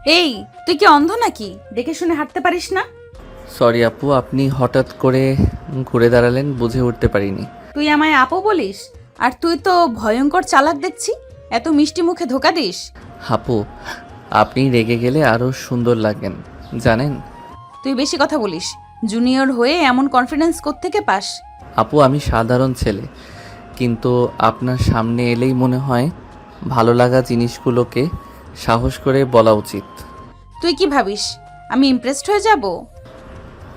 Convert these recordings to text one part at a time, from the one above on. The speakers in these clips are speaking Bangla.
এই, তুই কি অন্ধ নাকি? দেখে শুনে হাঁটতে পারিস না? সরি আপু, আপনি হঠাৎ করে ঘুরে দাঁড়ালেন, বুঝে উঠতে পারিনি। তুই আমায় আপু বলিস? আর তুই তো ভয়ঙ্কর চালাক দেখছি। এত মিষ্টি মুখে ধোকা দিস? আপু, আপনি রেগে গেলে আরও সুন্দর লাগেন জানেন। তুই বেশি কথা বলিস। জুনিয়র হয়ে এমন কনফিডেন্স কোত্থেকে পাস? আপু, আমি সাধারণ ছেলে, কিন্তু আপনার সামনে এলেই মনে হয় ভালো লাগা জিনিসগুলোকে সাহস করে বলা উচিত। তুই কি ভাবিস আমি ইমপ্রেসড হয়ে যাব?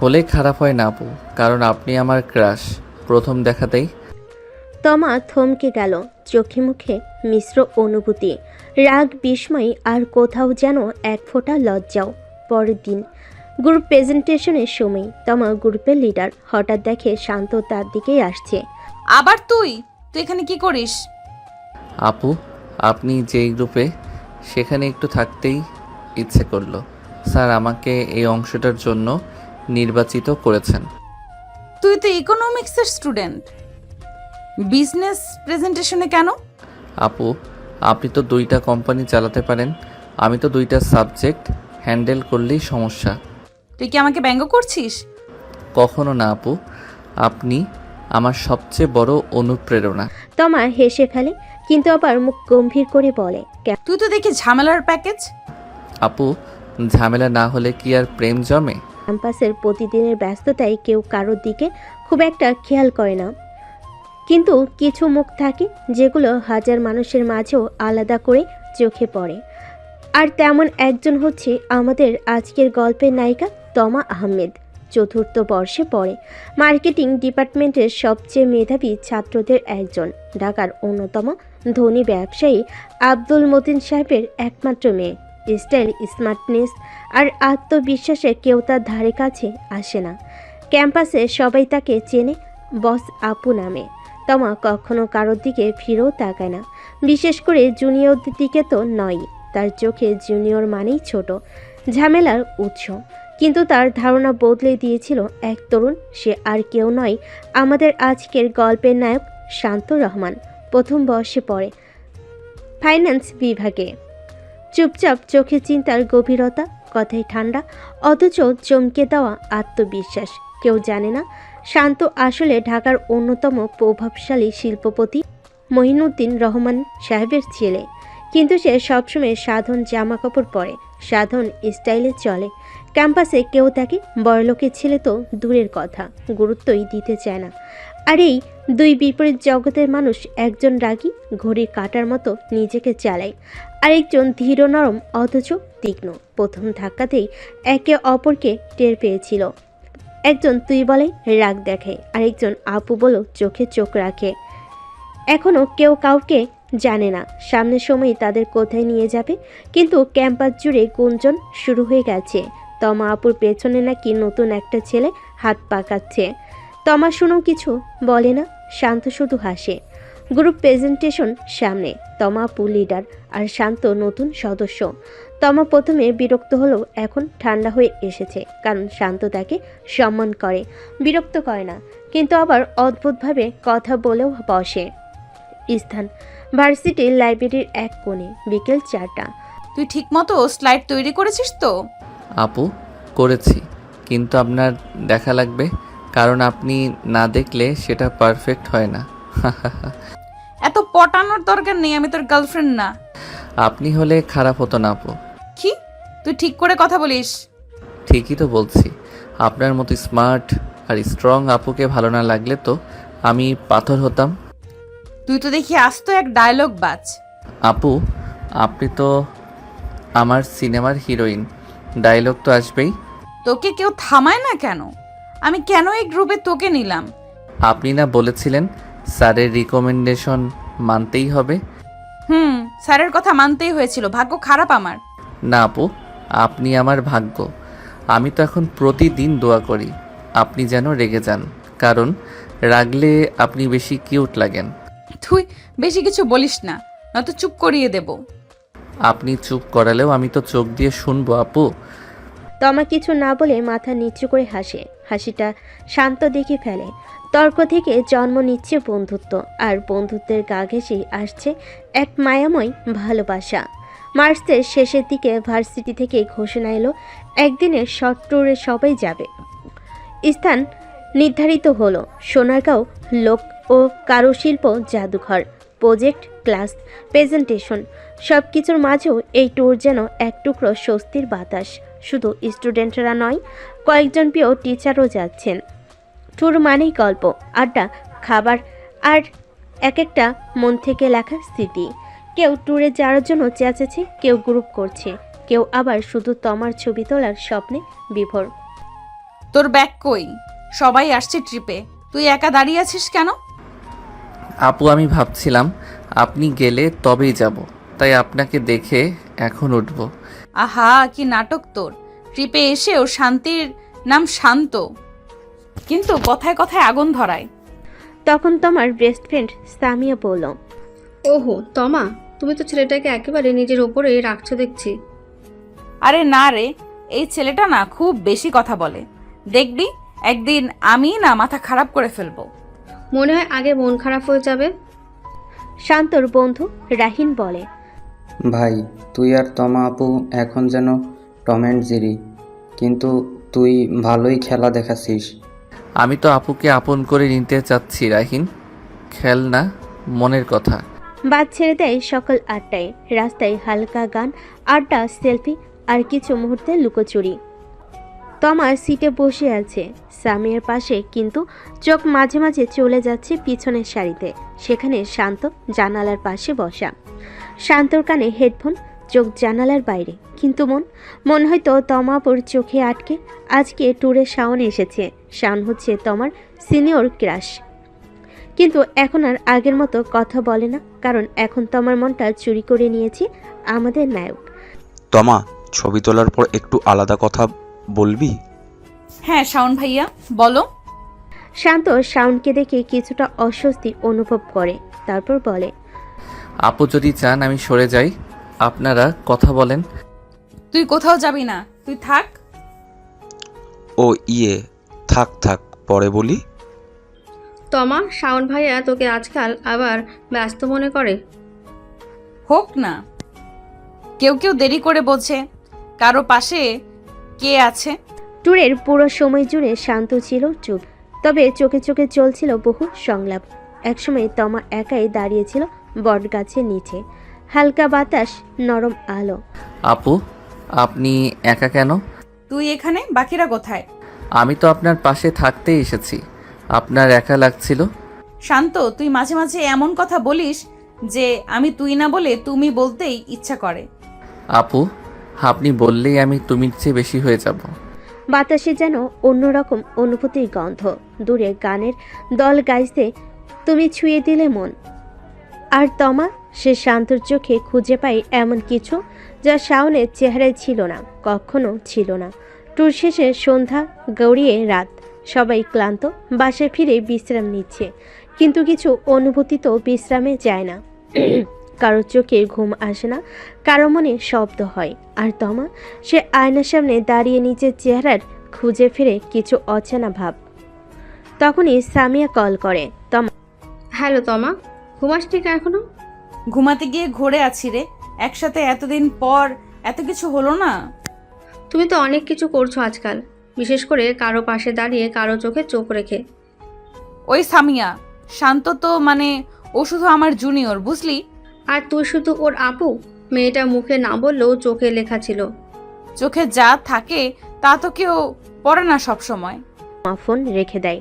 হলে খারাপ হয় না আপু, কারণ আপনি আমার ক্রাশ প্রথম দেখাতেই। তমা থমকে গেল, চোখে মুখে মিশ্র অনুভূতি, রাগ, বিস্ময় আর কোথাও যেন এক ফোঁটা লজ্জাও। পরের দিন গ্রুপ প্রেজেন্টেশনের সময় তমা গ্রুপের লিডার হঠাৎ দেখে শান্ত তার দিকেই আসছে। আবার তুই তুই এখানে কি করিস? আপু, আপনি যেই গ্রুপে, সেখানে একটু থাকতেই ইচ্ছে করলো। স্যার আমাকে এই অংশটার জন্য নির্বাচিত করেছেন। তুই তো ইকোনমিক্সের স্টুডেন্ট, বিজনেস প্রেজেন্টেশনে কেন? আপু, আপনি তো 2টা কোম্পানি চালাতে পারেন, আমি তো 2টা সাবজেক্ট হ্যান্ডেল করলেই সমস্যা। তুই কি আমাকে ব্যঙ্গ করছিস? কখনো না আপু, আপনি আমার সবচেয়ে বড় অনুপ্রেরণা। তমা হেসে ফেলে, কিন্তু আবার মুখ গম্ভীর করে বলে, তুই তো দেখি ঝামেলার প্যাকেজ। আপু, ঝামেলা না হলে কি আর প্রেম জমে? ক্যাম্পাসের প্রতিদিনের ব্যস্ততায় কেউ কারোর দিকে খুব একটা খেয়াল করে না, কিন্তু কিছু মুখ থাকে যেগুলো হাজার মানুষের মাঝেও আলাদা করে চোখে পড়ে। আর তেমন একজন হচ্ছে আমাদের আজকের গল্পের নায়িকা তমা আহমেদ। 4র্থ বর্ষে পড়ে, মার্কেটিং ডিপার্টমেন্টের সবচেয়ে মেধাবী ছাত্রদের একজন, ঢাকার অন্যতম ধনী ব্যবসায়ী আব্দুল মতিন সাহেবের একমাত্র মেয়ে। স্টাইল, স্মার্টনেস আর আত্মবিশ্বাসে কেউ তার ধারে কাছে আসে না। ক্যাম্পাসে সবাই তাকে চেনে বস আপু নামে। তমা কখনো কারোর দিকে ফিরেও তাকায় না, বিশেষ করে জুনিয়রদের দিকে তো নয়। তার চোখে জুনিয়র মানেই ছোট, ঝামেলার উৎস। কিন্তু তার ধারণা বদলে দিয়েছিল এক তরুণ, সে আর কেউ নয়, আমাদের আজকের গল্পের নায়ক শান্ত রহমান। প্রথম বর্ষে পড়ে, ফাইন্যান্স বিভাগে। চুপচাপ, চোখে চিন্তার গভীরতা, কথায় ঠান্ডা, অথচ চমকে দেওয়া আত্মবিশ্বাস। কেউ জানে না শান্ত আসলে ঢাকার অন্যতম প্রভাবশালী শিল্পপতি মঈনুদ্দিন রহমান সাহেবের ছেলে। কিন্তু সে সবসময় সাধারণ জামা কাপড় পরে, সাধারণ স্টাইলে চলে। ক্যাম্পাসে কেউ তাকে বড়লোকের ছেলে তো দূরের কথা, গুরুত্বই দিতে চায় না। আর এই দুই বিপরীত জগতের মানুষ, একজন রাগী ঘড়ির কাঁটার মতো নিজেকে চালায়, আরেকজন ধীর নরম অথচ তীক্ষ্ণ। প্রথম ধাক্কাতেই একে অপরকে টের পেয়েছিল। একজন তুই বলে রাগ দেখায়, আরেকজন আপু বলো চোখে চোখ রাখে। এখনও কেউ কাউকে জানে না সামনের সময় তাদের কোথায় নিয়ে যাবে, কিন্তু ক্যাম্পাস জুড়ে গুঞ্জন শুরু হয়ে গেছে তমা আপুর পেছনে নাকি নতুন একটা ছেলে হাত পাকাচ্ছে। তমা শুনেও কিছু বলে না, শান্ত শুধু হাসে। গ্রুপ প্রেজেন্টেশন সামনে, তমা আপু লিডার আর শান্ত নতুন সদস্য। তমা প্রথমে বিরক্ত হলেও এখন ঠান্ডা হয়ে এসেছে, কারণ শান্ত তাকে সম্মান করে, বিরক্ত করে না। কিন্তু আবার অদ্ভুতভাবে কথা বলেও বসে। স্থান ভার্সিটির লাইব্রেরির এক কোণে, বিকেল 4টা। তুই ঠিক মতো স্লাইড তৈরি করেছিস তো? আপু, করেছি, কিন্তু আপনার দেখা লাগবে, কারণ আপনি না দেখলে সেটা পারফেক্ট হয় না। এত পটানোর দরকার নেই, আমি তোর গার্লফ্রেন্ড না। আপনি হলে খারাপ হতো না আপু। কি? তুই ঠিক করে কথা বলিস। ঠিকই তো বলছি, আপনার মতো স্মার্ট আর স্ট্রং আপুকে ভালো না লাগলে তো আমি পাথর হতাম। তুই তো দেখি আস্ত এক ডায়লগ বাজ। আপু, আপনি তো আমার সিনেমার হিরোইন, ডায়লগ তো আসবেই। তোকে কেউ থামায় না কেন? আমি কেন এই গ্রুপে তোকে নিলাম? আপনি না বলেছিলেন স্যারের রিকমেন্ডেশন মানতেই হবে? স্যারের কথা মানতেই হয়েছিল, ভাগ্য খারাপ আমার। না আপু, আপনি আমার ভাগ্য। আমি তো এখন প্রতিদিন দোয়া করি আপনি যেন রেগে যান, কারণ রাগলে আপনি বেশি কিউট লাগেন। তুই বেশি কিছু বলিস না, নয়তো চুপ করিয়ে দেব। আপনি চুপ করালেও আমি তো চোখ দিয়ে শুনবো আপু। তমা কিছু না বলে মাথা নিচু করে হাসে, হাসিটা শান্ত দেখে ফেলে। তর্ক থেকে জন্ম নিচ্ছে বন্ধুত্ব, আর বন্ধুত্বের গা ঘেঁষেই আসছে এক মায়াময় ভালোবাসা। মার্চের শেষের দিকে ভার্সিটি থেকে ঘোষণা এলো একদিনের শর্ট ট্যুরে সবাই যাবে। স্থান নির্ধারিত হলো সোনারগাঁও লোক ও কারুশিল্প জাদুঘর। প্রজেক্ট, ক্লাস, প্রেজেন্টেশন সব কিছুর মাঝেও এই ট্যুর যেন এক টুকরো স্বস্তির বাতাস। শুধু স্টুডেন্টরা নয়, কয়েকজন প্রিয় টিচারও যাচ্ছেন। ট্যুর মানেই গল্প, আড্ডা, খাবার আর এক একটা মন থেকে লেখা স্মৃতি। কেউ ট্যুরে যাওয়ার জন্য চেঁচেছে, কেউ গ্রুপ করছে, কেউ আবার শুধু তোমার ছবি তোলার স্বপ্নে বিভোর। তোর ব্যাগ কই? সবাই আসছে ট্রিপে, তুই একা দাঁড়িয়ে আছিস কেন? আপু আমি ভাবছিলাম আপনি গেলে তবেই যাব, তাই আপনাকে দেখে এখন উঠব। আহা, কি নাটক তোর! ট্রিপে এসেও শান্তির নাম শান্ত, কিন্তু কথায় কথায় আগুন ধরায়। তখন তোমার বেস্ট ফ্রেন্ড সামিয়া বলল, ওহো তমা, তুমি তো ছেলেটাকে একেবারে নিজের ওপরেই রাখছো দেখছি। আরে না রে, এই ছেলেটা না খুব বেশি কথা বলে, দেখবি একদিন আমি না মাথা খারাপ করে ফেলবো। মনে হয় আগে মন খারাপ হয়ে যাবে। শান্তর বন্ধু রাহিন বলে, ভাই তুই আর তমা আপু এখন যেন টম অ্যান্ড জেরি, কিন্তু তুই ভালোই খেলা দেখাচ্ছিস। আমি তো আপুকে আপন করে নিতে চাচ্ছি রাহিন, খেল না, মনের কথা। বাদ ছেড়ে দেয় সকল আড্ডায়। রাস্তায় হালকা গান, আড্ডা, সেলফি আর কিছু মুহূর্তে লুকোচুরি। তমা সিটে বসে আছে সামিয়ার পাশে, কিন্তু চোখ মাঝে মাঝে চলে যাচ্ছে পিছনের সারিতে। সেখানে শান্ত জানালার পাশে বসা। শান্তর কানে হেডফোন, চোখ জানালার বাইরে, কিন্তু মন হয়তো তমাপুর চোখে আটকে। আজকে ট্যুরে শাওন এসেছে। শাওন হচ্ছে তোমার সিনিয়র ক্রাশ, কিন্তু এখন আর আগের মতো কথা বলে না, কারণ এখন তোমার মনটা চুরি করে নিয়েছে আমাদের নায়ক। তমা, ছবি তোলার পর একটু আলাদা কথা বলবি? হ্যাঁ শাওন ভাইয়া, বলো। শান্ত শাওনকে দেখে কিছুটা অস্বস্তি অনুভব করে, তারপর বলে, আপু যদি চান আমি সরে যাই, আপনারা কথা বলেন। তুই কোথাও যাবি না, তুই থাক। ও ইয়ে, থাক থাক, পরে বলি। তমা, শাওন ভাইয়া তোকে আজকাল আবার ব্যস্ত মনে করে। হোক না, কেউ কেউ দেরি করে বোঝে কারো পাশে কে আছে। ট্যুরের পুরো সময় জুড়ে শান্ত ছিল চুপ, তবে চোখে চোখে চলছিল বহু সংলাপ। একসময় তমা একাই দাঁড়িয়েছিল বট গাছের নিচে, হালকা বাতাস, নরম আলো। আপু আপনি একা কেন? তুই এখানে, বাকিরা কোথায়? আমি তো আপনার পাশে থাকতেই এসেছি, আপনার একা লাগছিল। শান্ত, তুই মাঝে মাঝে এমন কথা বলিস যে আমি তুই না বলে তুমি বলতেই ইচ্ছা করে। আপু আপনি বললেই আমি তুমির চেয়ে বেশি হয়ে যাব। বাতাসে যেন অন্যরকম অনুভূতির গন্ধ। দূরে গানের দল গাইতে তুমি ছুঁয়ে দিলে মন। আর তমা, সে শান্তর চোখে খুঁজে পাই এমন কিছু যা শাওনের চেহারায় ছিল না, কখনো ছিল না। ট্যুর শেষে সন্ধ্যা গড়িয়ে রাত, সবাই ক্লান্ত, বাসায় ফিরে বিশ্রাম নিচ্ছে, কিন্তু কিছু অনুভূতি তো বিশ্রামে যায় না। কারো চোখে ঘুম আসে না, কারো মনে শব্দ হয়। আর তমা, সে আয়নার সামনে দাঁড়িয়ে নিজের চেহারার খুঁজে ফিরে কিছু অচেনা ভাব। তখনই সামিয়া কল করে, তমা। হ্যালো তমা, ঘুমাসনি কি এখনো? ঘুমাতে গিয়ে ঘুরে আছি রে, একসাথে এতদিন পর এত কিছু হলো না। তুমি তো অনেক কিছু করছো আজকাল, বিশেষ করে কারো পাশে দাঁড়িয়ে কারো চোখে চোখ রেখে। ওই সামিয়া, শান্ত তো মানে ও শুধু আমার জুনিয়র, বুঝলি? আর তুই শুধু ওর আপু। মেয়েটা মুখে না বললেও চোখে লেখা ছিল। চোখে যা থাকে তা তো কেউ পড়ে না সব সময়। ফোন রেখে দেয়।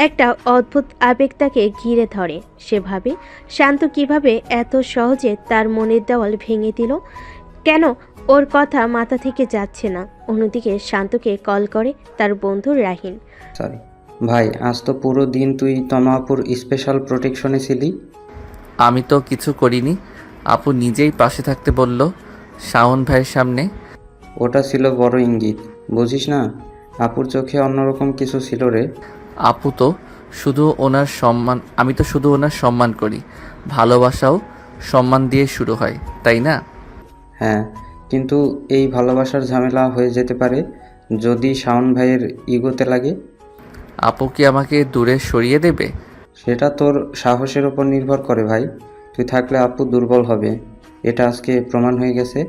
একটা অদ্ভুত আবেগ তাকে ঘিরে ধরে। সে ভাবে শান্ত কিভাবে এত সহজে তার মনের দেওয়াল ভেঙে দিল। কেন ওর কথা মাথা থেকে যাচ্ছে না। অন্যদিকে শান্তকে কল করে তার বন্ধু রাহিন। সরি ভাই, আজ তো পুরো দিন তুই তমা আপুর স্পেশাল প্রোটেকশনে ছিলি। আমি তো কিছু করিনি, আপু নিজেই পাশে থাকতে বলল শাওন ভাইয়ের সামনে। ওটা ছিল বড় ইঙ্গিত, বুঝিস না? আপুর চোখে অন্যরকম কিছু ছিল রে। আপু তো শুধু ওনার সম্মান, আমি তো শুধু ওনার সম্মান করি, ভালোবাসাও সম্মান দিয়ে শুরু হয়, তাই না? হ্যাঁ, কিন্তু এই ভালোবাসার ঝামেলা হয়ে যেতে পারে যদি শাওন ভাইয়ের ইগোতে লাগে। আপু কি আমাকে দূরে সরিয়ে দেবে? সেটা তোর সাহসের ওপর নির্ভর করে ভাই। তুই থাকলে আপু দুর্বল হবে, এটা আজকে প্রমাণ হয়ে গেছে।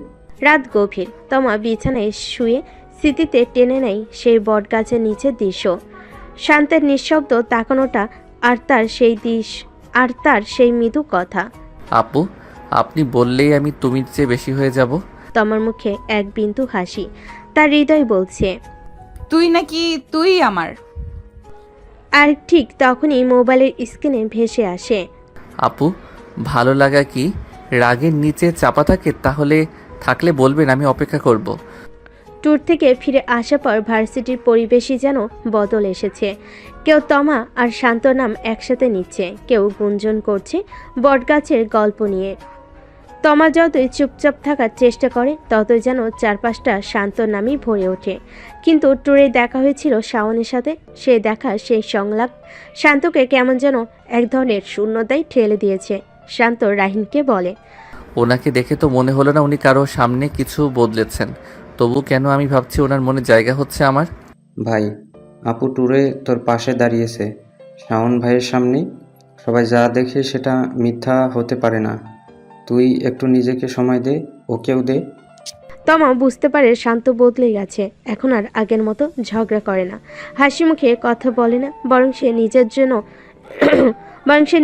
রাত গভীর। তমা বিছানায় শুয়ে স্মৃতিতে টেনে নেয় সেই বটগাছের নিচে দৃশ্য, শান্তের নিঃশব্দ তাকানোটা, আর তার সেই মৃদু কথা। আপু, আপনি বললেই আমি তুমির চেয়ে বেশি হয়ে যাব। তমার মুখে এক বিন্দু হাসি, তার হৃদয় বলছে। তুই নাকি তুই আমার। আর ঠিক তখনই মোবাইলের স্ক্রিনে ভেসে আসে। আপু, ভালো লাগা কি রাগের নিচে চাপা থাকে? তাহলে থাকলে বলবেন, আমি অপেক্ষা করব। ট্যুর থেকে ফিরে আসার পর ভার্সিটির পরিবেশই যেন বদল এসেছে। কেউ তমা আর শান্ত নাম একসাথে নিচ্ছে, কেউ গুঞ্জন করছে বটগাছের গল্প নিয়ে। তমা যতই চুপচাপ থাকার চেষ্টা করে, ততই যেন চারপাশটা শান্ত নামই ভরে ওঠে। কিন্তু ট্যুরে দেখা হয়েছিল শাওনের সাথে, সে দেখা সেই সংলাপ শান্তকে কেমন যেন এক ধরনের শূন্যতায় ঠেলে দিয়েছে। শান্ত রাহিনকে বলে, ওনাকে দেখে তো মনে হলো না উনি কারো সামনে কিছু বদলেছেন। তবু কেন আমি ভাবছি ওনার মনে জায়গা হচ্ছে আমার। ভাই, আপু ট্যুরে তোর পাশে দাঁড়িয়েছে, শাওন ভাইয়ের সামনে। সবাই যা দেখে সেটা মিথ্যা হতে পারে না। তুই একটু নিজেকে সময় দে, ওকেও দে। তমা বুঝতে পারে শান্ত বদলে গেছে, এখন আর আগের মতো ঝগড়া করে না, হাসি মুখে কথা বলে না, বরং সে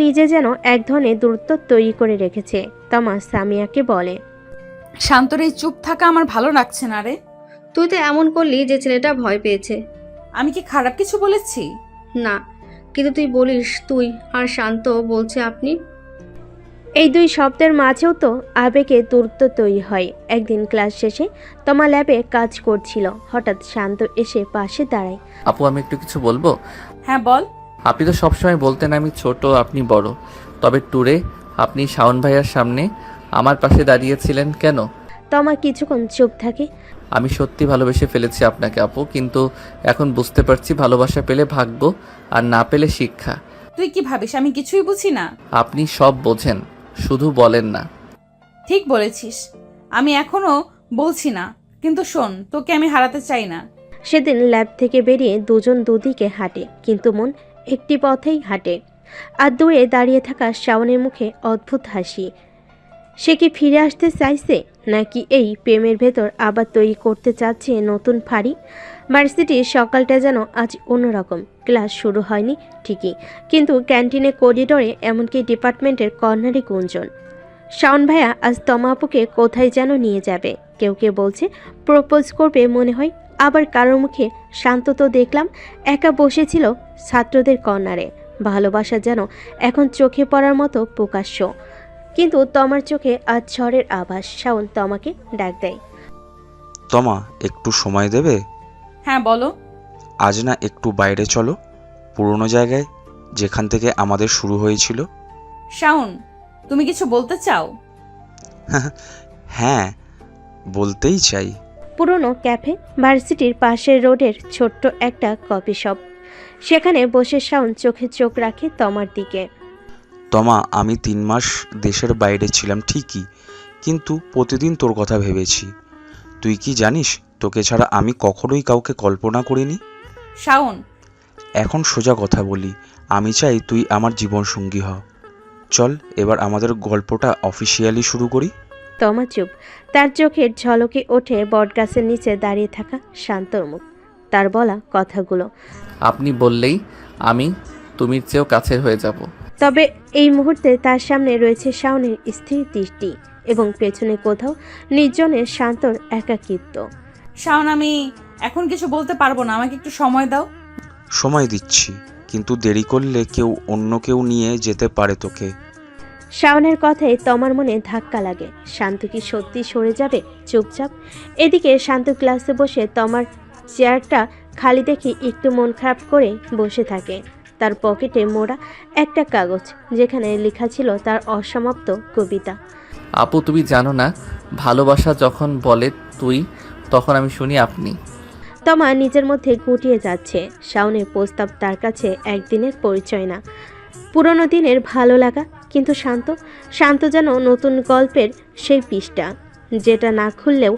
নিজে যেন এক ধরনের দূরত্ব তৈরি করে রেখেছে। তমা সামিয়াকে বলে, শান্তর এই চুপ থাকা আমার ভালো লাগছে না রে। তুই তো এমন করলি যে ছেলেটা ভয় পেয়েছে। আমি কি খারাপ কিছু বলেছি? না, কিন্তু তুই বলিস তুই, আর শান্ত বলছে আপনি। এই দুই শব্দের মাঝেও তো আবেগে দূরত্ব তৈরি হয়। একদিন ক্লাস শেষে তমা ল্যাবে কাজ করছিল, হঠাৎ শান্ত এসে পাশে দাঁড়ায়। আপু, আমি একটু কিছু বলবো? হ্যাঁ বল। আপনি তো সবসময় বলতেন আমি ছোট, আপনি বড়। তবে ট্যুরে আপনি শাওন ভাইয়ার সামনে আমার পাশে দাঁড়িয়েছিলেন কেন? তমা কিছুক্ষণ চুপ থাকে। আমি সত্যি ভালোবেসে ফেলেছি আপনাকে আপু, কিন্তু এখন বুঝতে পারছি ভালোবাসা পেলে ভাগ্য, আর না পেলে শিক্ষা। তুই কি ভাবিস আমি কিছুই বুঝি না? আপনি সব বোঝেন, শুধু বলেন না। ঠিক বলেছিস, আমি এখনো বলছি না, কিন্তু শোন, তোকে আমি হারাতে চাই না। সেদিন ল্যাব থেকে বেরিয়ে দুজন দুদিকে হাঁটে, কিন্তু মন একটি পথেই হাঁটে। আর দূরে দাঁড়িয়ে থাকা শাওনের মুখে অদ্ভুত হাসি। সে কি ফিরে আসতে চাইছে, নাকি এই প্রেমের ভেতর আবার তৈরি করতে চাচ্ছে নতুন ফাঁড়ি? ভার্সিটির সকালটা যেন আজ অন্যরকম। ক্লাস শুরু হয়নি ঠিকই, কিন্তু ক্যান্টিনে, করিডোরে, এমনকি ডিপার্টমেন্টের কর্নারে গুঞ্জন। শাওন ভাইয়া আজ তমা আপুকে কোথায় যেন নিয়ে যাবে। কেউ কেউ বলছে প্রপোজ করবে মনে হয়, আবার কারোর মুখে শান্ত তো দেখলাম একা বসেছিল ছাত্রদের কর্নারে। ভালোবাসা যেন এখন চোখে পড়ার মতো প্রকাশ্য। কিন্তু তমার চোখে আজ ঝড়ের আভাস। শাওন তমাকে ডাক দেয়। তমা, একটু সময় দেবে? হ্যাঁ বলো। আজ না একটু বাইরে চলো, পুরনো জায়গায়, যেখান থেকে আমাদের শুরু হয়েছিল। শাওন, তুমি কিছু বলতে চাও? হ্যাঁ, বলতেই চাই। পুরনো ক্যাফে, ভার্সিটির পাশের রোডের ছোট্ট একটা কফি শপ। সেখানে বসে শাওন চোখে চোখ রাখে তমার দিকে। তমা, আমি 3 মাস দেশের বাইরে ছিলাম ঠিকই, কিন্তু প্রতিদিন তোর কথা ভেবেছি। তুই কি জানিস, তোকে ছাড়া আমি কখনোই কাউকে কল্পনা করিনি। শাওন, এখন সোজা কথা বলি, আমি চাই তুই আমার জীবনসঙ্গী হ। চল এবার আমাদের গল্পটা অফিসিয়ালি শুরু করি। তমা চুপ, তার চোখের ঝলকে ওঠে বটগাছের নিচে দাঁড়িয়ে থাকা শান্তর মুখ, তার বলা কথাগুলো। আপনি বললেই আমি তুমির চেয়েও কাছের হয়ে যাব। তবে এই মুহূর্তে তার সামনে রয়েছে শাওনের স্থির দৃষ্টি এবং পেছনে কোথাও নির্জনের শান্তর একাকিত্ব। শাওন, আমি এখন কিছু বলতে পারবো না, আমাকে একটু সময় দাও। সময় দিচ্ছি, কিন্তু দেরি করলে অন্য কেউ নিয়ে যেতে পারে তোকে। শাওনের কথায় তমার মনে ধাক্কা লাগে। শান্ত কি সত্যি সরে যাবে চুপচাপ? এদিকে শান্ত ক্লাসে বসে তমার চেয়ারটা খালি দেখে একটু মন খারাপ করে বসে থাকে। তার পকেটে মোড়া একটা কাগজ, যেখানে লেখা ছিল তার অসমাপ্ত কবিতা। আপু, তুমি জানো না, ভালোবাসা যখন বলে তুই, তখন আমি শুনি আপনি। তমা নিজের মধ্যে গুটিয়ে যাচ্ছে। শাওনের প্রস্তাব তার কাছে একদিনের পরিচয় না, পুরনো দিনের ভালো লাগা। কিন্তু শান্ত যেন নতুন গল্পের সেই পৃষ্ঠা, যেটা না খুললেও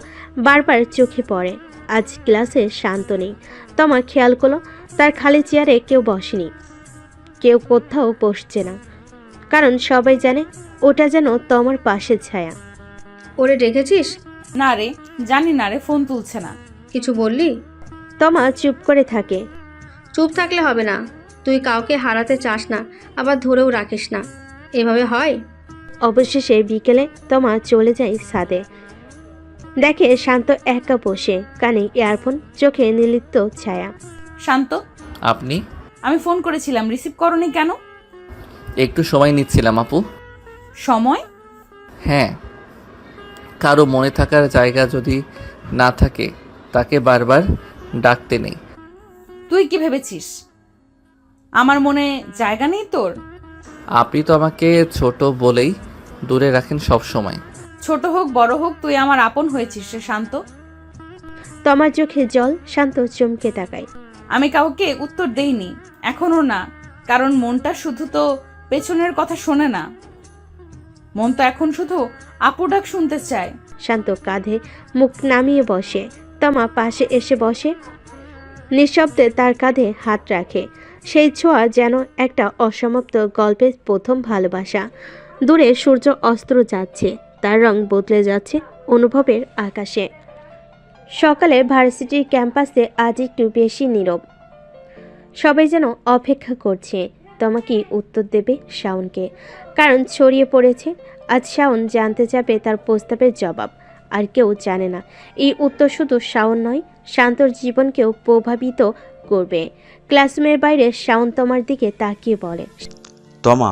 বারবার চোখে পড়ে। আজ ক্লাসে শান্ত নেই। তমা খেয়াল করলো তার খালি চেয়ারে কেউ বসেনি, কেউ কোথাও বসছে না, কারণ সবাই জানে ওটা যেন তমার পাশের ছায়া। ওরে ডেকেছিস? না রে, জানি না রে, ফোন তুলছে না। কিছু বললি? তমা চুপ করে থাকে। চুপ থাকলে হবে না। তুই কাউকে হারাতে চাস না, আবার ধরেও রাখিস না। এভাবে হয়? অবশেষে বিকেলে তমা চলে যায় ছাদে। দেখে শান্ত একা বসে, কানে ইয়ারফোন, চোখে নির্লিপ্ত ছায়া। শান্ত, আপনি? আমি ফোন করেছিলাম, রিসিভ করনি কেন? একটু সময় নিচ্ছিলাম আপু। সময়? হ্যাঁ, কারো মনে থাকার জায়গা যদি না থাকে তাকে বারবার ডাকতে নেই। তুই কি ভেবেছিস আমার মনে জায়গা নেই তোর? আপনি তো আমাকে ছোট বলেই দূরে রাখেন সব সময়। ছোট হোক বড় হোক, তুই আমার আপন হয়েছিস রে শান্ত। তমার চোখে জল। শান্ত চমকে তাকায়। আমি কাউকে উত্তর দেইনি, এখনো না, কারণ মনটা শুধু তো পেছনের কথা শোনে না, মন তো এখন শুধু আপু ডাক শুনতে চায়। শান্ত কাঁধে মুখ নামিয়ে বসে। তমা পাশে এসে বসে, নিঃশব্দে তার কাঁধে হাত রাখে। সেই ছোঁয়া যেন একটা অসমাপ্ত গল্পের প্রথম ভালোবাসা। দূরে সূর্য অস্ত যাচ্ছে, তার রং বদলে যাচ্ছে অনুভবের আকাশে। সকালে ভার্সিটির ক্যাম্পাসে আজ একটু বেশি নীরব। সবাই যেন অপেক্ষা করছে তমা কি উত্তর দেবে শাওনকে, কারণ ছড়িয়ে পড়েছে আজ শাওন জানতে যাবে তার প্রস্তাবের জবাব। আর কেউ জানে না এই উত্তর শুধু শাওন নয়, শান্তর জীবনকেও প্রভাবিত করবে। ক্লাসরুমের বাইরে শাওন তমার দিকে তাকিয়ে বলে, তমা,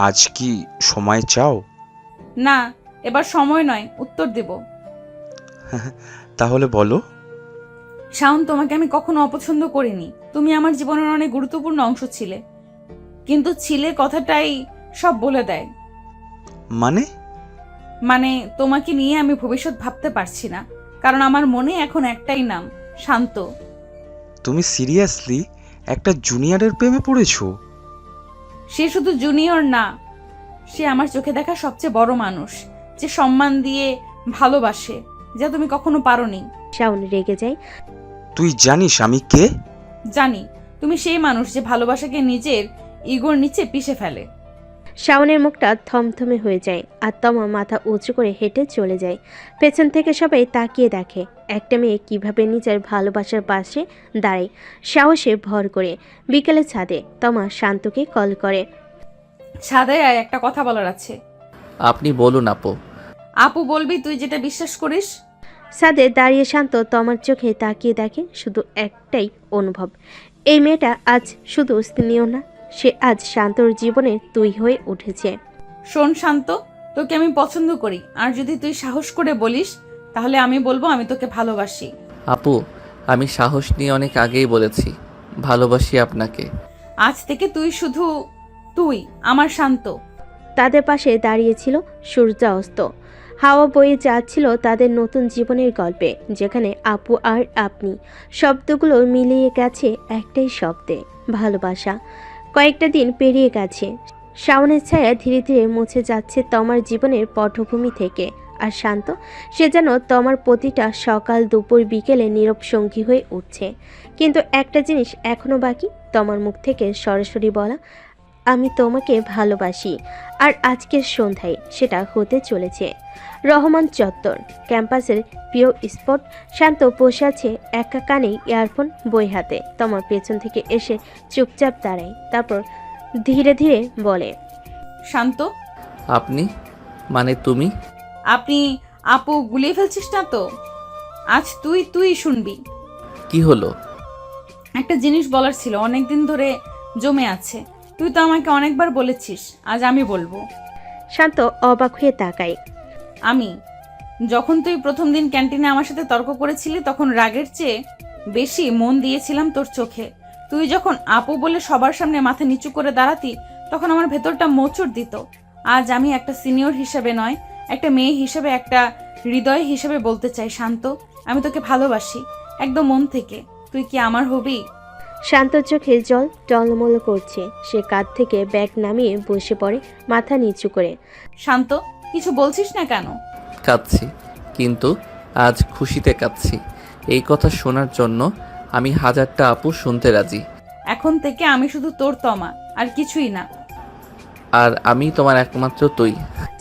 আজ কি সময় চাও? না, এবার সময় নয়, উত্তর দেব। তাহলে বলো। শাওন, তোমাকে আমি কখনো অপছন্দ করিনি, তুমি আমার জীবনের অনেক গুরুত্বপূর্ণ অংশ ছিলে, কিন্তু ছিলে কথাটাই সব বলে দেয়। মানে তোমাকে নিয়ে আমি ভবিষ্যৎ ভাবতে পারছি না, কারণ আমার মনে এখন একটাই নাম, শান্ত। তুমি সিরিয়াসলি একটা জুনিয়রের প্রেমে পড়েছো? সে শুধু জুনিয়র না, সে আমার চোখে দেখা সবচেয়ে বড় মানুষ, যে সম্মান দিয়ে ভালোবাসে, যা তুমি কখনো পারোনি। শাওন রেগে যায়। তুই জানিস আমি কে? জানি, তুমি সেই মানুষ যে ভালোবাসাকে নিজের ইগোর নিচে পিষে ফেলে। শাওনের মুখটা থমথমে হয়ে যায়, আর তমা মাথা উঁচু করে হেঁটে চলে যায়। পেছন থেকে সবাই তাকিয়ে দেখে একটা মেয়ে কিভাবে নিজের ভালোবাসার পাশে দাঁড়ায়, সাহসে ভর করে। বিকেলে ছাদে তমা শান্তকে কল করে। ছাদে আয়, একটা কথা বলার আছে। আপনি বলুন আপু। আপু বলবি তুই যেটা বিশ্বাস করিস। ছাদে দাঁড়িয়ে শান্ত তমার চোখে তাকিয়ে দেখে শুধু একটাই অনুভব, এই মেয়েটা আজ শুধু স্নেহ না, সে আজ শান্তর জীবনে তুই হয়ে উঠেছে। শোন শান্ত, তোকে আমি পছন্দ করি, আর যদি তুই সাহস করে বলিস তাহলে আমি বলবো আমি তোকে ভালোবাসি। আপু, আমি সাহস নিয়ে অনেক আগেই বলেছি ভালোবাসি আপনাকে। আজ থেকে তুই শুধু তুই আমার শান্ত। তাদের পাশে দাঁড়িয়েছিল সূর্যাস্ত, হাওয়া বয়ে যাচ্ছিল তাদের নতুন জীবনের গল্পে, যেখানে আপু আর আপনি শব্দগুলো মিলিয়ে গেছে একটাই শব্দে, ভালোবাসা। কয়েকটা দিন পেরিয়ে গেছে, শাওনের ছায়া ধীরে ধীরে মুছে যাচ্ছে তমার জীবনের পটভূমি থেকে। আর শান্ত, সে যেন তমার প্রতিটা সকাল দুপুর বিকেলে নীরব সঙ্গী হয়ে উঠছে। কিন্তু একটা জিনিস এখনো বাকি, তমার মুখ থেকে সরাসরি বলা, আমি তোমাকে ভালোবাসি। আর আজকের সন্ধ্যায় সেটা হতে চলেছে। রহমান চত্বর, ক্যাম্পাসের প্রিয় স্পট। শান্ত বসে আছে একা, কানে ইয়ারফোন, বই হাতে। তোমার পেছন থেকে এসে চুপচাপ দাঁড়ায়, তারপর ধীরে ধীরে বলে, শান্ত, আপনি মানে তুমি? আপনি আপু গুলিয়ে ফেলছিস না তো? আজ তুই তুই শুনবি। কি হলো? একটা জিনিস বলার ছিল, অনেকদিন ধরে জমে আছে, তুই তো আমাকে অনেকবার বলেছিস, আজ আমি বলবো। শান্ত অবাক হয়ে তাকায়। আমি যখন তুই প্রথম দিন ক্যান্টিনে আমার সাথে তর্ক করেছিলি, তখন রাগের চেয়ে বেশি মন দিয়েছিলাম তোর চোখে। তুই যখন আপু বলে সবার সামনে মাথা নিচু করে দাঁড়াতি, তখন আমার ভেতরটা মোচড় দিত। আজ আমি একটা সিনিয়র হিসেবে নয়, একটা মেয়ে হিসেবে, একটা হৃদয় হিসেবে বলতে চাই, শান্ত, আমি তোকে ভালোবাসি একদম মন থেকে। তুই কি আমার হবি? শান্তর চোখে জল টলমল করছে। সে কাঁধ থেকে ব্যাগ নামিয়ে বসে পড়ে, মাথা নিচু করে। শান্ত, কিছু বলছিস না কেন? কাঁদছি, কিন্তু আজ খুশিতে কাঁদছি। এই কথা শোনার জন্য আমি হাজারটা আপু শুনতে রাজি। এখন থেকে আমি শুধু তোর তমা, আর কিছুই না। আর আমি তোমার একমাত্র তুই।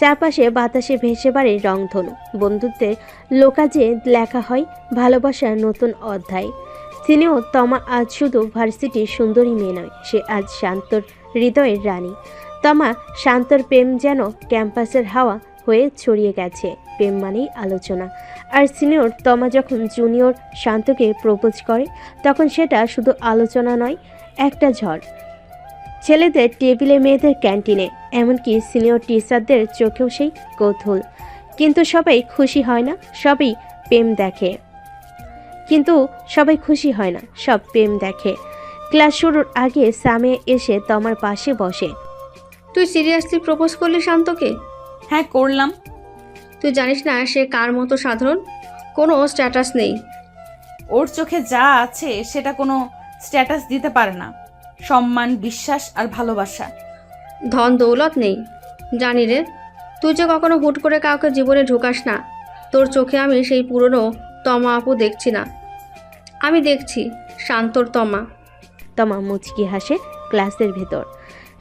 চারপাশে বাতাসে ভেসে বাড়ে রংধনু। বন্ধুত্বের লোকাজে লেখা হয় ভালোবাসার নতুন অধ্যায়। সিনিয়র তমা আজ শুধু ভার্সিটির সুন্দরী মেয়ে নয়, সে আজ শান্তর হৃদয়ের রানী। তমা শান্তর প্রেম যেন ক্যাম্পাসের হাওয়া হয়ে ছড়িয়ে গেছে। প্রেম মানেই আলোচনা। আর সিনিয়র তমা যখন জুনিয়র শান্তকে প্রপোজ করে, তখন সেটা শুধু আলোচনা নয়, একটা ঝড়। ছেলেদের টেবিলে, মেয়েদের ক্যান্টিনে, এমনকি সিনিয়র টিচারদের চোখেও সেই কৌতূহল। কিন্তু সবাই খুশি হয় না, সবই প্রেম দেখে। সব প্রেম দেখে। ক্লাস শুরুর আগে সামিয়া এসে তমার পাশে বসে। তুই সিরিয়াসলি প্রপোজ করলি শান্তকে? হ্যাঁ, করলাম। তুই জানিস না সে কার মতো সাধারণ? কোনো স্ট্যাটাস নেই। ওর চোখে যা আছে সেটা কোনো স্ট্যাটাস দিতে পারে না। সম্মান, বিশ্বাস আর ভালোবাসা। ধন দৌলত নেই, জানি রে। তুই যে কখনো হুট করে কাউকে জীবনে ঢুকাস না। তোর চোখে আমি সেই পুরনো তমা আপু দেখছি না, আমি দেখছি শান্তর তমা। তমা মুচকি হাসে ক্লাসের ভেতর।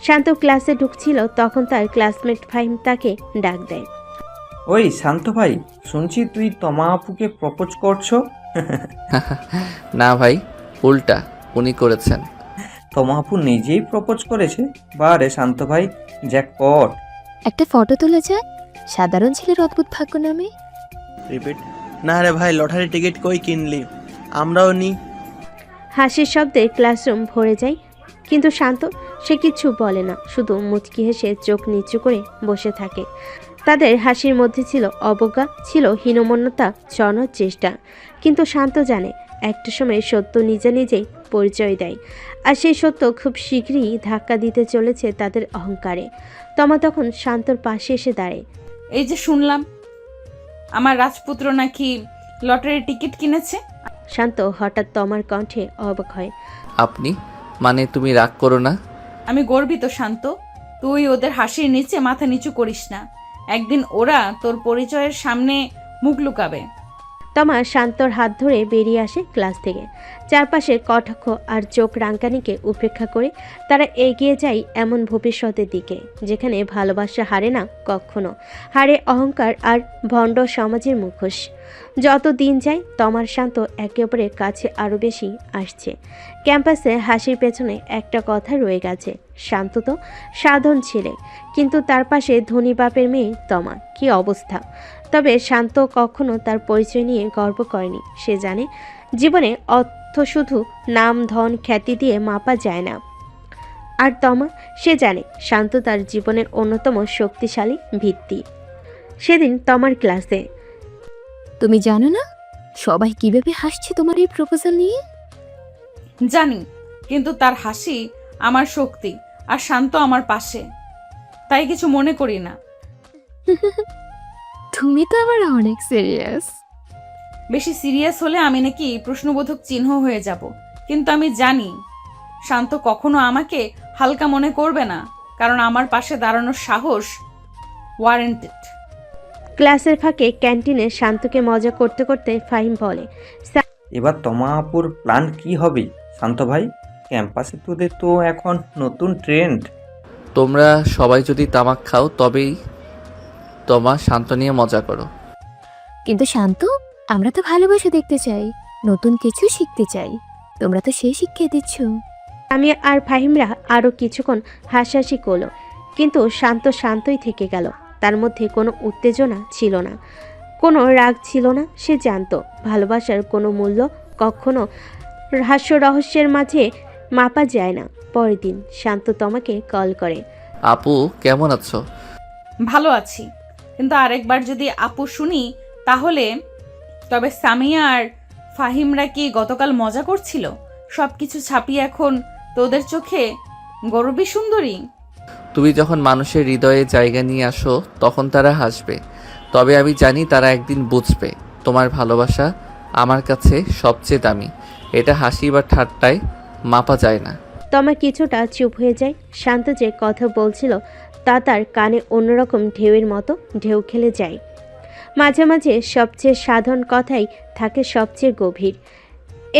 শান্ত ক্লাসে ঢুকছিল, তখন তার ক্লাসমেট ফাহিম তাকে ডাক দেয়। ওই শান্ত ভাই, শুনছি তুই তমা আপুকে প্রপোজ করছো। না ভাই, উল্টা উনি করেছেন। তমা আপু নিজেই প্রপোজ করেছে? বারে শান্ত ভাই, জ্যাকপট। একটা ফটো তোলা যায় সাধারণ ছেলের অদ্ভুত ভাগ্য নামে। রিপিট। না রে ভাই, লটারি টিকিট কই কিনলি? আমরাও নি। হাসির শব্দে ক্লাসরুম ভরে যায়, কিন্তু শান্ত সে কিছু বলে না, শুধু মুচকি হেসে চোখ নিচু করে বসে থাকে। তাদের হাসির মধ্যে ছিল অবজ্ঞা, ছিল হীনমন্যতা ছড়ানোর চেষ্টা। কিন্তু শান্ত জানে একটা সময় সত্য নিজে নিজেই পরিচয় দেয়, আর সেই সত্য খুব শীঘ্রই ধাক্কা দিতে চলেছে তাদের অহংকারে। তমা তখন শান্তর পাশে এসে দাঁড়ায়। এই যে শুনলাম আমার রাজপুত্র নাকি লটারির টিকিট কিনেছে। শান্ত হঠাৎ তমার কণ্ঠে অবাক হয়। আপনি মানে তুমি রাগ করো না। আমি গর্বিত শান্ত। তুই ওদের হাসির নিচে মাথা নিচু করিস না। একদিন ওরা তোর পরিচয়ের সামনে মুখ লুকাবে। তমা শান্তর হাত ধরে বেরিয়ে আসে ক্লাস থেকে। চারপাশের কটাক্ষ আর চোখ রাঙ্কানিকে উপেক্ষা করে তারা এগিয়ে যায় এমন ভবিষ্যতের দিকে, যেখানে ভালোবাসা হারে না কখনো, হারে অহংকার আর ভণ্ড সমাজের মুখোশ। যত দিন যায় তমার শান্ত একে অপরের কাছে আরও বেশি আসছে। ক্যাম্পাসে হাসির পেছনে একটা কথা রয়ে গেছে, শান্ত তো সাধারণ ছেলে, কিন্তু তার পাশে ধনী বাপের মেয়ে তমা। কি অবস্থা! তবে শান্ত কখনো তার পরিচয় নিয়ে গর্ব করেনি। সে জানে জীবনে অর্থ শুধু নাম, ধন, খ্যাতি দিয়ে মাপা যায় না। আর তমা, সে জানে শান্ত তার জীবনের অন্যতম শক্তিশালী ভিত্তি। সেদিন তমার ক্লাসে। তুমি জানো না সবাই কিভাবে হাসছে তোমার এই প্রপোজাল নিয়ে? জানি, কিন্তু তার হাসি আমার শক্তি, আর শান্ত আমার পাশে, তাই কিছু মনে করি না। তুমি তো আবার অনেক সিরিয়াস। বেশি সিরিয়াস হলে আমি নাকি প্রশ্নবোধক চিহ্ন হয়ে যাব। কিন্তু আমি জানি শান্ত কখনো আমাকে হালকা মনে করবে না, কারণ আমার পাশে দাঁড়ানোর সাহস ওয়ারেন্টেড। ক্লাসের ফাঁকে ক্যান্টিনে শান্তকে মজা করতে করতে ফাহিম বলে। এবার তমা আপুর প্ল্যান কি হবে শান্ত ভাই? ক্যাম্পাসে তোদের তো এখন নতুন ট্রেন্ড। তোমরা সবাই যদি তামাক খাও তবেই তোমার শান্ত নিয়ে মজা করো। কিন্তু শান্ত, আমরা তো ভালোবাসা দেখতে চাই, নতুন কিছু শিখতে চাই। তোমরা তো সেই শিক্ষা দিচ্ছ। আমি আর ফাহিমরা আরও কিছুক্ষণ হাসাহাসি করলো, কিন্তু শান্ত শান্তই থেকে গেল। তার মধ্যে কোনো উত্তেজনা ছিল না, কোনো রাগ ছিল না। সে জানতো ভালোবাসার কোনো মূল্য কখনো হাস্য রহস্যের মাঝে মাপা যায় না। পরের দিন শান্ত তমাকে কল করে। আপু কেমন আছো? ভালো আছি, কিন্তু আরেকবার যদি আপু শুনি তাহলে। তবে সামিয়া আর ফাহিমরা কি গতকাল মজা করছিল? সব কিছু ছাপিয়ে এখন তোদের চোখে গৌরবী সুন্দরী। তুমি যখন মানুষের হৃদয়ে জায়গা নিয়ে আসো তখন তারা হাসবে, তবে আমি জানি তারা একদিন বুঝবে তোমার ভালোবাসা আমার কাছে সবচেয়ে দামি। এটা হাসি বা ঠাট্টায় মাপা যায় না। তমা কিছুটা চুপ হয়ে যায়। শান্ত যে কথা বলছিল তা তার কানে অন্যরকম ঢেউয়ের মতো ঢেউ খেলে যায়। মাঝে মাঝে সবচেয়ে সাধারণ কথাই থাকে সবচেয়ে গভীর।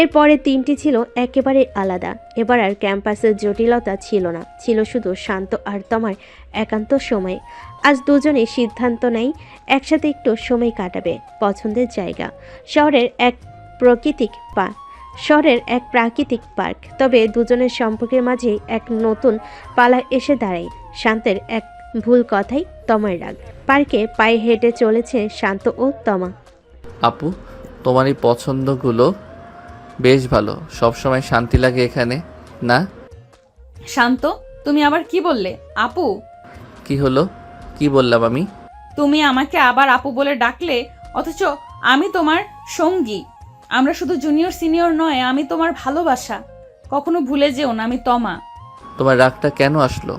এরপরে তিনটি ছিল একেবারে আলাদা। এবার আর ক্যাম্পাসের জটিলতা ছিল না, ছিল শুধু শান্ত আর তমার একান্ত সময়। আজ দুজনে সিদ্ধান্ত নেয় একসাথে একটু সময় কাটাবে। পছন্দের জায়গা শহরের এক প্রাকৃতিক পার্ক। তবে দুজনের সম্পর্কের মাঝে এক নতুন পালা এসে দাঁড়ায়। শান্তের এক ভুল কথাই তমার রাগ। পার্কে পায়ে হেঁটে চলেছে শান্ত ও তমা। আপু, তোমার এই পছন্দগুলো বেশ ভালো। সবসময় শান্তি লাগে এখানে, না? শান্ত, তুমি আবার কি বললে? আপু? কি হলো? কি বললাম আমি? তুমি আমাকে আবার আপু বলে ডাকলে, অথচ আমি তোমার সঙ্গী। আমরা শুধু জুনিয়র সিনিয়র নয়, আমি তোমার ভালোবাসা। কখনো ভুলে যেও না, আমি তমা। তোমার রাগটা কেন আসলো?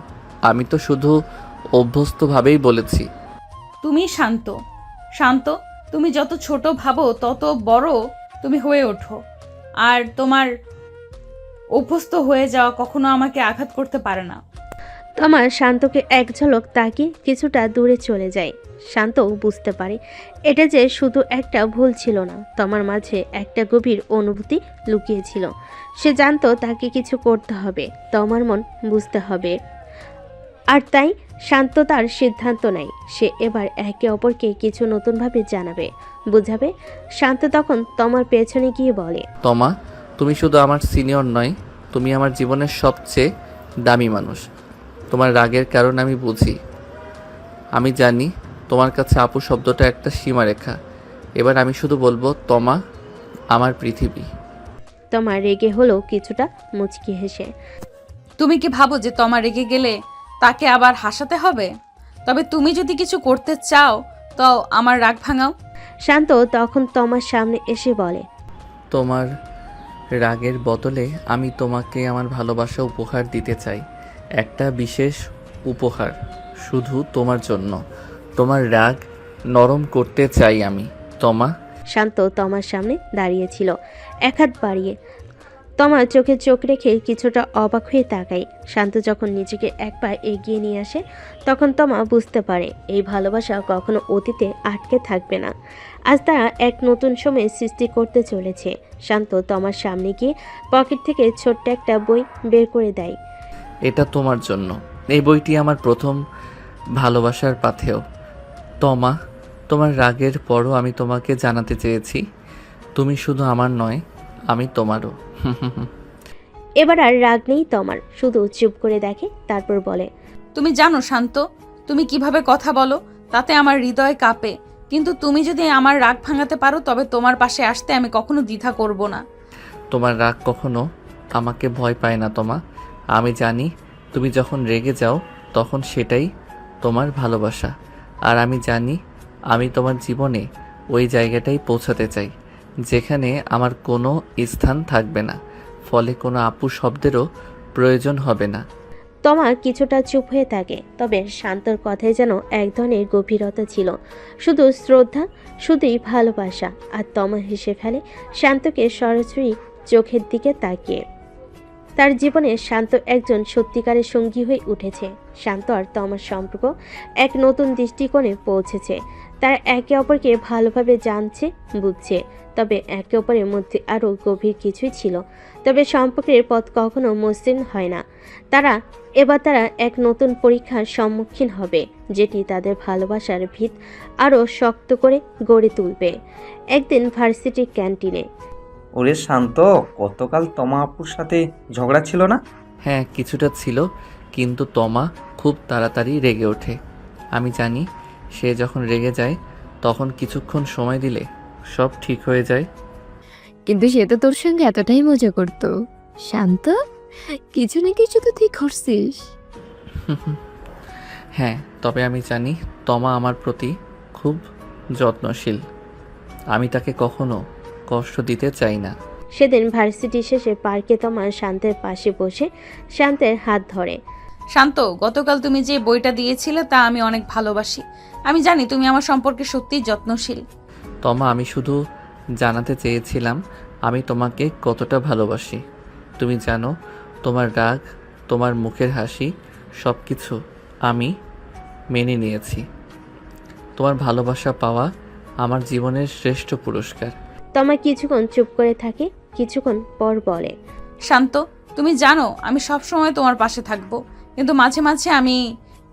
আমি তো শুধু অভ্যস্তভাবেই বলেছি। তুমি শান্ত। শান্ত, তুমি যত ছোট ভাবো তত বড় তুমি হয়ে ওঠো। আর তোমার অভ্যস্ত হয়ে যাওয়া কখনো আমাকে আঘাত করতে পারে না। তমার শান্তকে এক ঝলক তাকিয়ে কিছুটা দূরে চলে যায়। শান্তও বুঝতে পারে এটা যে শুধু একটা ভুল ছিল না, তমার মাঝে একটা গভীর অনুভূতি লুকিয়েছিল। সে জানতো তাকে কিছু করতে হবে, তমার মন বুঝতে হবে। আর তাই শান্ত তার সিদ্ধান্ত নেয় সে এবার একে অপরকে কিছু নতুনভাবে জানাবে, বুঝাবে। শান্ত তখন তমার পেছনে গিয়ে বলে, তমা, তুমি শুধু আমার সিনিয়র নয়, তুমি আমার জীবনের সবচেয়ে দামি মানুষ। তোমার রাগের কারণ আমি বুঝি। আমি জানি তোমার কাছে আপু শব্দটা একটা সীমারেখা। এবার আমি শুধু বলবো, তমা আমার পৃথিবী। তমা রেগে হলো কিছুটা মুচকি হেসে। তুমি কি ভাবো যে তমা রেগে গেলে তাকে আবার হাসাতে হবে? তবে তুমি যদি কিছু করতে চাও তো আমার রাগ ভাঙাও। শান্ত তখন তমার সামনে এসে বলে, তোমার রাগের বদলে আমি তোমাকে আমার ভালোবাসা উপহার দিতে চাই। একটা বিশেষ উপহার, শুধু তোমার জন্য। তোমার রাগ নরম করতে চাই আমি, তমা। শান্ত তমার সামনে দাঁড়িয়েছিল, এক হাত বাড়িয়ে। তমা চোখে চোখ রেখে কিছুটা অবাক হয়ে তাকায়। শান্ত যখন নিজেকে এক পা এগিয়ে নিয়ে আসে তখন তমা বুঝতে পারে এই ভালোবাসা কখনো অতীতে আটকে থাকবে না। আজ তারা এক নতুন সময় সৃষ্টি করতে চলেছে। শান্ত তমার সামনে গিয়ে পকেট থেকে ছোট্ট একটা বই বের করে দেয়। এটা তোমার জন্য। এই বইটি আমার প্রথম ভালোবাসার পাথেয়। তমা, তোমার রাগের পরও আমি তোমাকে জানাতে চেয়েছি, তুমি শুধু আমার নয়, আমি তোমারও। এবার আর রাগ নেই তমার, শুধু চুপ করে দেখে, তারপর বলে, তুমি জানো শান্ত, তুমি কিভাবে কথা বলো তাতে আমার হৃদয় কাঁপে। কিন্তু তুমি যদি আমার রাগ ভাঙাতে পারো তবে তোমার পাশে আসতে আমি কখনো দ্বিধা করব না। তোমার রাগ কখনো আমাকে ভয় পায় না তমা। আমি জানি তুমি যখন রেগে যাও তখন সেটাই তোমার ভালোবাসা। আর আমি জানি আমি তোমার জীবনে ওই জায়গাটাই পৌঁছাতে চাই যেখানে আমার কোনো স্থান থাকবে না, ফলে কোনো আপু শব্দেরও প্রয়োজন হবে না। তমা কিছুটা চুপ হয়ে থাকে, তবে শান্তর কথায় যেন এক ধরনের গভীরতা ছিল, শুধু শ্রদ্ধা, শুধুই ভালোবাসা। আর তমা হেসে ফেলে শান্তকে সরাসরি চোখের দিকে তাকিয়ে। তার জীবনে শান্ত একজন সত্যিকারের সঙ্গী হয়ে উঠেছে। শান্ত আর তমার সম্পর্ক এক নতুন দৃষ্টিকোণে পৌঁছেছে। তারা একে অপরকে ভালোভাবে জানছে, বুঝছে। তবে একে অপরের মধ্যে আরও গভীর কিছুই ছিল। তবে সম্পর্কের পথ কখনো মসৃণ হয় না। তারা এক নতুন পরীক্ষার সম্মুখীন হবে, যেটি তাদের ভালোবাসার ভিত আরও শক্ত করে গড়ে তুলবে। একদিন ভার্সিটির ক্যান্টিনে। ওরে শান্ত, গতকাল তমা আপুর সাথে ঝগড়া ছিল না? হ্যাঁ, কিছুটা ছিল, কিন্তু তমা খুব তাড়াতাড়ি রেগে ওঠে। আমি জানি সে যখন রেগে যায় তখন কিছুক্ষণ সময় দিলে সব ঠিক হয়ে যায়। কিন্তু সে তো তোর সঙ্গে এতটাই মজা করতো। শান্ত, কিছু না কিছু তো তুই করছিস। হ্যাঁ, তবে আমি জানি তমা আমার প্রতি খুব যত্নশীল। আমি তাকে কখনো কষ্ট দিতে চাই না। সেদিন ভার্সিটি শেষে পার্কে তমা শান্তের পাশে বসে শান্তের হাত ধরে। শান্ত, গতকাল তুমি যে বইটা দিয়েছিলে তা আমি অনেক ভালোবাসি। আমি জানি তুমি আমার সম্পর্কে সত্যিই যত্নশীল। তমা, আমি শুধু জানাতে চেয়েছিলাম আমি তোমাকে কতটা ভালোবাসি। তুমি জানো, তোমার রাগ, তোমার মুখের হাসি, সব কিছু আমি মেনে নিয়েছি। তোমার ভালোবাসা পাওয়া আমার জীবনের শ্রেষ্ঠ পুরস্কার। তমা কিছুক্ষণ চুপ করে থাকে, কিছুক্ষণ পর বলে, শান্ত, তুমি জানো আমি সব সময় তোমার পাশে থাকবো, কিন্তু মাঝে মাঝে আমি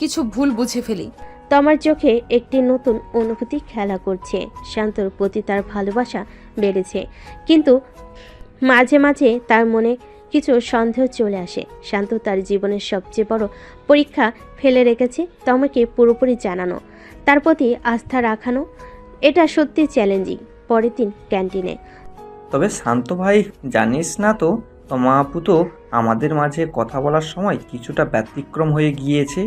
কিছু ভুল বুঝে ফেলি। তমার চোখে একটি নতুন অনুভূতি খেলা করছে। শান্তর প্রতি তার ভালোবাসা বেড়েছে, কিন্তু মাঝে মাঝে তার মনে কিছু সন্দেহ চলে আসে। শান্ত তার জীবনের সবচেয়ে বড় পরীক্ষা ফেলে রেখেছে তমাকে পুরোপুরি জানানো, তার প্রতি আস্থা রাখানো। এটা সত্যি চ্যালেঞ্জিং। পরের দিন ক্যান্টিনে। তবে শান্ত ভাই, জানিস না তো, তমা আপু তো আমাদের মাঝে কথা বলার সময় কিছুটা ব্যতিক্রম হয়ে গিয়েছে।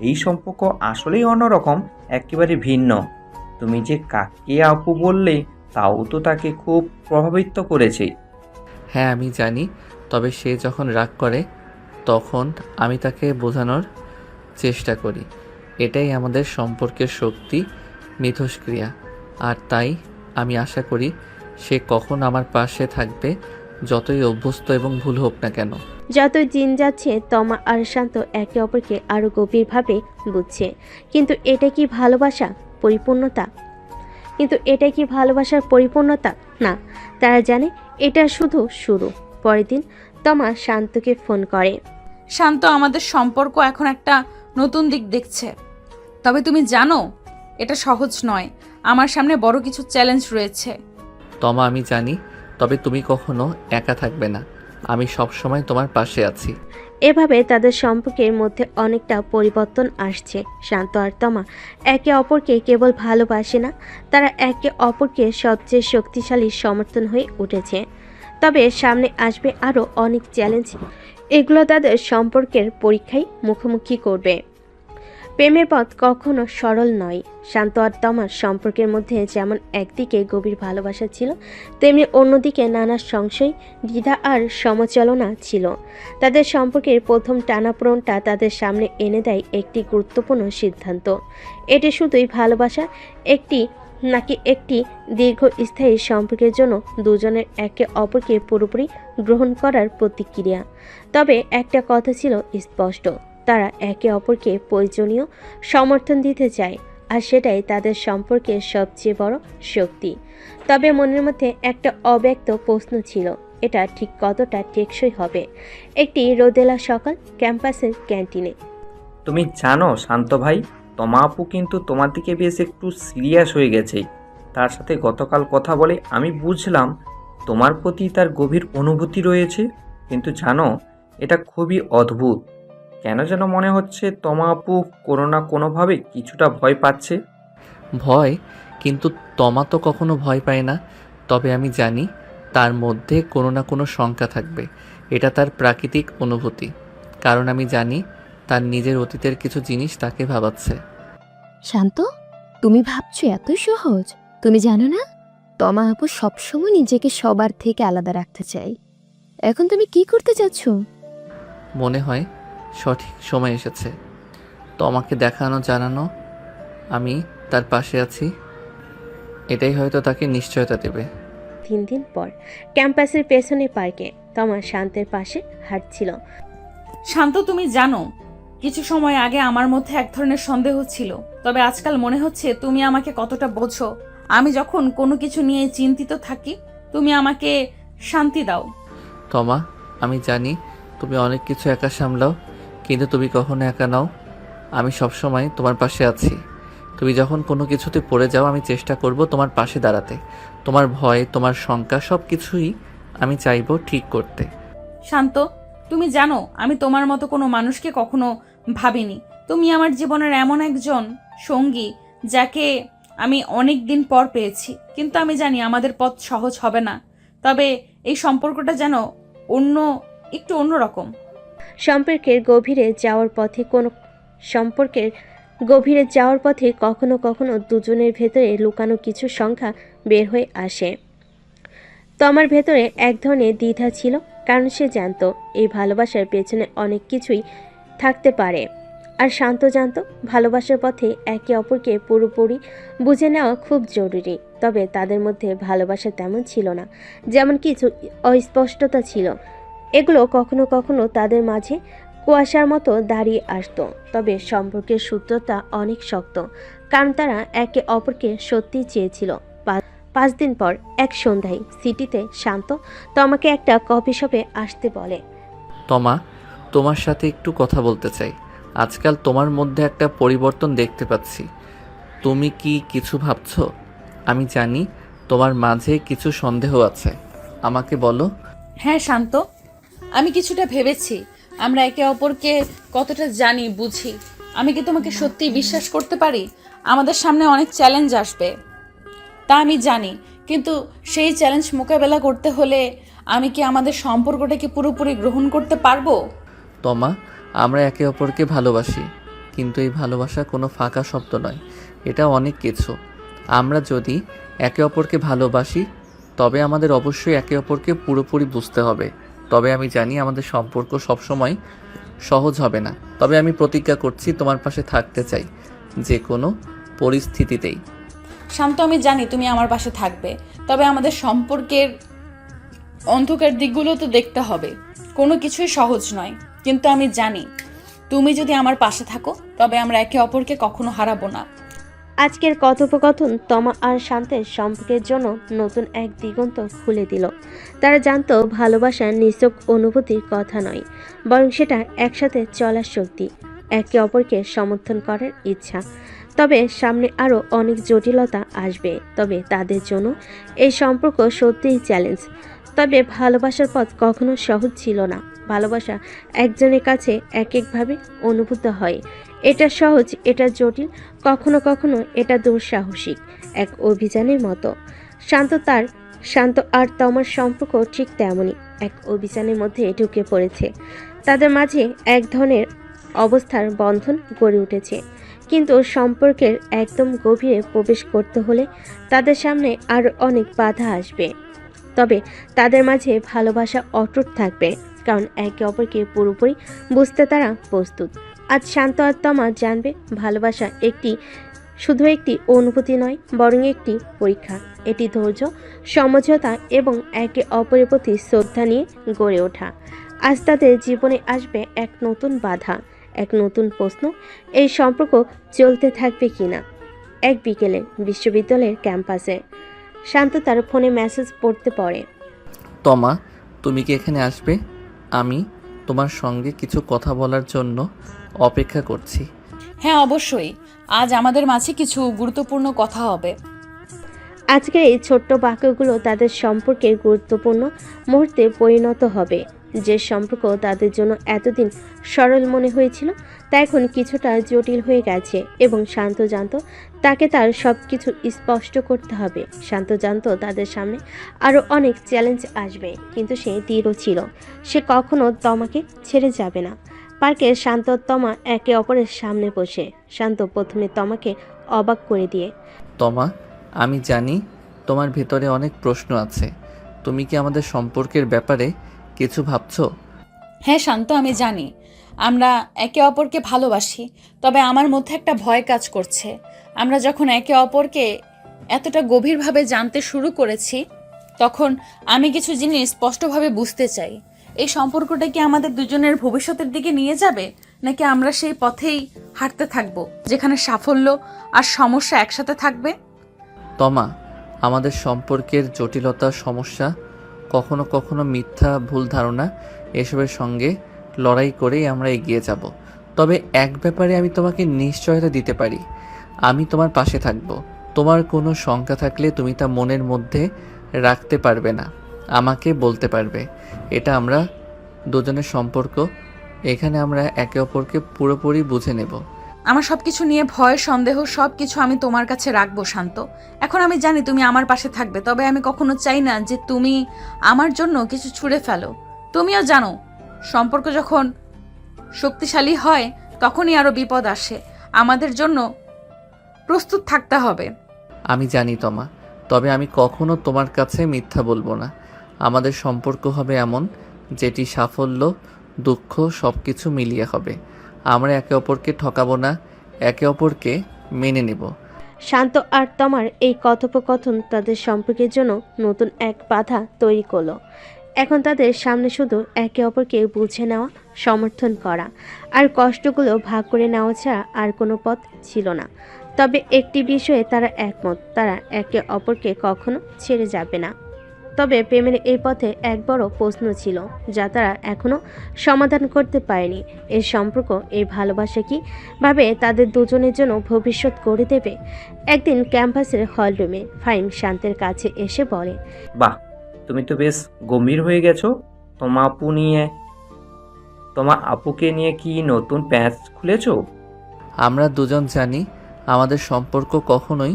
এই সম্পর্ক আসলেই অন্যরকম, একেবারে ভিন্ন। তুমি যে কাকে আপু বললে, তাও তো তাকে খুব প্রভাবিত করেছে। হ্যাঁ আমি জানি, তবে সে যখন রাগ করে তখন আমি তাকে বোঝানোর চেষ্টা করি। এটাই আমাদের সম্পর্কের শক্তি, মিথস্ক্রিয়া। আর তাই আমি আশা করি সে কখন আমার পাশে থাকবে, যতই অভ্যস্ত এবং ভুল হোক না কেন। যতই দিন যাচ্ছে তমা আর শান্ত একে অপরকে আরো গভীরভাবে বুঝছে। কিন্তু এটা কি ভালোবাসার পরিপূর্ণতা? না, তারা জানে এটা শুধু শুরু। পরের দিন তমা শান্তকে ফোন করে। শান্ত, আমাদের সম্পর্ক এখন একটা নতুন দিক দেখছে, তবে তুমি জানো এটা সহজ নয়। আমার সামনে বড় কিছু চ্যালেঞ্জ রয়েছে। তমা আমি জানি, তবে তুমি কখনো একা থাকবে না। আমি সব সময় তোমার পাশে আছি। এভাবে তাদের সম্পর্কের মধ্যে অনেকটা পরিবর্তন আসছে। শান্ত আর তমা একে অপরকে কেবল ভালোবাসে না, তারা একে অপরকে সবচেয়ে শক্তিশালী সমর্থন হয়ে উঠেছে। তবে সামনে আসবে আরও অনেক চ্যালেঞ্জ, এগুলো তাদের সম্পর্কের পরীক্ষায় মুখোমুখি করবে। প্রেমের পথ কখনো সরল নয়। শান্ত আর তমার সম্পর্কের মধ্যে যেমন একদিকে গভীর ভালোবাসা ছিল, তেমনি অন্যদিকে নানা সংশয়, দ্বিধা আর সমালোচনা ছিল। তাদের সম্পর্কের প্রথম টানাপোড়েনটা তাদের সামনে এনে দেয় একটি গুরুত্বপূর্ণ সিদ্ধান্ত। এটি শুধুই ভালোবাসা নাকি একটি দীর্ঘস্থায়ী সম্পর্কের জন্য দুজনের একে অপরকে পুরোপুরি গ্রহণ করার প্রতিক্রিয়া। তবে একটা কথা ছিল স্পষ্ট, তারা একে অপরকে প্রয়োজনীয় সমর্থন দিতে চায়, আর সেটাই তাদের সম্পর্কের সবচেয়ে বড় শক্তি। তবে মনের মধ্যে একটা অব্যক্ত প্রশ্ন ছিল, এটা ঠিক কতটা টেকসই হবে। একটি রোদেলা সকাল, ক্যাম্পাসের ক্যান্টিনে। তুমি জানো শান্ত ভাই, তমা আপু কিন্তু তোমার দিকে বেশ একটু সিরিয়াস হয়ে গেছে। তার সাথে গতকাল কথা বলে আমি বুঝলাম তোমার প্রতি তার গভীর অনুভূতি রয়েছে। কিন্তু জানো, এটা খুবই অদ্ভুত। কেন যেন মনে হচ্ছে তমা আপু কোনো না কোনোভাবে কিছুটা ভয় পাচ্ছে। ভয়? কিন্তু তমা তো কখনো ভয় পায় না। তবে আমি জানি তার মধ্যে কোনো না কোনো শঙ্কা থাকবে। এটা তার প্রাকৃতিক অনুভূতি, কারণ আমি জানি তার নিজের অতীতের কিছু জিনিস তাকে ভাবাচ্ছে। শান্ত, তুমি ভাবছো এত সহজ? তুমি জানো না, তমা আপু সবসময় নিজেকে সবার থেকে আলাদা রাখতে চাই। এখন তুমি কি করতে চাচ্ছ? মনে হয় সঠিক সময় এসেছে তমাকে দেখানো, জানানো আমি তার পাশে আছি। এটাই হয়তো তাকে নিশ্চয়তা দেবে। 3 দিন পর ক্যাম্পাসের পেছনে পার্কে তমা শান্তের পাশে হাঁটছিল। শান্ত, তুমি জানো কিছু সময় আগে আমার মধ্যে এক ধরনের সন্দেহ ছিল, তবে আজকাল মনে হচ্ছে তুমি আমাকে কতটা বোঝো। আমি যখন কোনো কিছু নিয়ে চিন্তিত থাকি, তুমি আমাকে শান্তি দাও। তমা, আমি জানি তুমি অনেক কিছু একা সামলাও, কিন্তু তুমি কখনো একা নাও। আমি সবসময় তোমার পাশে আছি। তুমি যখন কোনো কিছুতে পড়ে যাও, আমি চেষ্টা করব তোমার পাশে দাঁড়াতে। তোমার ভয়, তোমার শঙ্কা, সব কিছুই আমি চাইবো ঠিক করতে। শান্ত, তুমি জানো আমি তোমার মতো কোনো মানুষকে কখনো ভাবিনি। তুমি আমার জীবনের এমন একজন সঙ্গী যাকে আমি অনেক দিন পর পেয়েছি। কিন্তু আমি জানি আমাদের পথ সহজ হবে না, তবে এই সম্পর্কটা যেন একটু অন্যরকম। সম্পর্কের গভীরে যাওয়ার পথে কখনো কখনো দুজনের ভেতরে লুকানো কিছু সংখ্যা বের হয়ে আসে। তমার ভেতরে এক ধরনের দ্বিধা ছিল, কারণ সে জানতো এই ভালোবাসার পেছনে অনেক কিছুই থাকতে পারে। আর শান্ত জানতো ভালোবাসার পথে একে অপরকে পুরোপুরি বুঝে নেওয়া খুব জরুরি। তবে তাদের মধ্যে ভালোবাসা তেমন ছিল না, যেমন কিছু অস্পষ্টতা ছিল। এগুলো কখনো কখনো তাদের মাঝে কুয়াশার মতো দাঁড়িয়ে আসতো। তবে সম্পর্কের সূত্রটা অনেক শক্ত, কারণ তারা একে অপরকে সত্যি চেয়েছিল। 5 দিন পর এক সন্ধ্যায় সিটিতে শান্ত তমাকে একটা কফি শপে আসতে বলে। তমা, তোমার সাথে একটু কথা বলতে চাই। আজকাল তোমার মধ্যে একটা পরিবর্তন দেখতে পাচ্ছি। তুমি কি কিছু ভাবছো? আমি জানি তোমার মাঝে কিছু সন্দেহ আছে, আমাকে বলো। হ্যাঁ শান্ত, আমি কিছুটা ভেবেছি। আমরা একে অপরকে কতটা জানি বুঝি। আমি কি তোমাকে সত্যিই বিশ্বাস করতে পারি? আমাদের সামনে অনেক চ্যালেঞ্জ আসবে, তা আমি জানি, কিন্তু সেই চ্যালেঞ্জ মোকাবেলা করতে হলে আমি কি আমাদের সম্পর্কটাকে পুরোপুরি গ্রহণ করতে পারবো? তমা, আমরা একে অপরকে ভালোবাসি, কিন্তু এই ভালোবাসা কোনো ফাঁকা শব্দ নয়, এটা অনেক কিছু। আমরা যদি একে অপরকে ভালোবাসি তবে আমাদের অবশ্যই একে অপরকে পুরোপুরি বুঝতে হবে। তবে আমি জানি আমাদের সম্পর্ক সবসময় সহজ হবে না, তবে আমি প্রতিজ্ঞা করছি তোমার পাশে থাকতে চাই যে কোনো পরিস্থিতিতেই। শান্ত, আমি জানি তুমি আমার পাশে থাকবে, তবে আমাদের সম্পর্কের অন্ধকার দিকগুলো তো দেখতে হবে। কোনো কিছুই সহজ নয়, কিন্তু আমি জানি তুমি যদি আমার পাশে থাকো তবে আমরা একে অপরকে কখনো হারাবো না। আজকের কথোপকথন তমা আর শান্তের সম্পর্কের জন্য নতুন এক দিগন্ত খুলে দিল। তারা জানতো ভালোবাসা নিছক অনুভূতির কথা নয়, বরং সেটা একসাথে চলার শক্তি, একে অপরকে সমর্থন করার ইচ্ছা। তবে সামনে আরও অনেক জটিলতা আসবে, তবে তাদের জন্য এই সম্পর্ক সত্যিই চ্যালেঞ্জ। তবে ভালোবাসার পথ কখনো সহজ ছিল না। ভালোবাসা একজনের কাছে এক একভাবে অনুভূত হয়। এটা সহজ, এটা জটিল, কখনো কখনো এটা দুঃসাহসিক, এক অভিযানের মতো। শান্ত আর তমার সম্পর্ক ঠিক তেমনই, এক অভিযানের মধ্যে ঢুকে পড়েছে। তাদের মাঝে এক ধরনের অবস্থার বন্ধন গড়ে উঠেছে, কিন্তু সম্পর্কের একদম গভীরে প্রবেশ করতে হলে তাদের সামনে আরও অনেক বাধা আসবে। তবে তাদের মাঝে ভালোবাসা অটুট থাকবে, কারণ একে অপরকে পুরোপুরি বুঝতে তারা প্রস্তুত। আজ শান্ত আর তমা জানবে ভালোবাসা শুধু একটি অনুভূতি নয়, বরং একটি পরীক্ষা। এটি ধৈর্য, সমঝোতা এবং একে অপরের প্রতি শ্রদ্ধা নিয়ে গড়ে ওঠা। আজ তাদের জীবনে আসবে এক নতুন বাধা, এক নতুন প্রশ্ন, এই সম্পর্ক চলতে থাকবে কিনা। এক বিকেলে বিশ্ববিদ্যালয়ের ক্যাম্পাসে শান্ত তার ফোনে মেসেজ পড়তে পড়ে। তমা, তুমি কি এখানে আসবে? আমি তোমার সঙ্গে কিছু কথা বলার জন্য অপেক্ষা করছি। হ্যাঁ অবশ্যই, আজ আমাদের মাঝে কিছু গুরুত্বপূর্ণ কথা হবে। আজকের এই ছোট্ট বাক্যগুলো তাদের সম্পর্কের গুরুত্বপূর্ণ মুহূর্তে পরিণত হবে। যে সম্পর্ক তাদের জন্য এতদিন সরল মনে হয়েছিল তা এখন কিছুটা জটিল হয়ে গেছে, এবং শান্ত জানত তাকে তার সব কিছু স্পষ্ট করতে হবে। শান্ত জানত তাদের সামনে আরও অনেক চ্যালেঞ্জ আসবে, কিন্তু সে দৃঢ় ছিল। সে কখনো তমাকে ছেড়ে যাবে না। পার্কে শান্ত তমা একে অপরের সামনে বসে। শান্ত প্রথমে তমাকে অবাক করে দিয়ে, তমা, আমি জানি তোমার ভেতরে অনেক প্রশ্ন আছে। তুমি কি আমাদের সম্পর্কের ব্যাপারে কিছু ভাবছো? হ্যাঁ শান্ত, আমি জানি আমরা একে অপরকে ভালোবাসি, তবে আমার মধ্যে একটা ভয় কাজ করছে। আমরা যখন একে অপরকে এতটা গভীরভাবে জানতে শুরু করেছি, তখন আমি কিছু জিনিস স্পষ্টভাবে বুঝতে চাই। এই সম্পর্কটা কি আমাদের দুজনের ভবিষ্যতের দিকে নিয়ে যাবে, নাকি আমরা সেই পথেই হাঁটতে থাকবো যেখানে সাফল্য আর সমস্যা একসাথে থাকবে? তমা, আমাদের সম্পর্কের জটিলতা, সমস্যা, কখনো কখনো মিথ্যা ভুল ধারণা, এসবের সঙ্গে লড়াই করেই আমরা এগিয়ে যাব। তবে এক ব্যাপারে আমি তোমাকে নিশ্চয়তা দিতে পারি, আমি তোমার পাশে থাকব। তোমার কোনো শঙ্কা থাকলে তুমি তা মনের মধ্যে রাখতে পারবে না, আমাকে বলতে পারবে। এটা আমরা দুজনের সম্পর্ক, এখানে আমরা একে অপরকে পুরোপুরি বুঝে নেব। আমার সবকিছু নিয়ে ভয়, সন্দেহ সবকিছু আমি তোমার কাছে রাখবো শান্ত। এখন আমি জানি তুমি আমার পাশে থাকবে, তবে আমি কখনো চাই না যে তুমি আমার জন্য কিছু ছুঁড়ে ফেলো। তুমিও জানো সম্পর্ক যখন শক্তিশালী হয় তখনই আরো বিপদ আসে। আমাদের জন্য প্রস্তুত থাকতে হবে। আমি জানি তমা, তবে আমি কখনো তোমার কাছে মিথ্যা বলবো না। আমাদের সম্পর্ক হবে এমন যেটি সাফল্য, দুঃখ সব কিছু মিলিয়ে হবে। আমরা একে অপরকে ঠকাবো না, একে অপরকে মেনে নেব। শান্ত আর তমার এই কথোপকথন তাদের সম্পর্কের জন্য নতুন এক বাধা তৈরি করলো। এখন তাদের সামনে শুধু একে অপরকে বুঝে নেওয়া, সমর্থন করা আর কষ্টগুলো ভাগ করে নেওয়া ছাড়া আর কোনো পথ ছিল না। তবে একটি বিষয়ে তারা একমত, তারা একে অপরকে কখনো ছেড়ে যাবে না। তবে প্রেমের এই পথে এক বড় প্রশ্ন ছিল যা তারা এখনো সমাধান করতে পারেনি। এই সম্পর্ক, এই ভালোবাসা কি ভাবে তাদের দুজনের জন্য ভবিষ্যৎ করে দেবে? একদিন ক্যাম্পাসের হলরুমে ফাহিম শান্তের কাছে এসে বলে, বাহ, তুমি তো বেশ গম্ভীর হয়ে গেছো। তোমার আপুকে নিয়ে কি নতুন প্যাচ খুলেছো? আমরা দুজন জানি আমাদের সম্পর্ক কখনোই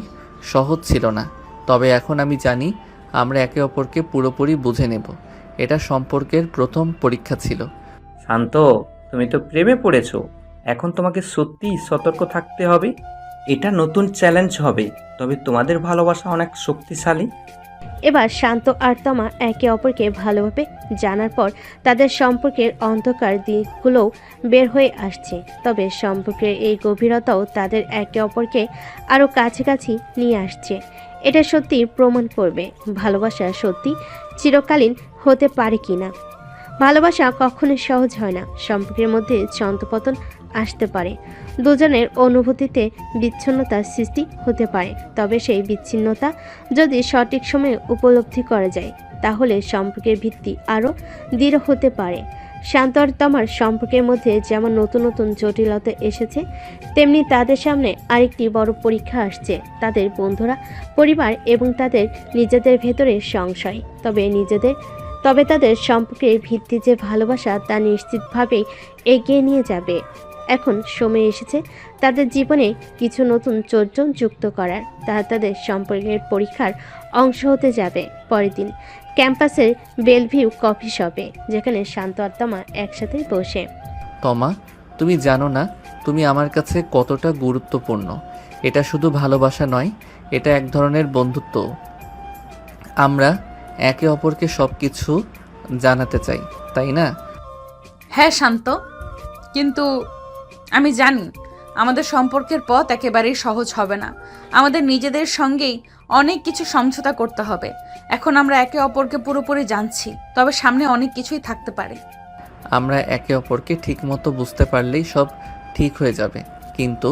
সহজ ছিল না, তবে এখন আমি জানি আমরা একে অপরকে পুরোপুরি বুঝে নেব। এটা সম্পর্কের প্রথম পরীক্ষা ছিল। শান্ত, তুমি তো প্রেমে পড়েছো। এখন তোমাকে সত্যিই সতর্ক থাকতে হবে। এটা নতুন চ্যালেঞ্জ হবে, তবে তোমাদের ভালোবাসা অনেক শক্তিশালী। এবার শান্ত আর তমা একে অপরকে ভালোভাবে জানার পর তাদের সম্পর্কের অন্ধকার দিকগুলোও বের হয়ে আসছে। তবে সম্পর্কের এই গভীরতাও তাদের একে অপরকে আরও কাছাকাছি নিয়ে আসছে। এটা সত্যি প্রমাণ করবে ভালোবাসা সত্যি চিরকালীন হতে পারে কিনা। ভালোবাসা কখনো সহজ হয় না, সম্পর্কের মধ্যে ছন্দপতন আসতে পারে, দুজনের অনুভূতিতে বিচ্ছিন্নতার সৃষ্টি হতে পারে। তবে সেই বিচ্ছিন্নতা যদি সঠিক সময়ে উপলব্ধি করা যায় তাহলে সম্পর্কের ভিত্তি আরও দৃঢ় হতে পারে। শান্ত আর তমার সম্পর্কের মধ্যে যেমন নতুন নতুন জটিলতা এসেছে, তেমনি তাদের সামনে আরেকটি বড় পরীক্ষা আসছে। তাদের বন্ধুরা, পরিবার এবং তাদের নিজেদের ভেতরে সংশয়। তবে তাদের সম্পর্কের ভিত্তি যে ভালোবাসা তা নিশ্চিতভাবেই এগিয়ে নিয়ে যাবে। এখন সময় এসেছে তাদের জীবনে কিছু নতুন চরিত্র যুক্ত করার। তারা তাদের সম্পর্কের পরীক্ষার অংশ হতে যাবে পরের দিন ক্যাম্পাসের বেলভিউ কফি শপে, যেখানে শান্ত আর তমা একসাথে বসে। তমা, তুমি জানো না তুমি আমার কাছে কতটা গুরুত্বপূর্ণ। এটা শুধু ভালোবাসা নয়, এটা এক ধরনের বন্ধুত্ব। আমরা একে অপরকে সব কিছু জানাতে চাই, তাই না? হ্যাঁ শান্ত, কিন্তু আমি জানি আমাদের সম্পর্কের পথ একেবারেই সহজ হবে না। আমাদের নিজেদের সঙ্গেই অনেক কিছু সমঝোতা করতে হবে। এখন আমরা একে অপরকে পুরোপুরি জানছি, তবে সামনে অনেক কিছুই থাকতে পারে। আমরা একে অপরকে ঠিকমতো বুঝতে পারলেই সব ঠিক হয়ে যাবে, কিন্তু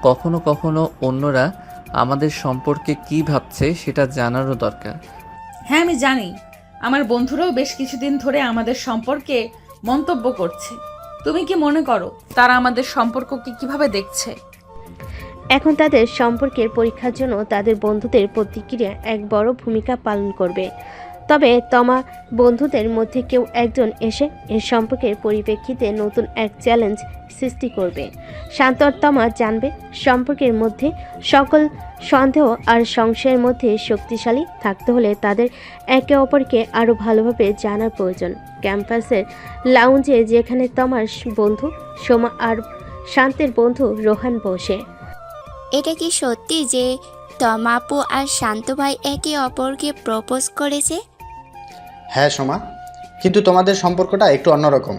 কখনো কখনো অন্যরা আমাদের সম্পর্কে কি ভাবছে সেটা জানারও দরকার। হ্যাঁ আমি জানি, আমার বন্ধুরাও বেশ কিছুদিন ধরে আমাদের সম্পর্কে মন্তব্য করছে। তুমি কি মনে করো তারা আমাদের সম্পর্ককে কিভাবে দেখছে? এখন তাদের সম্পর্কের পরীক্ষার জন্য তাদের বন্ধুদের প্রতিক্রিয়া এক বড় ভূমিকা পালন করবে। তবে তমা বন্ধুদের মধ্যে কেউ একজন এসে এর সম্পর্কের পরিপ্রেক্ষিতে নতুন এক চ্যালেঞ্জ সৃষ্টি করবে। শান্ত আর তমা জানবে সম্পর্কের মধ্যে সকল সন্দেহ আর সংশয়ের মধ্যে শক্তিশালী থাকতে হলে তাদের একে অপরকে আরও ভালোভাবে জানার প্রয়োজন। ক্যাম্পাসের লাউঞ্জে, যেখানে তমার বন্ধু সোমা আর শান্তের বন্ধু রোহান বসে। এটা কি সত্যি যে তমাপু আর শান্ত ভাই একে অপরকে প্রপোজ করেছে? হ্যাঁ সোমা, কিন্তু তোমাদের সম্পর্কটা একটু অন্যরকম।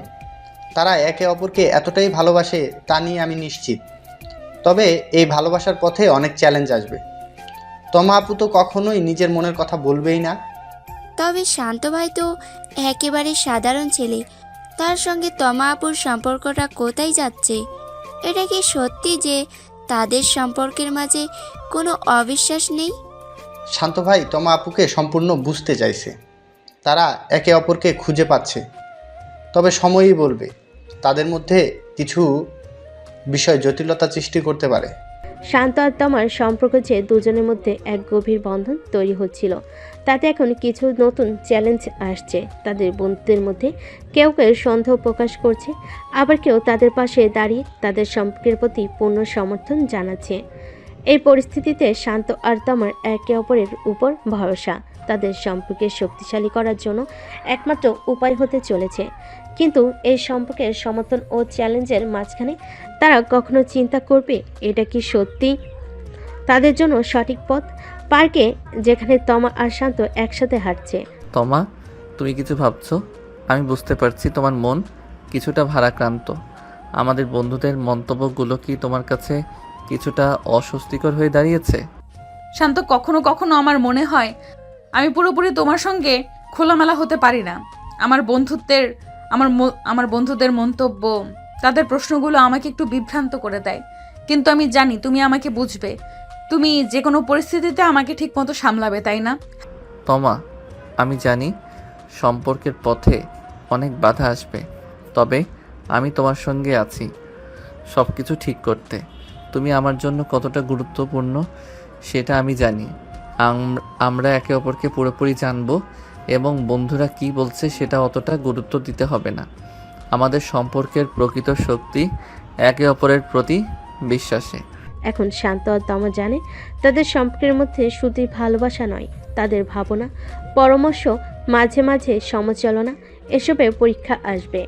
তারা একে অপরকে এতটাই ভালোবাসে তা নিয়ে আমি নিশ্চিত। তবে এই ভালোবাসার পথে অনেক চ্যালেঞ্জ আসবে। তমা আপু তো কখনোই নিজের মনের কথা বলবেই না। তবে শান্ত ভাই তো একেবারে সাধারণ ছেলে, তার সঙ্গে তমা আপুর সম্পর্কটা কোথায় যাচ্ছে? এটা কি সত্যি যে তাদের সম্পর্কের মাঝে কোনো অবিশ্বাস নেই? শান্ত ভাই তমা আপুকে সম্পূর্ণ বুঝতে চাইছে। তারা একে অপরকে খুঁজে পাচ্ছে, তবে সময়ই বলবে। তাদের মধ্যে কিছু বিষয় জটিলতা সৃষ্টি করতে পারে। শান্ত আর তমার সম্পর্ক যে দুজনের মধ্যে এক গভীর বন্ধন তৈরি হচ্ছিল, তাতে এখন কিছু নতুন চ্যালেঞ্জ আসছে। তাদের বন্ধুদের মধ্যে কেউ কেউ সন্দেহ প্রকাশ করছে, আবার কেউ তাদের পাশে দাঁড়িয়ে তাদের সম্পর্কের প্রতি পূর্ণ সমর্থন জানাচ্ছে। এই পরিস্থিতিতে শান্ত আর তমার একে অপরের উপর ভরসা তাদের সম্পর্কে শক্তিশালী করার জন্য একমাত্র উপায় হতে চলেছে। কিন্তু এই সম্পর্কের সমর্থন ও চ্যালেঞ্জের মাঝখানে তারা কখনো চিন্তা করবে এটা কি সত্যি তাদের জন্য সঠিক পথ? পার্কে, যেখানে তমা আর শান্ত একসাথে হাঁটছে। তমা, তুমি কিছু ভাবছো? আমি বুঝতে পারছি তোমার মন কিছুটা ভারাক্রান্ত। আমাদের বন্ধুদের মন্তব্যগুলো কি তোমার কাছে কিছুটা অস্বস্তিকর হয়ে দাঁড়িয়েছে? শান্ত, কখনো কখনো আমার মনে হয় আমি পুরোপুরি তোমার সঙ্গে খোলামেলা হতে পারি না। আমার বন্ধুদের মন্তব্য, তাদের প্রশ্নগুলো আমাকে একটু বিভ্রান্ত করে দেয়। কিন্তু আমি জানি তুমি আমাকে বুঝবে। তুমি যে কোনো পরিস্থিতিতে আমাকে ঠিক মতো সামলাবে, তাই না? তমা, আমি জানি সম্পর্কের পথে অনেক বাধা আসবে, তবে আমি তোমার সঙ্গে আছি সব কিছু ঠিক করতে। তুমি আমার জন্য কতটা গুরুত্বপূর্ণ সেটা আমি জানি। আমরা একে অপরকে পুরোপুরি জানবো এবং বন্ধুরা কি বলছে সেটা অতটা গুরুত্ব দিতে হবে না। আমাদের সম্পর্কের প্রকৃত শক্তি একে অপরের প্রতি বিশ্বাসে। এখন শান্ত আর তমা জানে তাদের সম্পর্কের মধ্যে শুধুই ভালোবাসা নয়, তাদের ভাবনা, পরামর্শ, মাঝে মাঝে সমালোচনা, এসবে পরীক্ষা আসবে।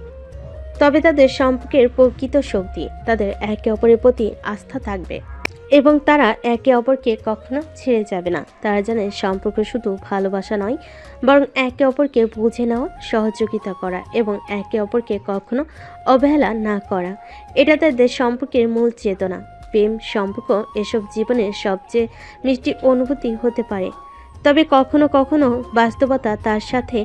তবে তাদের সম্পর্কের প্রকৃত শক্তি তাদের একে অপরের প্রতি আস্থা থাকবে এবং তারা একে অপরকে কখনো ছেড়ে যাবে না। তারা জানে সম্পর্ক শুধু ভালোবাসা নয়, বরং একে অপরকে বুঝে নেওয়া, সহযোগিতা করা এবং একে অপরকে কখনো অবহেলা না করা। এটা তাদের সম্পর্কের মূল চেতনা। প্রেম, সম্পর্ক এসব জীবনের সবচেয়ে মিষ্টি অনুভূতি হতে পারে, তবে কখনো কখনো বাস্তবতা তার সাথে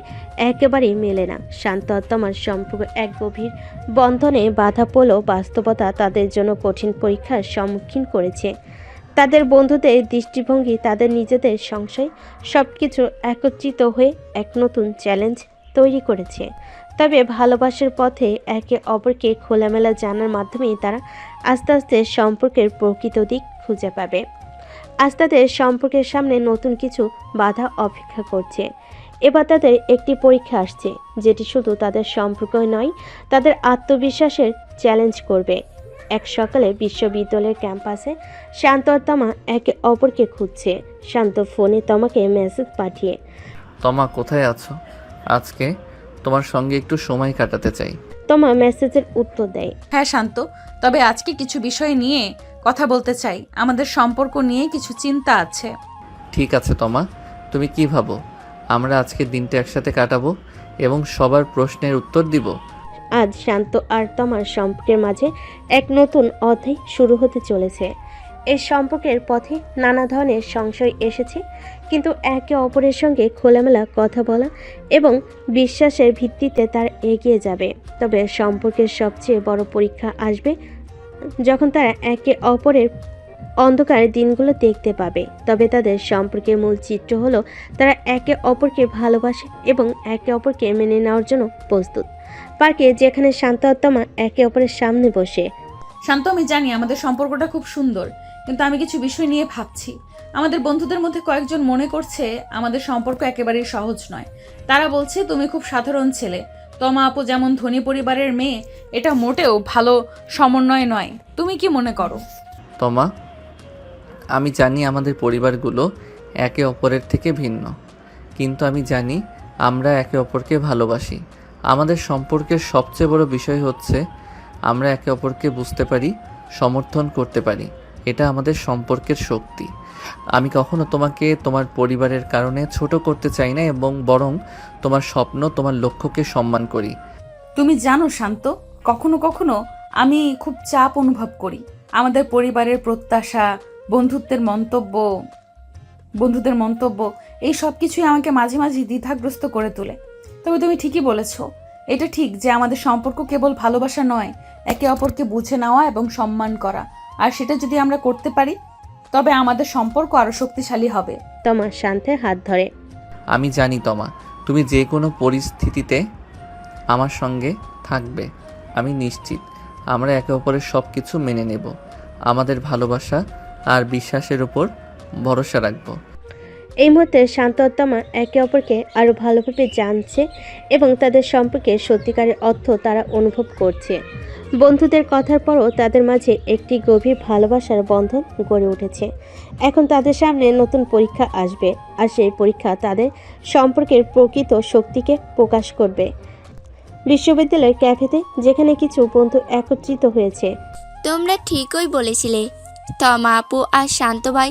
একেবারেই মেলে না। শান্ত আর তমার সম্পর্ক এক গভীর বন্ধনে বাধা পড়লেও বাস্তবতা তাদের জন্য কঠিন পরীক্ষার সম্মুখীন করেছে। তাদের বন্ধুদের দৃষ্টিভঙ্গি, তাদের নিজেদের সংশয়, সব কিছু একত্রিত হয়ে এক নতুন চ্যালেঞ্জ তৈরি করেছে। তবে ভালোবাসার পথে একে অপরকে খোলামেলা জানার মাধ্যমেই তারা আস্তে আস্তে সম্পর্কের প্রকৃত দিক খুঁজে পাবে। আজ তাদের সম্পর্কের সামনে নতুন কিছু বাধা অপেক্ষা করছে। এবার তাদের একটি পরীক্ষা আসছে, যেটি শুধু তাদের সম্পর্কই নয়, তাদের আত্মবিশ্বাসের চ্যালেঞ্জ করবে। এক সকালে বিশ্ববিদ্যালয়ের ক্যাম্পাসে শান্ত আর তমা একে অপরকে খুঁজছে। শান্ত ফোনে তমাকে মেসেজ পাঠিয়ে, তমা কোথায় আছো? আজকে তোমার সঙ্গে একটু সময় কাটাতে চাই। তমা মেসেজের উত্তর দেয়, হ্যাঁ শান্ত, তবে আজকে কিছু বিষয় নিয়ে কথা বলতে চাই। আমাদের সম্পর্ক নিয়ে কিছু চিন্তা আছে। ঠিক আছে তমা, তুমি কি ভাবো আমরা আজকের দিনটা একসাথে কাটাবো এবং সবার প্রশ্নের উত্তর দিব? আজ শান্ত আর তমার সম্পর্কের মাঝে এক নতুন অধ্যায় শুরু হতে চলেছে। এই সম্পর্কের পথে নানা ধরনের সংশয় এসেছে, কিন্তু একে অপরের সঙ্গে খোলামেলা কথা বলা এবং বিশ্বাসের ভিত্তিতে তার এগিয়ে যাবে। তবে সম্পর্কের সবচেয়ে বড় পরীক্ষা আসবে যখন তারা একে অপরের অন্ধকার দিনগুলো দেখতে পাবে। তবে তাদের সম্পর্কের মূল চিত্র হলো তারা একে অপরকে ভালোবাসে এবং একে অপরকে মেনে নেওয়ার জন্য প্রস্তুত। পার্কে যেখানে শান্ত আর তমা একে অপরের সামনে বসে, শান্ত, আমি জানি আমাদের সম্পর্কটা খুব সুন্দর, কিন্তু আমি কিছু বিষয় নিয়ে ভাবছি। আমাদের বন্ধুদের মধ্যে কয়েকজন মনে করছে আমাদের সম্পর্ক একেবারেই সহজ নয়। তারা বলছে তুমি খুব সাধারণ ছেলে। তমা আপু যেমন ধনী পরিবারের মেয়ে, এটা মোটেও ভালো সমন্বয় নয়। তুমি কি মনে করো? তমা, আমি জানি আমাদের পরিবারগুলো একে অপরের থেকে ভিন্ন, কিন্তু আমি জানি আমরা একে অপরকে ভালোবাসি। আমাদের সম্পর্কের সবচেয়ে বড় বিষয় হচ্ছে আমরা একে অপরকে বুঝতে পারি, সমর্থন করতে পারি। এটা আমাদের সম্পর্কের শক্তি। আমি কখনো তোমাকে তোমার পরিবারের কারণে ছোট করতে চাই না, এবং বরং তোমার স্বপ্ন, তোমার লক্ষ্যকে সম্মান করি। তুমি জানো শান্ত, কখনো কখনো আমি খুব চাপ অনুভব করি। আমাদের পরিবারের প্রত্যাশা, বন্ধুদের মন্তব্য এই সব কিছুই আমাকে মাঝে মাঝে দ্বিধাগ্রস্ত করে তোলে। তবে তুমি ঠিকই বলেছো, এটা ঠিক যে আমাদের সম্পর্ক কেবল ভালোবাসা নয়, একে অপরকে বুঝে নেওয়া এবং সম্মান করা। আর সেটা যদি আমরা করতে পারি, তবে আমাদের সম্পর্ক আরো শক্তিশালী হবে। তমা শান্তের হাত ধরে, আমি জানি তমা, তুমি যে কোনো পরিস্থিতিতে আমার সঙ্গে থাকবে। আমি নিশ্চিত আমরা একে অপরের সব কিছু মেনে নেব। আমাদের ভালোবাসা আর বিশ্বাসের উপর ভরসা রাখবো। এই মুহূর্তে শান্ত আর তমা একে অপরকে আরো ভালোভাবে জানছে এবং তাদের সম্পর্কে সত্যিকারের অর্থ তারা অনুভব করছে। বন্ধুদের কথার পরও তাদের মাঝে একটি গভীর ভালোবাসার বন্ধন গড়ে উঠেছে। এখন তাদের সামনে নতুন পরীক্ষা আসবে, আর সেই পরীক্ষা তাদের সম্পর্কের প্রকৃত শক্তিকে প্রকাশ করবে। বিশ্ববিদ্যালয়ের ক্যাফেতে যেখানে কিছু বন্ধু একত্রিত হয়েছে, তোমরা ঠিকই বলেছিলে, তমা আপু আর শান্ত ভাই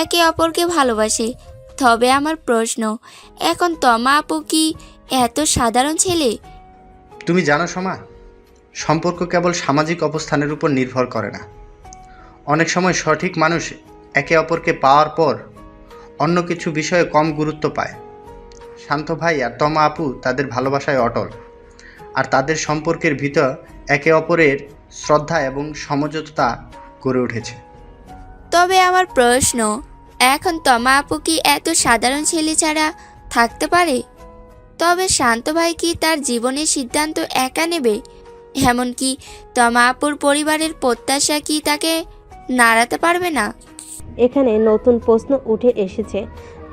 একে অপরকে ভালোবাসে। তবে আমার প্রশ্ন, এখন তমা আপু কি এত সাধারণ ছেলে? তুমি জানো সোমা, সম্পর্ক কেবল সামাজিক অবস্থানের উপর নির্ভর করে না। অনেক সময় সঠিক মানুষ একে অপরকে পাওয়ার পর অন্য কিছু বিষয়ে কম গুরুত্ব পায়। শান্ত ভাই আর তমা আপু তাদের ভালোবাসায় অটল, আর তাদের সম্পর্কের ভিতর একে অপরের শ্রদ্ধা এবং সমঝোতা গড়ে উঠেছে। তবে আমার প্রশ্ন, এখন তমা আপু কি এত সাধারণ ছেলে ছাড়া থাকতে পারে? তবে শান্ত ভাই কি তার জীবনের সিদ্ধান্ত একা নেবে? এমনকি তমা আপুর পরিবারের প্রত্যাশা কি তাকে নাড়াতে পারবে না? এখানে নতুন প্রশ্ন উঠে এসেছে।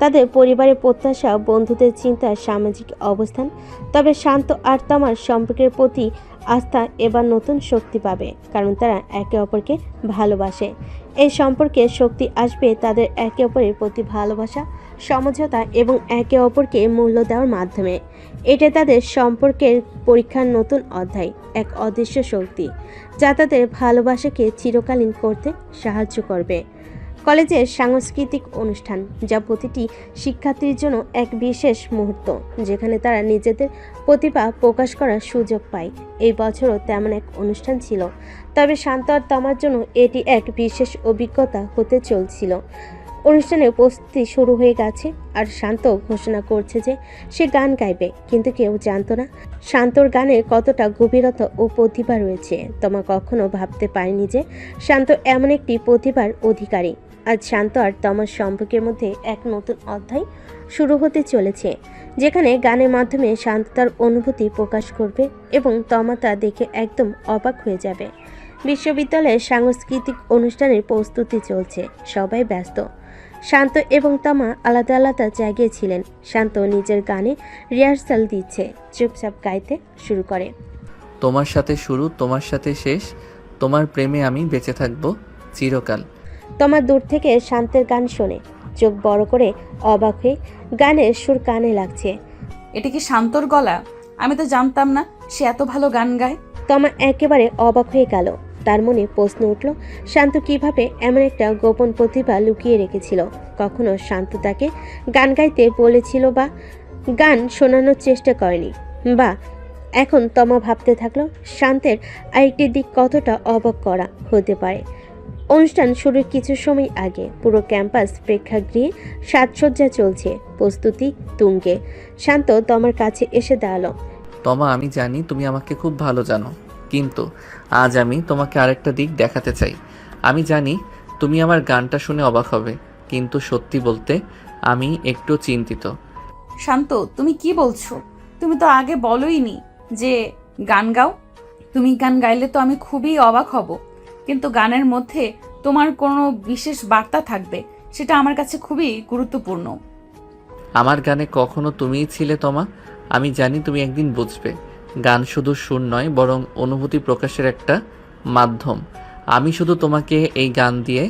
তাদের পরিবারের প্রত্যাশা, বন্ধুদের চিন্তা, সামাজিক অবস্থান। তবে শান্ত আর তমার সম্পর্কের প্রতি আস্থা এবার নতুন শক্তি পাবে, কারণ তারা একে অপরকে ভালোবাসে। এই সম্পর্কে শক্তি আসবে তাদের একে অপরের প্রতি ভালোবাসা, সমঝোতা এবং একে অপরকে মূল্য দেওয়ার মাধ্যমে। এটা তাদের সম্পর্কের পরীক্ষার নতুন অধ্যায়, এক অদৃশ্য শক্তি যা তাদের ভালোবাসাকে চিরকালীন করতে সাহায্য করবে। কলেজের সাংস্কৃতিক অনুষ্ঠান, যা প্রতিটি শিক্ষার্থীর জন্য এক বিশেষ মুহূর্ত, যেখানে তারা নিজেদের প্রতিভা প্রকাশ করার সুযোগ পায়। এই বছরও তেমন এক অনুষ্ঠান ছিল, তবে শান্ত আর তমার জন্য এটি এক বিশেষ অভিজ্ঞতা হতে চলছিল। অনুষ্ঠানের প্রস্তুতি শুরু হয়ে গেছে আর শান্ত ঘোষণা করছে যে সে গান গাইবে, কিন্তু কেউ জানতো না শান্তর গানে কতটা গভীরতা ও প্রতিভা রয়েছে। তমা কখনো ভাবতে পারেনি যে শান্ত এমন একটি প্রতিভার অধিকারী। আজ শান্ত আর তমার সম্পর্কের মধ্যে এক নতুন অধ্যায় শুরু হতে চলেছে, যেখানে গানের মাধ্যমে শান্ত তার অনুভূতি প্রকাশ করবে এবং তমা তা দেখে একদম অবাক হয়ে যাবে। বিশ্ববিদ্যালয়ের সাংস্কৃতিক অনুষ্ঠানের প্রস্তুতি চলছে, সবাই ব্যস্ত। শান্ত এবং তমা আলাদা আলাদা জায়গায় ছিলেন। শান্ত নিজের গানে রিহার্সাল দিচ্ছে, চুপচাপ গাইতে শুরু করে। তোমার সাথে শুরু, তোমার সাথে শেষ, তোমার প্রেমে আমি বেঁচে থাকবো চিরকাল। তমা দূর থেকে শান্তের গান শোনে, চোখ বড় করে অবাক হয়ে। গানের সুর কানে লাগছে। এটা কি শান্তর গলা? আমি তো জানতাম না সে এত ভালো গান গায়। তমা একেবারে অবাক হয়ে গেল। তার মনে প্রশ্ন উঠল, শান্ত কিভাবে এমন একটা গোপন প্রতিভা লুকিয়ে রেখেছিল? কখনো শান্ত তাকে গান গাইতে বলেছিল বা গান শোনানোর চেষ্টা করেনি? বা এখন তমা ভাবতে থাকলো শান্তের আরেকটি দিক কতটা অবাক করা হতে পারে। অনুষ্ঠান শুরুর কিছু সময় আগে পুরো ক্যাম্পাস প্রেক্ষাগৃহে সাজসজ্জা চলছে, প্রস্তুতি তুঙ্গে। শান্ত তমার কাছে এসে দাঁড়ালো। তমা, আমি জানি তুমি আমাকে খুব ভালো জানো, কিন্তু আজ আমি তোমাকে আরেকটা দিক দেখাতে চাই। আমি জানি তুমি আমার গানটা শুনে অবাক হবে, কিন্তু সত্যি বলতে আমি একটু চিন্তিত। শান্ত, তুমি কি বলছো? তুমি তো আগে বলোইনি যে গান গাও। তুমি গান গাইলে তো আমি খুবই অবাক হব, কিন্তু গানের মধ্যে তোমার কোনো বিশেষ বার্তা থাকবে, সেটা আমার কাছে খুবই গুরুত্বপূর্ণ। আমার গানে কখনো তুমিই ছিলে তমা। আমি জানি তুমি একদিন বুঝবে, গান শুধু সুর নয়, বরং অনুভূতি প্রকাশের একটা মাধ্যম। আমি শুধু তোমাকে এই গান দিয়ে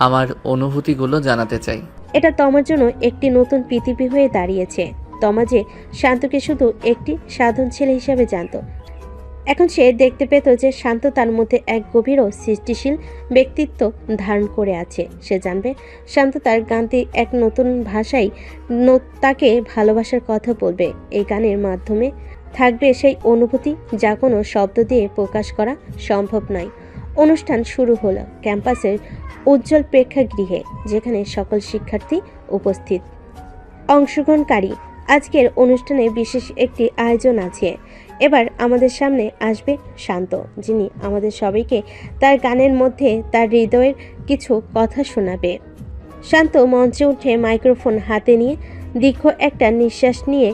আমার অনুভূতিগুলো জানাতে চাই। এটা তমার জন্য একটি নতুন পৃথিবী হয়ে দাঁড়িয়েছে। তমা যে শান্তকে শুধু একটি সাধারণ ছেলে হিসাবে জানত, এখন সে দেখতে পেত যে শান্ত তার মধ্যে এক গভীর ও সৃষ্টিশীল ব্যক্তিত্ব ধারণ করে আছে। সে জানবে শান্ত তার গানটি এক নতুন ভাষায় তাকে ভালোবাসার কথা বলবে। এই গানের মাধ্যমে থাকবে সেই অনুভূতি যা কোনো শব্দ দিয়ে প্রকাশ করা সম্ভব নয়। অনুষ্ঠান শুরু হলো ক্যাম্পাসের উজ্জ্বল প্রেক্ষাগৃহে, যেখানে সকল শিক্ষার্থী উপস্থিত। অংশগ্রহণকারী, আজকের অনুষ্ঠানে বিশেষ একটি আয়োজন আছে। এবার আমাদের সামনে আসবে শান্ত, যিনি আমাদের সবাইকে তার গানের মধ্যে তার হৃদয়ের কিছু কথা শোনাবে। শান্ত মঞ্চে উঠে মাইক্রোফোন হাতে নিয়ে দীর্ঘ একটা নিঃশ্বাস নিয়ে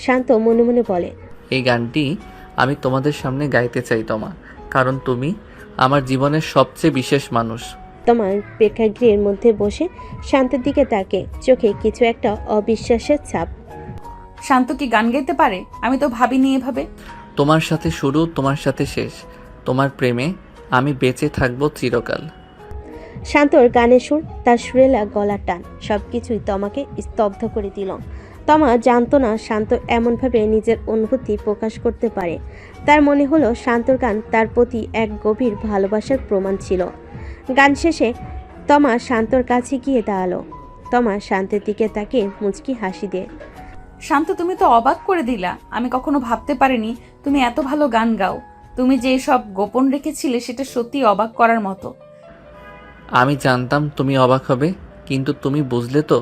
শান্ত মনে মনে বলে, এই গানটি আমি তোমাদের সামনে গাইতে চাই তমা, কারণ তুমি আমার জীবনের সবচেয়ে বিশেষ মানুষ। তোমার প্রেক্ষাগৃহের মধ্যে বসে শান্তের দিকে তাকে, চোখে কিছু একটা অবিশ্বাসের ছাপ। শান্ত কি গান গাইতে পারে? আমি তো ভাবিনি এভাবে। তোমার সাথে শুরু, তোমার সাথে শেষ, তোমার প্রেমে আমি বেঁচে থাকবো চিরকাল। শান্তর গানের সুর, তার সুরেলা গলার টান, সবকিছুই তমাকে স্তব্ধ করে দিল। তমা জানতো না শান্ত এমনভাবে নিজের অনুভূতি প্রকাশ করতে পারে। তার মনে হলো শান্তর গান তার প্রতি এক গভীর ভালোবাসার প্রমাণ ছিল। গান শেষে তমা শান্তর কাছে গিয়ে দাঁড়ালো। তমা শান্তের দিকে তাকিয়ে মুচকি হাসি দিয়ে, শান্ত, তুমি তো অবাক করে দিলা। আমি কখনো ভাবতে পারিনি তুমি এত ভালো গান গাও। তুমি যে সব গোপন রেখেছিলে সেটা সত্যি অবাক করার মতো। আমি জানতাম তুমি অবাক হবে, কিন্তু তুমি বুঝলে তো,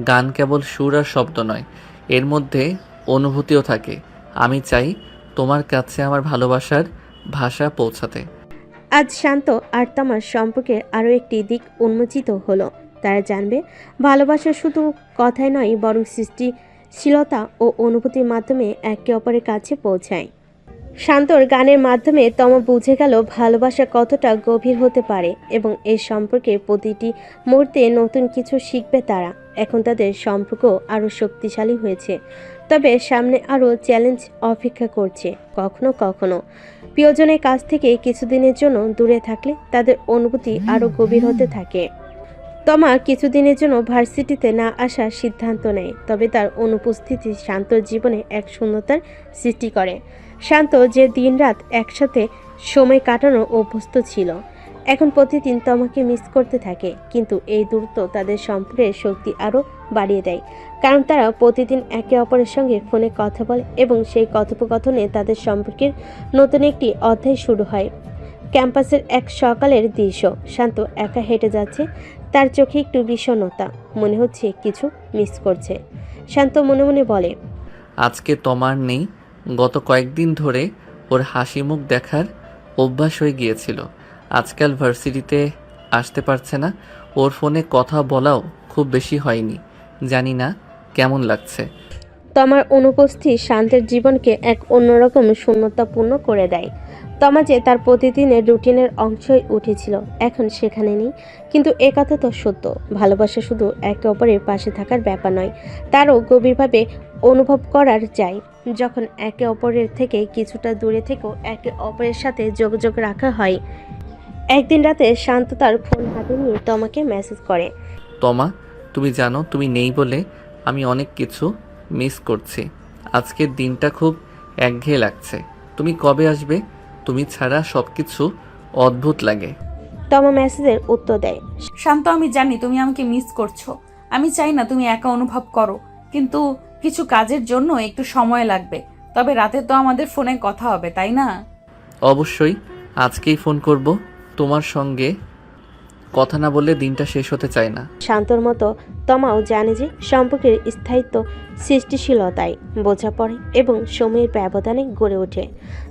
গান কেবল সুর আর শব্দ নয়, এর মধ্যে অনুভূতিও থাকে। আমি চাই তোমার কাছে আমার ভালোবাসার ভাষা পৌঁছাতে। আজ শান্ত আর তমার সম্পর্কে আরও একটি দিক উন্মোচিত হলো। তারা জানবে ভালোবাসা শুধু কথায় নয়, বরং সৃষ্টিশীলতা ও অনুভূতির মাধ্যমে একে অপরের কাছে পৌঁছায়। শান্তর গানের মাধ্যমে তমা বুঝে গেল ভালোবাসা কতটা গভীর হতে পারে এবং এই সম্পর্কে প্রতিটি মুহূর্তে নতুন কিছু শিখবে তারা। এখন তাদের সম্পর্ক আরও শক্তিশালী হয়েছে, তবে সামনে আরও চ্যালেঞ্জ অপেক্ষা করছে। কখনো কখনো প্রিয়জনের কাছ থেকে কিছুদিনের জন্য দূরে থাকলে তাদের অনুভূতি আরও গভীর হতে থাকে। তমা কিছুদিনের জন্য ভার্সিটিতে না আসার সিদ্ধান্ত নেয়, তবে তার অনুপস্থিতি শান্তর জীবনে এক শূন্যতার সৃষ্টি করে। শান্ত যে দিনরাত একসাথে সময় কাটানোর অভ্যস্ত ছিল, এখন প্রতিদিন তমাকে মিস করতে থাকে। কিন্তু এই দূরত্ব তাদের সম্পর্কের শক্তি আরও বাড়িয়ে দেয়, কারণ তারা প্রতিদিন একে অপরের সঙ্গে ফোনে কথা বলে এবং সেই কথোপকথনে তাদের সম্পর্কের নতুন একটি অধ্যায় শুরু হয়। ক্যাম্পাসের এক সকালের দৃশ্য। শান্ত একা হেঁটে যাচ্ছে, তার চোখে একটু বিষণ্ণতা, মনে হচ্ছে কিছু মিস করছে। শান্ত মনে মনে বলে, আজকে তোমার নেই। গত কয়েকদিন ধরে ওর হাসি মুখ দেখার অভ্যাস হয়ে গিয়েছিল। আজকাল ভার্সিটিতে আসতে পারছে না, ওর ফোনে কথা বলাও খুব বেশি হয়নি। জানি না কেমন লাগছে। তমার অনুপস্থিতি শান্তের জীবনকে এক অন্যরকম শূন্যতাপূর্ণ করে দেয়। তমা যে তার প্রতিদিনের রুটিনের অংশই উঠেছিল, এখন সেখানে নেই। কিন্তু এ কথা তো সত্য, ভালোবাসা শুধু একে অপরের পাশে থাকার ব্যাপার নয়, তারও গভীরভাবে অনুভব করার চাই। যখন একে অপরের থেকে কিছুটা দূরে থেকেও একে অপরের সাথে যোগাযোগ রাখা হয়। একদিন রাতে শান্ত তার ফোন হাতে নিয়ে তমাকে মেসেজ করে, তমা, তুমি জানো তুমি নেই বলে আমি অনেক কিছু মিস করছি। আজকের দিনটা খুব একঘেয়ে লাগছে। তুমি কবে আসবে? তুমি ছাড়া সব কিছু অদ্ভুত লাগে। তমা মেসেজের উত্তর দেয়, শান্ত, আমি জানি তুমি আমাকে মিস করছো। আমি চাই না তুমি একা অনুভব করো, কিন্তু কিছু কাজের জন্য একটু সময় লাগবে। তবে রাতে তো আমাদের ফোনে কথা হবে, তাই না? অবশ্যই, আজকেই ফোন করব। তোমার সঙ্গে কথা না বললে দিনটা শেষ হতে চায় না। শান্তর মতো তমাও জানে যে সম্পর্কের স্থায়িত্ব সৃষ্টিশীলতায় বোঝাপড়ে এবং সময়ের ব্যবধানে গড়ে ওঠে।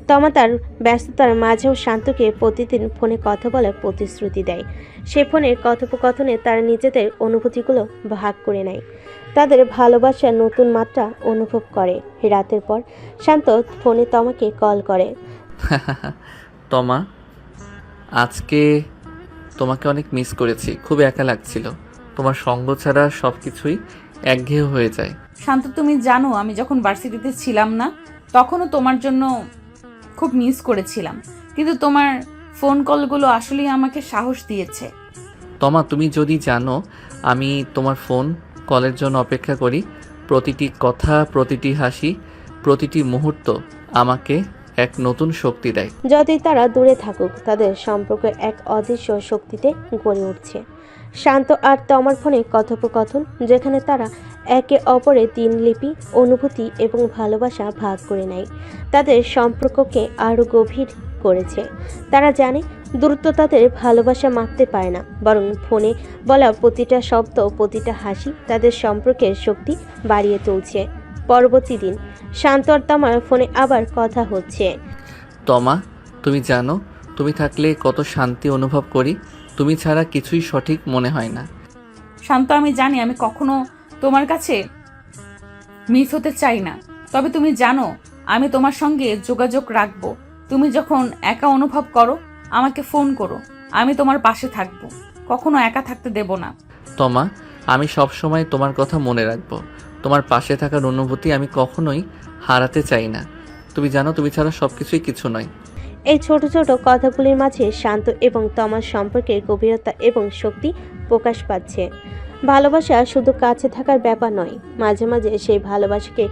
তমা তার ব্যস্ততার মাঝেও শান্তকে প্রতিদিন ফোনে কথা বলার প্রতিশ্রুতি দেয়। সে ফোনের কথোপকথনে তারা নিজেদের অনুভূতিগুলো ভাগ করে নেয়, তাদের ভালোবাসার নতুন মাত্রা অনুভব করে। রাতের পর শান্ত ফোনে তমাকে কল করে, তমা, আজকে তোমাকে অনেক মিস করেছি। খুব একা লাগছিল। তোমার সঙ্গ ছাড়া সব কিছুই একঘেয়ে হয়ে যায়। শান্ত, তুমি জানো আমি যখন ভার্সিটিতে ছিলাম না, তখনও তোমার জন্য খুব মিস করেছিলাম। কিন্তু তোমার ফোন কলগুলো আসলেই আমাকে সাহস দিয়েছে। তমা, তুমি যদি জানো আমি তোমার ফোন কলের জন্য অপেক্ষা করি। প্রতিটি কথা, প্রতিটি হাসি, প্রতিটি মুহূর্ত আমাকে এক নতুন শক্তি দেয়। যতই তারা দূরে থাকুক, তাদের সম্পর্ক এক অদৃশ্য শক্তিতে গড়ে উঠছে। শান্ত আর তমার ফোনে কথোপকথন, যেখানে তারা একে অপরের দিনলিপি, অনুভূতি এবং ভালোবাসা ভাগ করে নেয়, তাদের সম্পর্ককে আরও গভীর করেছে। তারা জানে দূরত্ব তাদের ভালোবাসা মাপতে পারে না, বরং ফোনে বলা প্রতিটা শব্দ, প্রতিটা হাসি তাদের সম্পর্কের শক্তি বাড়িয়ে তুলছে। পরবর্তী দিন শান্ত আর তমার ফোনে আবার কথা হচ্ছে। তমা, তুমি জানো তুমি থাকলে কত শান্তি অনুভব করি। তুমি ছাড়া কিছুই সঠিক মনে হয় না। শান্ত, আমি জানি আমি কখনো তোমার কাছে মিস হতে চাই না, তবে তুমি জানো আমি তোমার সঙ্গে যোগাযোগ রাখবো। তুমি যখন একা অনুভব করো আমাকে ফোন করো, আমি তোমার পাশে থাকবো, কখনো একা থাকতে দেব না। তমা, আমি সব সময় তোমার কথা মনে রাখবো। তোমার পাশে থাকার অনুভূতি আমি কখনোই হারাতে চাই না। তুমি জানো তুমি ছাড়া সব কিছুই কিছু নয়। এই ছোট ছোট কথাগুলির মাঝে শান্ত এবং তমার সম্পর্কের গভীরতা এবং শক্তি প্রকাশ পাচ্ছে। ভালোবাসা শুধু কাছে থাকার ব্যাপার নয়, মাঝে মাঝে সেই ভালোবাসাকে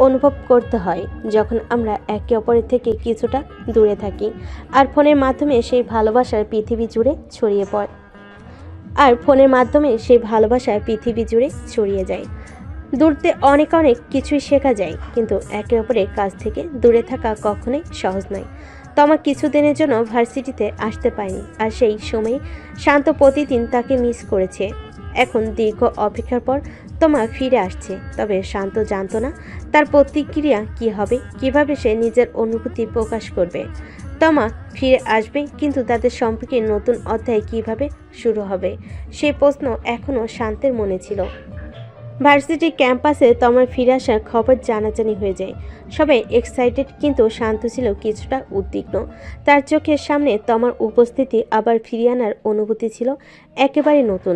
অনুভব করতে হয় যখন আমরা একে অপরের থেকে কিছুটা দূরে থাকি, আর ফোনের মাধ্যমে সেই ভালোবাসার পৃথিবী জুড়ে ছড়িয়ে যায়। দূরত্বে অনেক কিছুই শেখা যায়, কিন্তু একে অপরের কাছ থেকে দূরে থাকা কখনোই সহজ নয়। তমা কিছুদিনের জন্য ভার্সিটিতে আসতে পারেনি, আর সেই সময়ে শান্ত প্রতিদিন তাকে মিস করেছে। এখন দীর্ঘ অপেক্ষার পর তমা ফিরে আসছে, তবে শান্ত জানতো না তার প্রতিক্রিয়া কী হবে, কিভাবে সে নিজের অনুভূতি প্রকাশ করবে। তমা ফিরে আসবে, কিন্তু তাদের সম্পর্কে নতুন অধ্যায় কিভাবে শুরু হবে সেই প্রশ্ন এখনও শান্তের মনে ছিল। ভার্সিটি ক্যাম্পাসে তমার ফিরে আসার খবর জানাজানি হয়ে যায়। সবাই এক্সাইটেড, কিন্তু শান্ত ছিল কিছুটা উদ্বিগ্ন। তার চোখের সামনে তমার উপস্থিতি আবার ফিরিয়ে আনার অনুভূতি ছিল একেবারে নতুন।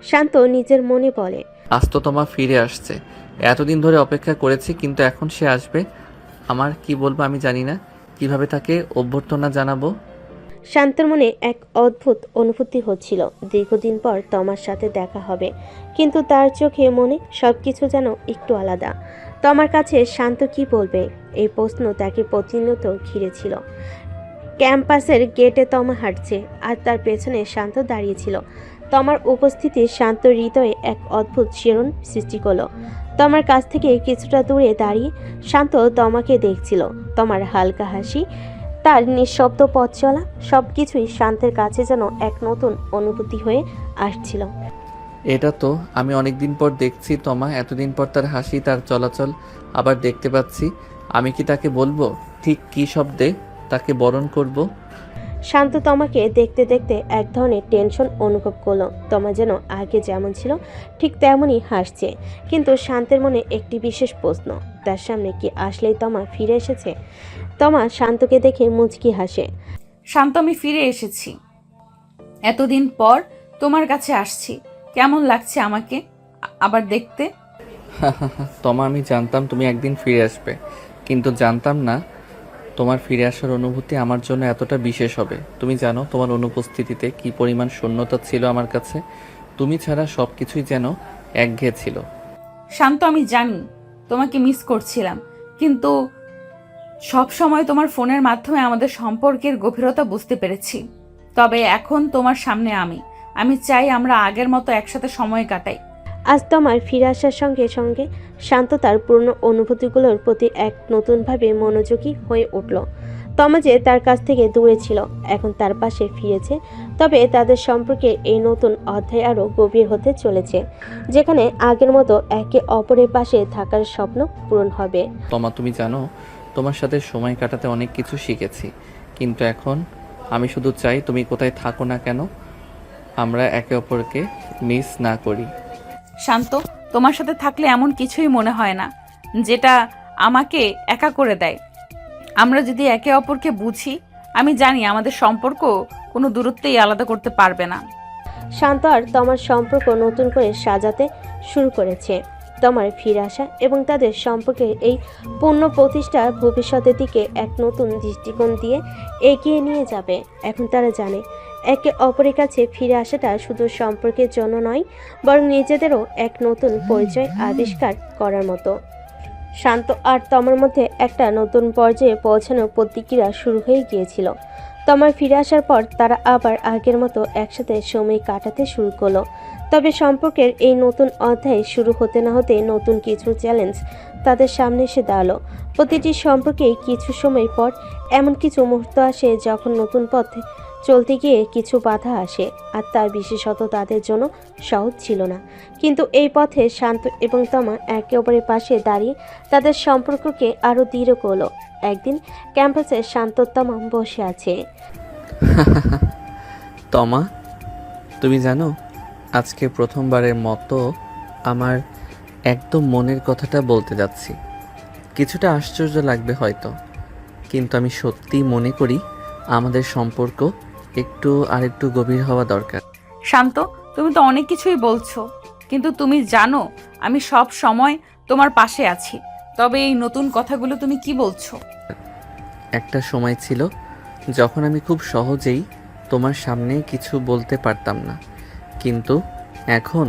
শান্ত নিজের মনে বলে, আজ তো তোমা ফিরে আসছে। এতদিন ধরে অপেক্ষা করেছি, কিন্তু এখন সে আসবে। আমার কি বলবো আমি জানি না, কিভাবে তাকে অভ্যর্থনা জানাবো। শান্তর মনে এক অদ্ভুত অনুভূতি হচ্ছিল। দীর্ঘদিন পর তমার সাথে দেখা হবে, কিন্তু তার চোখে মনে সবকিছু যেন একটু আলাদা। তমার কাছে শান্ত কি বলবে, এই প্রশ্ন তাকে প্রতিনিয়ত ঘিরেছিল। ক্যাম্পাসের গেটে তমা হাঁটছে, আর তার পেছনে শান্ত দাঁড়িয়েছিল। তমার উপস্থিতি শান্ত হৃদয়ে এক অদ্ভুত শিহরণ সৃষ্টি করলো। তমার কাছ থেকে কিছুটা দূরে দাঁড়িয়ে শান্ত তমাকে দেখছিল। তমার হালকা হাসি, তার নিঃশব্দ পথ চলা, সবকিছুই শান্তের কাছে যেন এক নতুন অনুভূতি হয়ে আসছিল। এটা তো আমি অনেক দিন পর দেখছি তোমা, এতদিন পর তার হাসি, তার চলাচল আবার দেখতে পাচ্ছি। আমি কি তাকে বলবো ঠিক কী শব্দে তাকে বরণ করব? শান্ত তমাকে দেখতে দেখতে এক ধরনের টেনশন অনুভব করলো। তমা যেন আগে যেমন ছিল ঠিক তেমনই হাসছে, কিন্তু শান্তের মনে একটি বিশেষ প্রশ্ন, তার সামনে কি আসলেই তমা ফিরে এসেছে? তমা শান্তকে দেখে মুচকি হাসে। শান্ত, আমি ফিরে এসেছি। এতদিন পর তোমার কাছে আসছি। কেমন লাগছে আমাকে আবার দেখতে? তোমা, আমি জানতাম তুমি একদিন ফিরে আসবে, কিন্তু জানতাম না তোমার ফিরে আসার অনুভূতি আমার জন্য এতটা বিশেষ হবে। তুমি জানো তোমার অনুপস্থিতিতে কি পরিমাণ শূন্যতা ছিল আমার কাছে। তুমি ছাড়া সব কিছুই যেন একঘেয়ে ছিল। শান্ত, আমি জানি তোমাকে মিস করছিলাম, কিন্তু সব সময় তোমার ফোনের মাধ্যমে আমাদের সম্পর্কের গভীরতা বুঝতে পেরেছি। তবে এখন তোমার সামনে আমি চাই আমরা আগের মতো একসাথে সময় কাটাই। আজ তমার ফিরে আসার সঙ্গে সঙ্গে শান্ত তার পুরনো অনুভূতিগুলোর প্রতি এক নতুনভাবে মনোযোগী হয়ে উঠল। তমা যে তার কাছ থেকে দূরে ছিল, এখন তার পাশে ফিরেছে। তবে তাদের সম্পর্কে এই নতুন অধ্যায় আরও গভীর হতে চলেছে, যেখানে আগের মতো একে অপরের পাশে থাকার স্বপ্ন পূরণ হবে। তোমা, তুমি জানো তোমার সাথে সময় কাটাতে অনেক কিছু শিখেছি, কিন্তু এখন আমি শুধু চাই তুমি কোথায় থাকো না কেন আমরা একে অপরকে মিস না করি। শান্ত, তোমার সাথে থাকলে এমন কিছুই মনে হয় না যেটা আমাকে একা করে দেয়। আমরা যদি একে অপরকে বুঝি, আমি জানি আমাদের সম্পর্ক কোনো দূরত্বেই আলাদা করতে পারবে না। শান্ত আর তমার সম্পর্ক নতুন করে সাজাতে শুরু করেছে। তমার ফিরে আসা এবং তাদের সম্পর্কের এই পূর্ণ প্রতিষ্ঠা ভবিষ্যতের দিকে এক নতুন দৃষ্টিকোণ দিয়ে এগিয়ে নিয়ে যাবে। এখন তারা জানে একে অপরের কাছে ফিরে আসাটা শুধু সম্পর্কের জন্য নয়, বরং নিজেদেরও এক নতুন পরিচয় আবিষ্কার করার মতো। শান্ত আর তমার মধ্যে একটা নতুন পর্যায়ে পৌঁছানোর প্রতিক্রিয়া শুরু হয়ে গিয়েছিল। তমার ফিরে আসার পর তারা আবার আগের মতো একসাথে সময় কাটাতে শুরু করলো। তবে সম্পর্কের এই নতুন অধ্যায় শুরু হতে না হতে নতুন কিছু চ্যালেঞ্জ তাদের সামনে এসে দাঁড়ালো। প্রতিটি সম্পর্কেই কিছু সময় পর এমন কিছু মুহূর্ত আসে যখন নতুন পথে চলতে গিয়ে কিছু বাধা আসে, আর তার বিশেষত তাদের জন্য সহজ ছিল না। কিন্তু এই পথে শান্ত এবং তমা একে অপরের পাশে দাঁড়িয়ে তাদের সম্পর্ককে আরও দৃঢ় করলো। একদিন ক্যাম্পাসে শান্ত তমা বসে আছে। তমা, তুমি জানো আজকে প্রথমবারের মতো আমার একদম মনের কথাটা বলতে যাচ্ছি। কিছুটা আশ্চর্য লাগবে হয়তো, কিন্তু আমি সত্যিই মনে করি আমাদের সম্পর্ক আরেকটু গভীর হওয়া দরকার। শান্ত, তুমি তো অনেক কিছুই বলছো, কিন্তু তুমি জানো আমি সব সময় তোমার পাশে আছি। তবে এই নতুন কথাগুলো তুমি কি বলছো? একটা সময় ছিল যখন আমি খুব সহজেই তোমার সামনে কিছু বলতে পারতাম না, কিন্তু এখন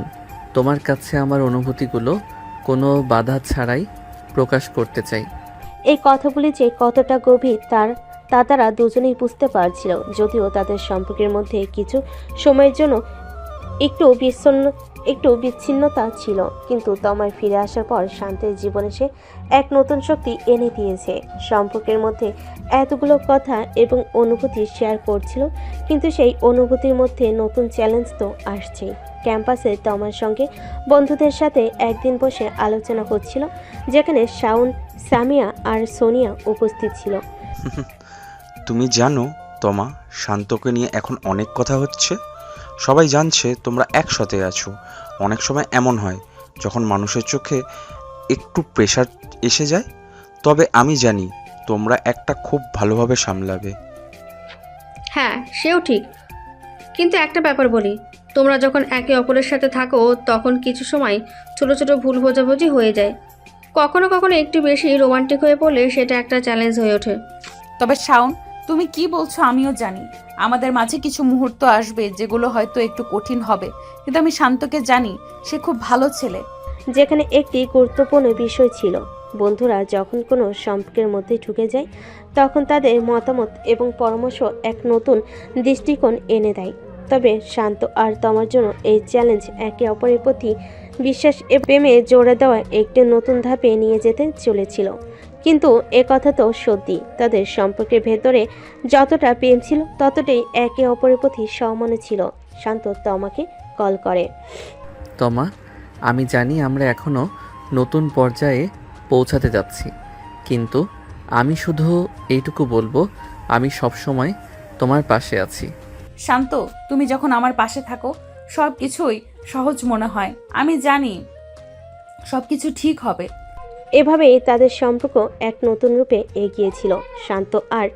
তোমার কাছে আমার অনুভূতিগুলো কোনো বাধা ছাড়াই প্রকাশ করতে চাই। এই কথাগুলি যে কতটা গভীর তারা দুজনেই বুঝতে পারছিল। যদিও তাদের সম্পর্কের মধ্যে কিছু সময়ের জন্য একটু বিচ্ছিন্নতা ছিল, কিন্তু তমার ফিরে আসার পর শান্তির জীবনে সে এক নতুন শক্তি এনে দিয়েছে। সম্পর্কের মধ্যে এতগুলো কথা এবং অনুভূতি শেয়ার করছিল, কিন্তু সেই অনুভূতির মধ্যে নতুন চ্যালেঞ্জ তো আসছেই। ক্যাম্পাসে তমার সঙ্গে বন্ধুদের সাথে একদিন বসে আলোচনা হচ্ছিল, যেখানে শাওন, সামিয়া আর সোনিয়া উপস্থিত ছিল। তুমি জানো তমা, শান্তকে নিয়ে এখন অনেক কথা হচ্ছে। সবাই জানছে তোমরা একসাথে আছো। অনেক সময় এমন হয় যখন মানুষের চোখে একটু প্রেশার এসে যায়, তবে আমি জানি তোমরা একটা খুব ভালোভাবে সামলাবে। হ্যাঁ, সেও ঠিক। কিন্তু একটা ব্যাপার বলি, তোমরা যখন একে অপরের সাথে থাকো তখন কিছু সময় ছোট ছোট ভুল বোঝাবুঝি হয়ে যায়। কখনো কখনো একটু বেশি রোমান্টিক হয়ে পড়লে সেটা একটা চ্যালেঞ্জ হয়ে ওঠে। তবে শাওন, তুমি কি বলছো আমিও জানি। আমাদের মাঝে কিছু মুহূর্ত আসবে যেগুলো হয়তো একটু কঠিন হবে, কিন্তু আমি শান্তকে জানি, সে খুব ভালো ছেলে। যেখানে একটি গুরুত্বপূর্ণ বিষয় ছিল, বন্ধুরা যখন কোনো সম্পর্কের মধ্যে ঢুকে যায় তখন তাদের মতামত এবং পরামর্শ এক নতুন দৃষ্টিকোণ এনে দেয়। তবে শান্ত আর তোমার জন্য এই চ্যালেঞ্জ একে অপরের প্রতি বিশ্বাস এবং প্রেমে জোড়া দেওয়া একটি নতুন ধাপে নিয়ে যেতে চলেছিল। কিন্তু কথা তো সত্যি, তাদের সম্পর্কের ভেতরে যতটা প্রেম ছিল ততটাই একে অপরের প্রতি সম্মানও ছিল। শান্ত তোমাকে কল করে। তমা, আমি জানি আমরা এখনও নতুন পর্যায়ে পৌঁছাতে যাচ্ছি, কিন্তু আমি শুধু এইটুকু বলবো, আমি সবসময় তোমার পাশে আছি। শান্ত, তুমি যখন আমার পাশে থাকো সব কিছুই সহজ মনে হয়। আমি জানি সব কিছু ঠিক হবে। এভাবেই তাদের সম্পর্ক এক নতুন রূপে এগিয়েছিল। শান্ত আর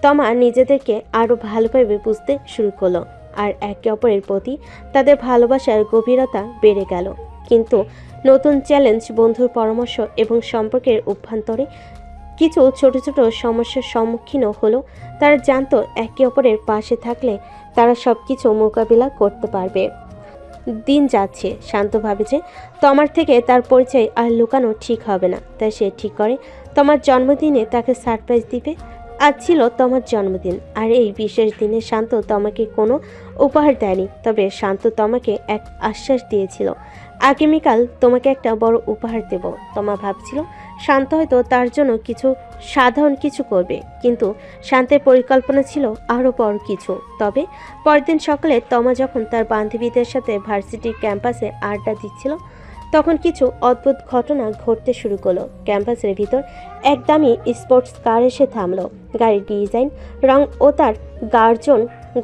তমা নিজেদেরকে আরও ভালোভাবে বুঝতে শুরু করলো, আর একে অপরের প্রতি তাদের ভালোবাসার গভীরতা বেড়ে গেল। কিন্তু নতুন চ্যালেঞ্জ, বন্ধুর পরামর্শ এবং সম্পর্কের অভ্যন্তরে কিছু ছোট ছোট সমস্যার সম্মুখীনও হলো। তারা জানতো একে অপরের পাশে থাকলে তারা সব কিছু মোকাবিলা করতে পারবে। দিন যাচ্ছে, শান্ত ভাবে যে তোমার থেকে তার পরিচয় আর লুকানো ঠিক হবে না। তাই সে ঠিক করে তোমার জন্মদিনে তাকে সারপ্রাইজ দিবে। আজ ছিল তোমার জন্মদিন, আর এই বিশেষ দিনে শান্ত তোমাকে কোনো উপহার দেয়নি, তবে শান্ত তোমাকে এক আশ্বাস দিয়েছিল, আগামীকাল তোমাকে একটা বড় উপহার দেব। তোমা ভাবছিল শান্ত হয়তো তার জন্য কিছু সাধারণ কিছু করবে, কিন্তু শান্তের পরিকল্পনা ছিল আরও বড় কিছু। তবে পরদিন সকালে তমা যখন তার বান্ধবীদের সাথে ভার্সিটি ক্যাম্পাসে আড্ডা দিচ্ছিল তখন কিছু অদ্ভুত ঘটনা ঘটতে শুরু করলো। ক্যাম্পাসের ভিতর এক দামি স্পোর্টস কার এসে থামলো। গাড়ির ডিজাইন, রং ও তার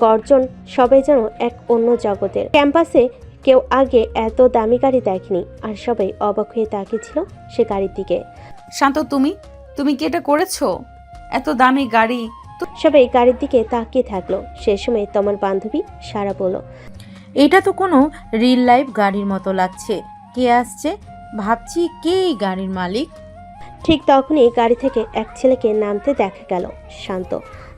গর্জন সবাই যেন এক অন্য জগতের। ক্যাম্পাসে কেউ আগে এত দামি গাড়ি দেখেনি, আর সবাই অবাক হয়ে তাকিয়েছিল সে গাড়ির দিকে। শান্ত, তুমি কি এটা করেছো? এত দামি গাড়ি। সবাই গাড়ির দিকে তাকিয়ে থাকলো। সে সময় তোমার বান্ধবী সারা বলল, এটা তো কোনো রিল লাইফ গাড়ির মতো লাগছে। কে আসছে? ভাবছি কে এই গাড়ির মালিক। ঠিক তখনই গাড়ি থেকে এক ছেলেকে নামতে দেখা গেল, শান্ত।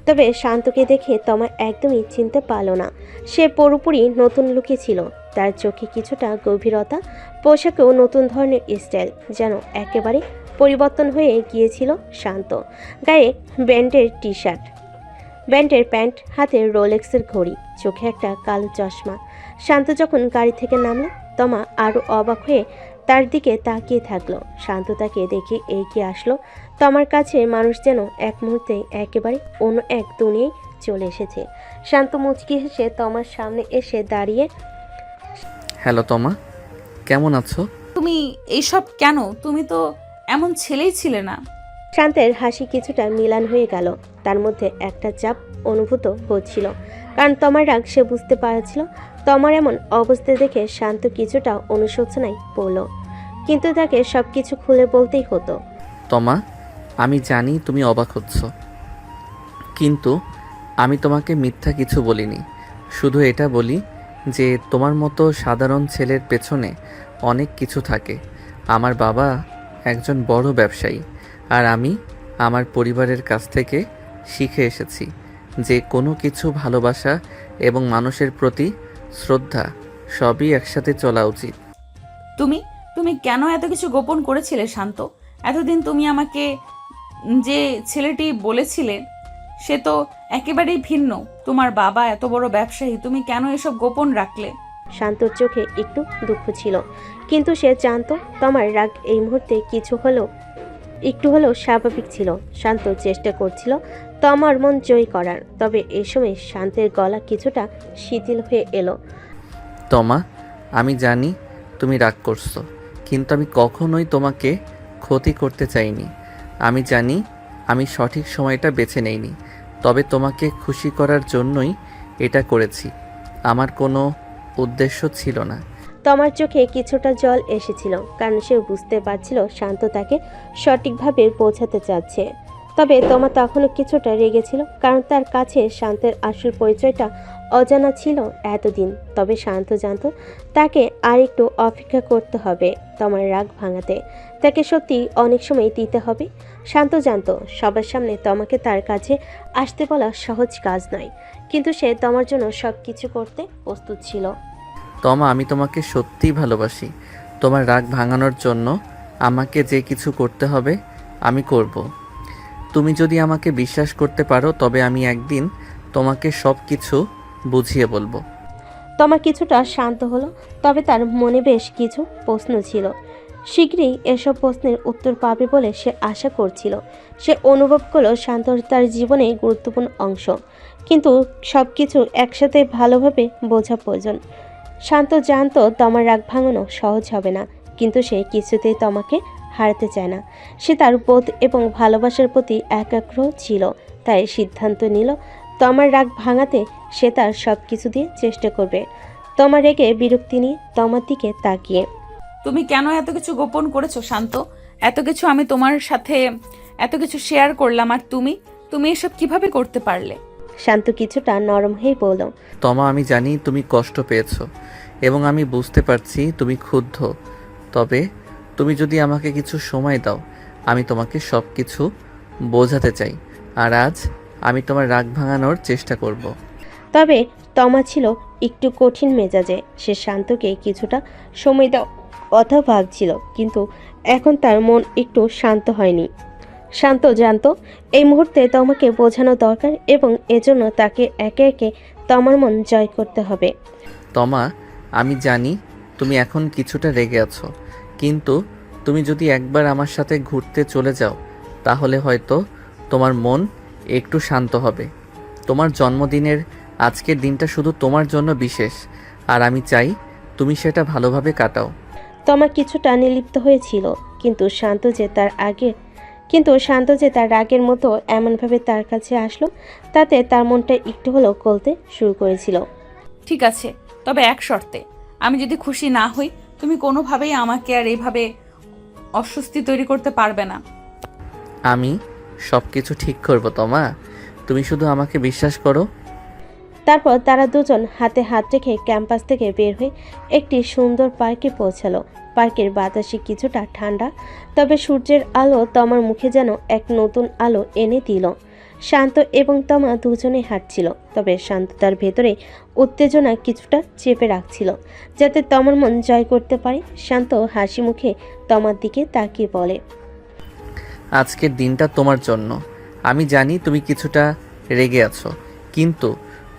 তবে শান্তকে দেখে তোমার একদমই চিনতে পারল না। সে পুরোপুরি নতুন লুকে ছিল, তার চোখে কিছুটা গভীরতা, পোশাকেও নতুন ধরনের স্টাইল, যেন একেবারে পরিবর্তন হয়ে গিয়েছিল শান্ত। গায়ে ব্যান্ডের টি শার্ট, ব্যান্ডের প্যান্ট, হাতে রোলেক্সের ঘড়ি, চোখে একটা কালো চশমা। শান্ত যখন গাড়ি থেকে নামলো তমা আরও অবাক হয়ে তার দিকে তাকিয়ে থাকলো। শান্ত তাকে দেখে এগিয়ে আসলো তোমার কাছে। মানুষ যেন এক মুহূর্তে একেবারে অন্য এক দুনিয়ায় চলে এসেছে। শান্ত মুচকি হেসে তোমার সামনে এসে দাঁড়িয়ে, হ্যালো তমা, কেমন আছো? তুমি এইসব কেন? তুমি তো এমন ছেলেই ছিলে না। শান্তের হাসি কিছুটা মিলান হয়ে গেল, তার মধ্যে একটা চাপ অনুভূত হচ্ছিল, কারণ তোমার রাগ সে বুঝতে পারছিল। তোমার এমন অবস্থা দেখে শান্ত কিছুটা অনুশোচনায় পড়ল, কিন্তু তাকে সব কিছু খুলে বলতেই হতো। তমা, আমি জানি তুমি অবাক হচ্ছ, কিন্তু আমি তোমাকে মিথ্যা কিছু বলিনি। শুধু এটা বলি যে তোমার মতো সাধারণ ছেলের পেছনে অনেক কিছু থাকে। আমার বাবা একজন বড় ব্যবসায়ী, আর আমি আমার পরিবারের কাছ থেকে শিখে এসেছি যে কোনো কিছু ভালোবাসা এবং মানুষের প্রতি শ্রদ্ধা সবই একসাথে চলা উচিত। তুমি কেন এত কিছু গোপন করেছিলে শান্ত? এতদিন তুমি আমাকে যে ছেলেটি বলেছিলে সে তো একেবারেই ভিন্ন। তোমার বাবা এত বড় ব্যবসায়ী, তুমি কেন এসব গোপন রাখলে? শান্তর চোখে একটু দুঃখ ছিল, কিন্তু সে জানতো তোমার রাগ এই মুহূর্তে একটু হলেও স্বাভাবিক ছিল। শান্ত চেষ্টা করছিল তোমার মন জয় করার, তবে এই সময় শান্তের গলা কিছুটা শিথিল হয়ে এলো। তমা, আমি জানি তুমি রাগ করছো, কিন্তু আমি কখনোই তোমাকে ক্ষতি করতে চাইনি। আমি জানি আমি সঠিক সময়টা বেছে নেইনি। তবে তোমাকে খুশি করার জন্যই এটা করেছি, আমার কোনো উদ্দেশ্য ছিল না। তমার চোখে কিছুটা জল এসেছিল, কারণ সে বুঝতে পারছিল শান্ত তাকে সঠিকভাবে বোঝাতে চাচ্ছে। তবে তমা তখনও কিছুটা রেগেছিল, কারণ তার কাছে শান্তের আসল পরিচয়টা অজানা ছিল এতদিন। তবে শান্ত জানতো তাকে আর একটু অপেক্ষা করতে হবে তমার রাগ ভাঙাতে, তাকে সত্যি অনেক সময় দিতে হবে। শান্ত জানতো সবার সামনে তমাকে তার কাছে আসতে বলা সহজ কাজ নয়, কিন্তু সে তমার জন্য সব কিছু করতে প্রস্তুত ছিল। তমা, আমি তোমাকে সত্যিই ভালোবাসি। তোমার রাগ ভাঙানোর জন্য আমাকে যে কিছু করতে হবে আমি করব। তুমি যদি আমাকে বিশ্বাস করতে পারো তবে আমি একদিন তোমাকে সব কিছু বুঝিয়ে বলবো। তমা কিছুটা শান্ত হলো, তবে তার মনে বেশ কিছু প্রশ্ন ছিল। শীঘ্রই এসব প্রশ্নের উত্তর পাবে বলে সে আশা করছিল। সে অনুভব করলো শান্ত তার জীবনে গুরুত্বপূর্ণ অংশ, কিন্তু সব কিছু একসাথে ভালোভাবে বোঝা প্রয়োজন। শান্ত জানতো তমার রাগ ভাঙানো সহজ হবে না, কিন্তু সে কিছুতেই তমাকে হারাতে চায় না। সে তার বোধ এবং ভালোবাসার প্রতি একাগ্র ছিল, তাই সিদ্ধান্ত নিল তমার রাগ ভাঙাতে সে তার সব কিছু দিয়ে চেষ্টা করবে। তমা রেগে বিরক্তি নিয়ে তমার দিকে তাকিয়ে, তুমি কেন এত কিছু গোপন করেছো শান্ত? এত কিছু আমি তোমার সাথে এত কিছু শেয়ার করলাম, আর তুমি এসব কিভাবে করতে পারলে? শান্ত কিছুটা নরম হয়ে বলল, তমা, আমি জানি তুমি কষ্ট পেয়েছো এবং আমি বুঝতে পারছি তুমি ক্ষুব্ধ। তবে তুমি যদি আমাকে কিছু সময় দাও, আমি তোমাকে সব কিছু বোঝাতে চাই, আর আজ আমি তোমার রাগ ভাঙানোর চেষ্টা করব। তবে তমা ছিল একটু কঠিন মেজাজে। সে শান্তকে কিছুটা সময় দেওয়ার কথা ভাবছিল, কিন্তু এখন তার মন একটু শান্ত হয়নি। শান্ত জানতো এই মুহূর্তে তমাকে বোঝানো দরকার এবং এজন্য তাকে একে একে তমার মন জয় করতে হবে। তমা, আমি জানি তুমি এখন কিছুটা রেগে আছো, কিন্তু তুমি যদি একবার আমার সাথে ঘুরতে চলে যাও তাহলে হয়তো তোমার মন একটু শান্ত হবে। তোমার জন্মদিনের আজকের দিনটা শুধু তোমার জন্য বিশেষ, আর আমি চাই তুমি সেটা ভালোভাবে কাটাও। তমা কিছুটা নির্লিপ্ত হয়েছিল, কিন্তু শান্ত যে তার রাগের মতো এমনভাবে তার কাছে আসলো, তাতে তার মনটা একটু হলেও গলতে শুরু করেছিল। ঠিক আছে, তবে এক শর্তে, আমি যদি খুশি না হই তুমি কোনোভাবেই আমাকে আর এইভাবে অস্বস্তি তৈরি করতে পারবে না। আমি সব কিছু ঠিক করব তমা, তুমি শুধু আমাকে বিশ্বাস করো। তারপর তারা দুজন হাতে হাত রেখে ক্যাম্পাস থেকে বের হয়ে একটি সুন্দর পার্কে পৌঁছালো। পার্কের বাতাসে কিছুটা ঠান্ডা, তবে সূর্যের আলো তমার মুখে যেন এক নতুন আলো এনে দিল। শান্ত এবং তমা দুজনে হাঁটছিল, তবে শান্ত তার ভেতরে উত্তেজনা কিছুটা চেপে রাখছিল, যাতে তমার মন জয় করতে পারে। শান্ত হাসি মুখে তমার দিকে তাকিয়ে বলে, আজকের দিনটা তোমার জন্য। আমি জানি তুমি কিছুটা রেগে আছো, কিন্তু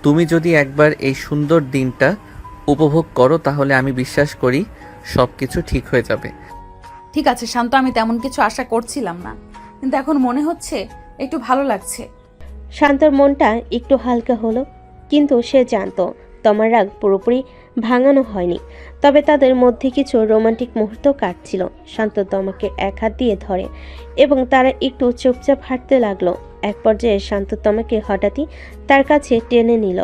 তুমি যদি একবার এই সুন্দর দিনটা উপভোগ করো তাহলে আমি বিশ্বাস করি সব কিছু ঠিক হয়ে যাবে। ঠিক আছে শান্ত, আমি তেমন কিছু আশা করছিলাম না, কিন্তু এখন মনে হচ্ছে একটু ভালো লাগছে। শান্তর মনটা একটু হালকা হলো, কিন্তু সে জানতো তমার রাগ পুরোপুরি ভাঙানো হয়নি। তবে তাদের মধ্যে কিছু রোমান্টিক মুহূর্ত কাটছিল। শান্ত তমাকে এক হাত দিয়ে ধরে এবং তারা একটু চুপচাপ হাঁটতে লাগলো। এক পর্যায়ে শান্ত তমাকে হঠাৎই তার কাছে টেনে নিল।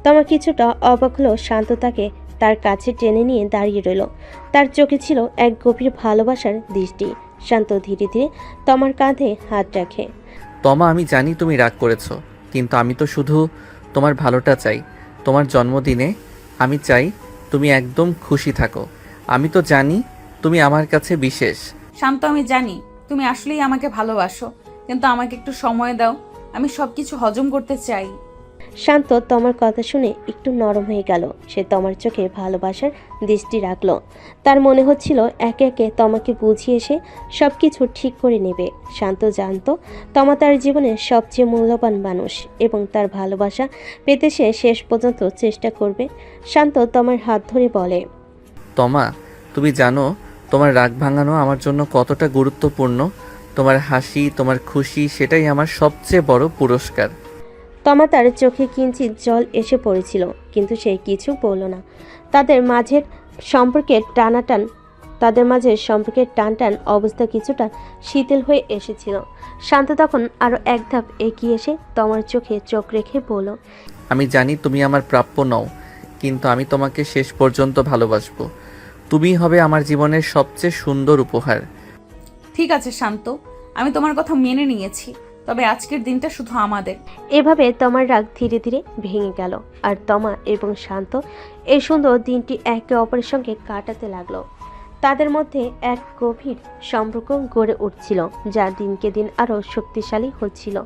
তমা কিছুটা অবাক হলো, শান্ত তাকে তার কাছে টেনে নিয়ে দাঁড়িয়ে রইল। তার চোখে ছিল এক গভীর ভালোবাসার দৃষ্টি। শান্ত ধীরে ধীরে তমার কাঁধে হাত রাখে। তমা, আমি জানি তুমি রাগ করেছো, কিন্তু আমি তো শুধু তোমার ভালোটা চাই। তোমার জন্মদিনে আমি চাই তুমি একদম খুশি থাকো। আমি তো জানি তুমি আমার কাছে বিশেষ। শান্ত, আমি জানি তুমি আসলেই আমাকে ভালোবাসো, কিন্তু আমাকে একটু সময় দাও, আমি সবকিছু হজম করতে চাই। শান্ত তমার কথা শুনে একটু নরম হয়ে গেল। সে তমার চোখে ভালোবাসার দৃষ্টি রাখলো। তার মনে হচ্ছিল একে একে তমাকে বুঝিয়ে সে সব কিছু ঠিক করে নেবে। শান্ত জানতো তমা তার জীবনের সবচেয়ে মূল্যবান মানুষ এবং তার ভালোবাসা পেতে সে শেষ পর্যন্ত চেষ্টা করবে। শান্ত তমার হাত ধরে বলে, তমা, তুমি জানো তোমার রাগ ভাঙানো আমার জন্য কতটা গুরুত্বপূর্ণ। তোমার হাসি, তোমার খুশি, সেটাই আমার সবচেয়ে বড় পুরস্কার। তমা তার চোখে কিঞ্চিৎ জল এসে পড়েছিল, কিন্তু সে কিছু বলল না। তাদের মাঝের সম্পর্কের টানাটান তাদের মাঝে সম্পর্কের টান টান অবস্থা কিছুটা শিথিল হয়ে এসেছিল। শান্ত তখন আরও এক ধাপ এগিয়ে এসে তমার চোখে চোখ রেখে বলল, আমি জানি তুমি আমার প্রাপ্য নও, কিন্তু আমি তোমাকে শেষ পর্যন্ত ভালোবাসবো। তুমিই হবে আমার জীবনের সবচেয়ে সুন্দর উপহার। ঠিক আছে শান্ত, আমি তোমার কথা মেনে নিয়েছি, তবে আজকের দিনটা শুধু আমাদের। এভাবে তমার রাগ ধীরে ধীরে ভেঙে গেল, আর তমা এবং শান্ত এই সুন্দর দিনটি একে অপরের সঙ্গে কাটাতে লাগলো। তাদের মধ্যে এক গভীর সম্পর্ক গড়ে উঠছিল, যা দিনকে দিন আরও শক্তিশালী হচ্ছিল।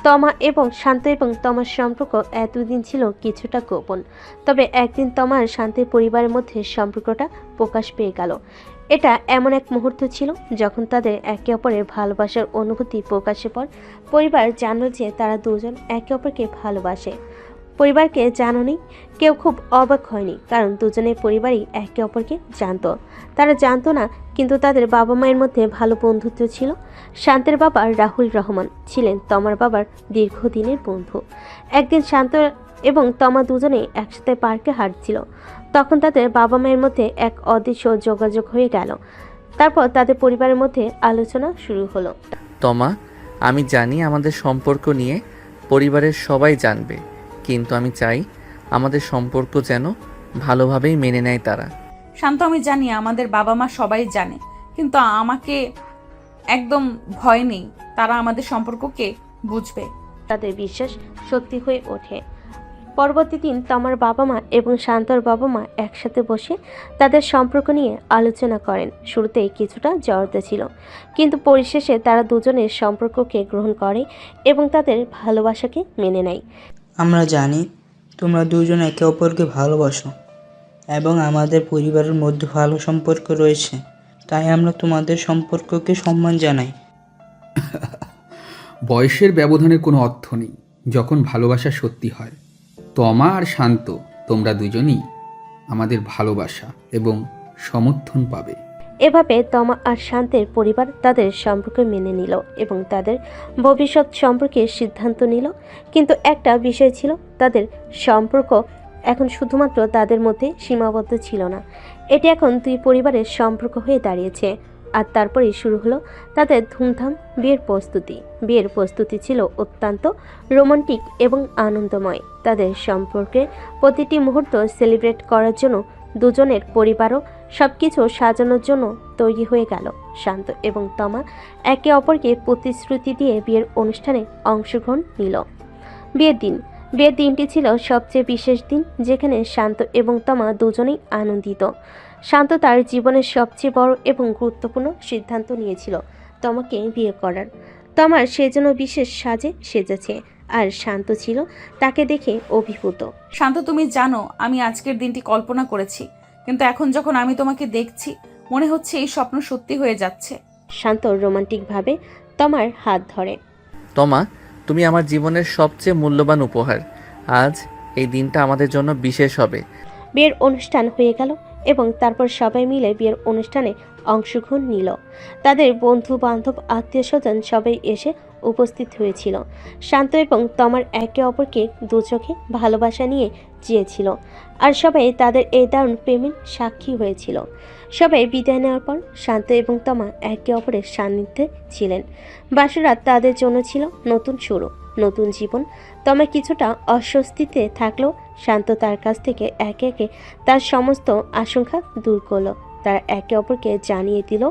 তমা এবং শান্ত এবং তমার সম্পর্ক এতদিন ছিল কিছুটা গোপন, তবে একদিন তমার শান্তির পরিবারের মধ্যে সম্পর্কটা প্রকাশ পেয়ে গেল। এটা এমন এক মুহূর্ত ছিল যখন তাদের একে অপরের ভালোবাসার অনুভূতি প্রকাশের পর পরিবার জানল যে তারা দুজন একে অপরকে ভালোবাসে। পরিবারকে জানানি কেউ খুব অবাক হয়নি, কারণ দুজনের পরিবারই একে অপরকে জানতো। তারা জানতো না, কিন্তু তাদের বাবা মায়ের মধ্যে ভালো বন্ধুত্ব ছিল। শান্তের বাবা রাহুল রহমান ছিলেন তমার বাবার দীর্ঘদিনের বন্ধু। একদিন শান্ত এবং তমা দুজনেই একসাথে পার্কে হাঁটছিল। তখন তাদের বাবা মায়ের মধ্যে এক অদৃশ্য যোগাযোগ হয়ে গেল। তারপর তাদের পরিবারের মধ্যে আলোচনা শুরু হলো। তমা, আমি জানি আমাদের সম্পর্ক নিয়ে পরিবারের সবাই জানবে, কিন্তু আমি চাই আমাদের সম্পর্ক যেন ভালোভাবেই মেনে নেয় তারা। শান্ত, আমি জানি আমাদের বাবা মা সবাই জানে, কিন্তু আমাকে একদম ভয় নেই, তারা আমাদের সম্পর্ককে বুঝবে। তাদের বিশ্বাস সত্যি হয়ে ওঠে। পরবর্তী দিন তমার বাবা মা এবং শান্তর বাবা মা একসাথে বসে তাদের সম্পর্ক নিয়ে আলোচনা করেন। শুরুতেই কিছুটা জড়তা ছিল, কিন্তু পরিশেষে তারা দুজনের সম্পর্ককে গ্রহণ করে এবং তাদের ভালোবাসাকে মেনে নেয়। আমরা জানি তোমরা দুজন একে অপরকে ভালোবাসো এবং আমাদের পরিবারের মধ্যে ভালো সম্পর্ক রয়েছে, তাই আমরা তোমাদের সম্পর্ককে সম্মান জানাই। বয়সের ব্যবধানের কোনো অর্থ নেই যখন ভালোবাসা সত্যি হয়। তমা আর শান্ত, তোমরা দুজনই আমাদের ভালোবাসা এবং সমর্থন পাবে। এভাবে তমা আর শান্তের পরিবার তাদের সম্পর্ক মেনে নিল এবং তাদের ভবিষ্যৎ সম্পর্কে সিদ্ধান্ত নিল। কিন্তু একটা বিষয় ছিল, তাদের সম্পর্ক এখন শুধুমাত্র তাদের মধ্যে সীমাবদ্ধ ছিল না, এটি এখন দুই পরিবারের সম্পর্ক হয়ে দাঁড়িয়েছে। আর তারপরেই শুরু হলো তাদের ধুমধাম বিয়ের প্রস্তুতি। বিয়ের প্রস্তুতি ছিল অত্যন্ত রোমান্টিক এবং আনন্দময়। তাদের সম্পর্কে প্রতিটি মুহূর্ত সেলিব্রেট করার জন্য দুজনের পরিবারও সবকিছু সাজানোর জন্য তৈরি হয়ে গেল। শান্ত এবং তমা একে অপরকে প্রতিশ্রুতি দিয়ে বিয়ের অনুষ্ঠানে অংশগ্রহণ নিল। বিয়ের দিনটি ছিল সবচেয়ে বিশেষ দিন, যেখানে শান্ত এবং তমা দুজনেই আনন্দিত। শান্ত তার জীবনের সবচেয়ে বড় এবং গুরুত্বপূর্ণ সিদ্ধান্ত নিয়েছিল, তমাকে বিয়ে করার। তমার সেজন্য বিশেষ সাজে সেজেছে, আর শান্ত ছিল তাকে দেখে অভিভূত। শান্ত, তুমি জানো আমি আজকের দিনটি কল্পনা করেছি, কিন্তু এখন যখন আমি তোমাকে দেখছি মনে হচ্ছে এই স্বপ্ন সত্যি হয়ে যাচ্ছে। শান্ত রোমান্টিকভাবে তমার হাত ধরে। তমা, তুমি আমার জীবনের সবচেয়ে মূল্যবান উপহার। আজ এই দিনটা আমাদের জন্য বিশেষ হবে। বিয়ের অনুষ্ঠান হয়ে গেল এবং তারপর সবাই মিলে বিয়ের অনুষ্ঠানে অংশগ্রহণ নিল। তাদের বন্ধু বান্ধব আত্মীয় স্বজন সবাই এসে উপস্থিত হয়েছিল। শান্ত এবং তমার একে অপরকে দু চোখে ভালোবাসা নিয়ে চেয়েছিল, আর সবাই তাদের এই দারুণ প্রেমের সাক্ষী হয়েছিল। সবাই বিদায় নেওয়ার পর শান্ত এবং তমা একে অপরের সান্নিধ্যে ছিলেন। বাসরাত তাদের জন্য ছিল নতুন শুরু, নতুন জীবন। তমা কিছুটা অস্বস্তিতে থাকলেও শান্ত তার কাছ থেকে একে একে তার সমস্ত আশঙ্কা দূর করলো। তারা একে অপরকে জানিয়ে দিল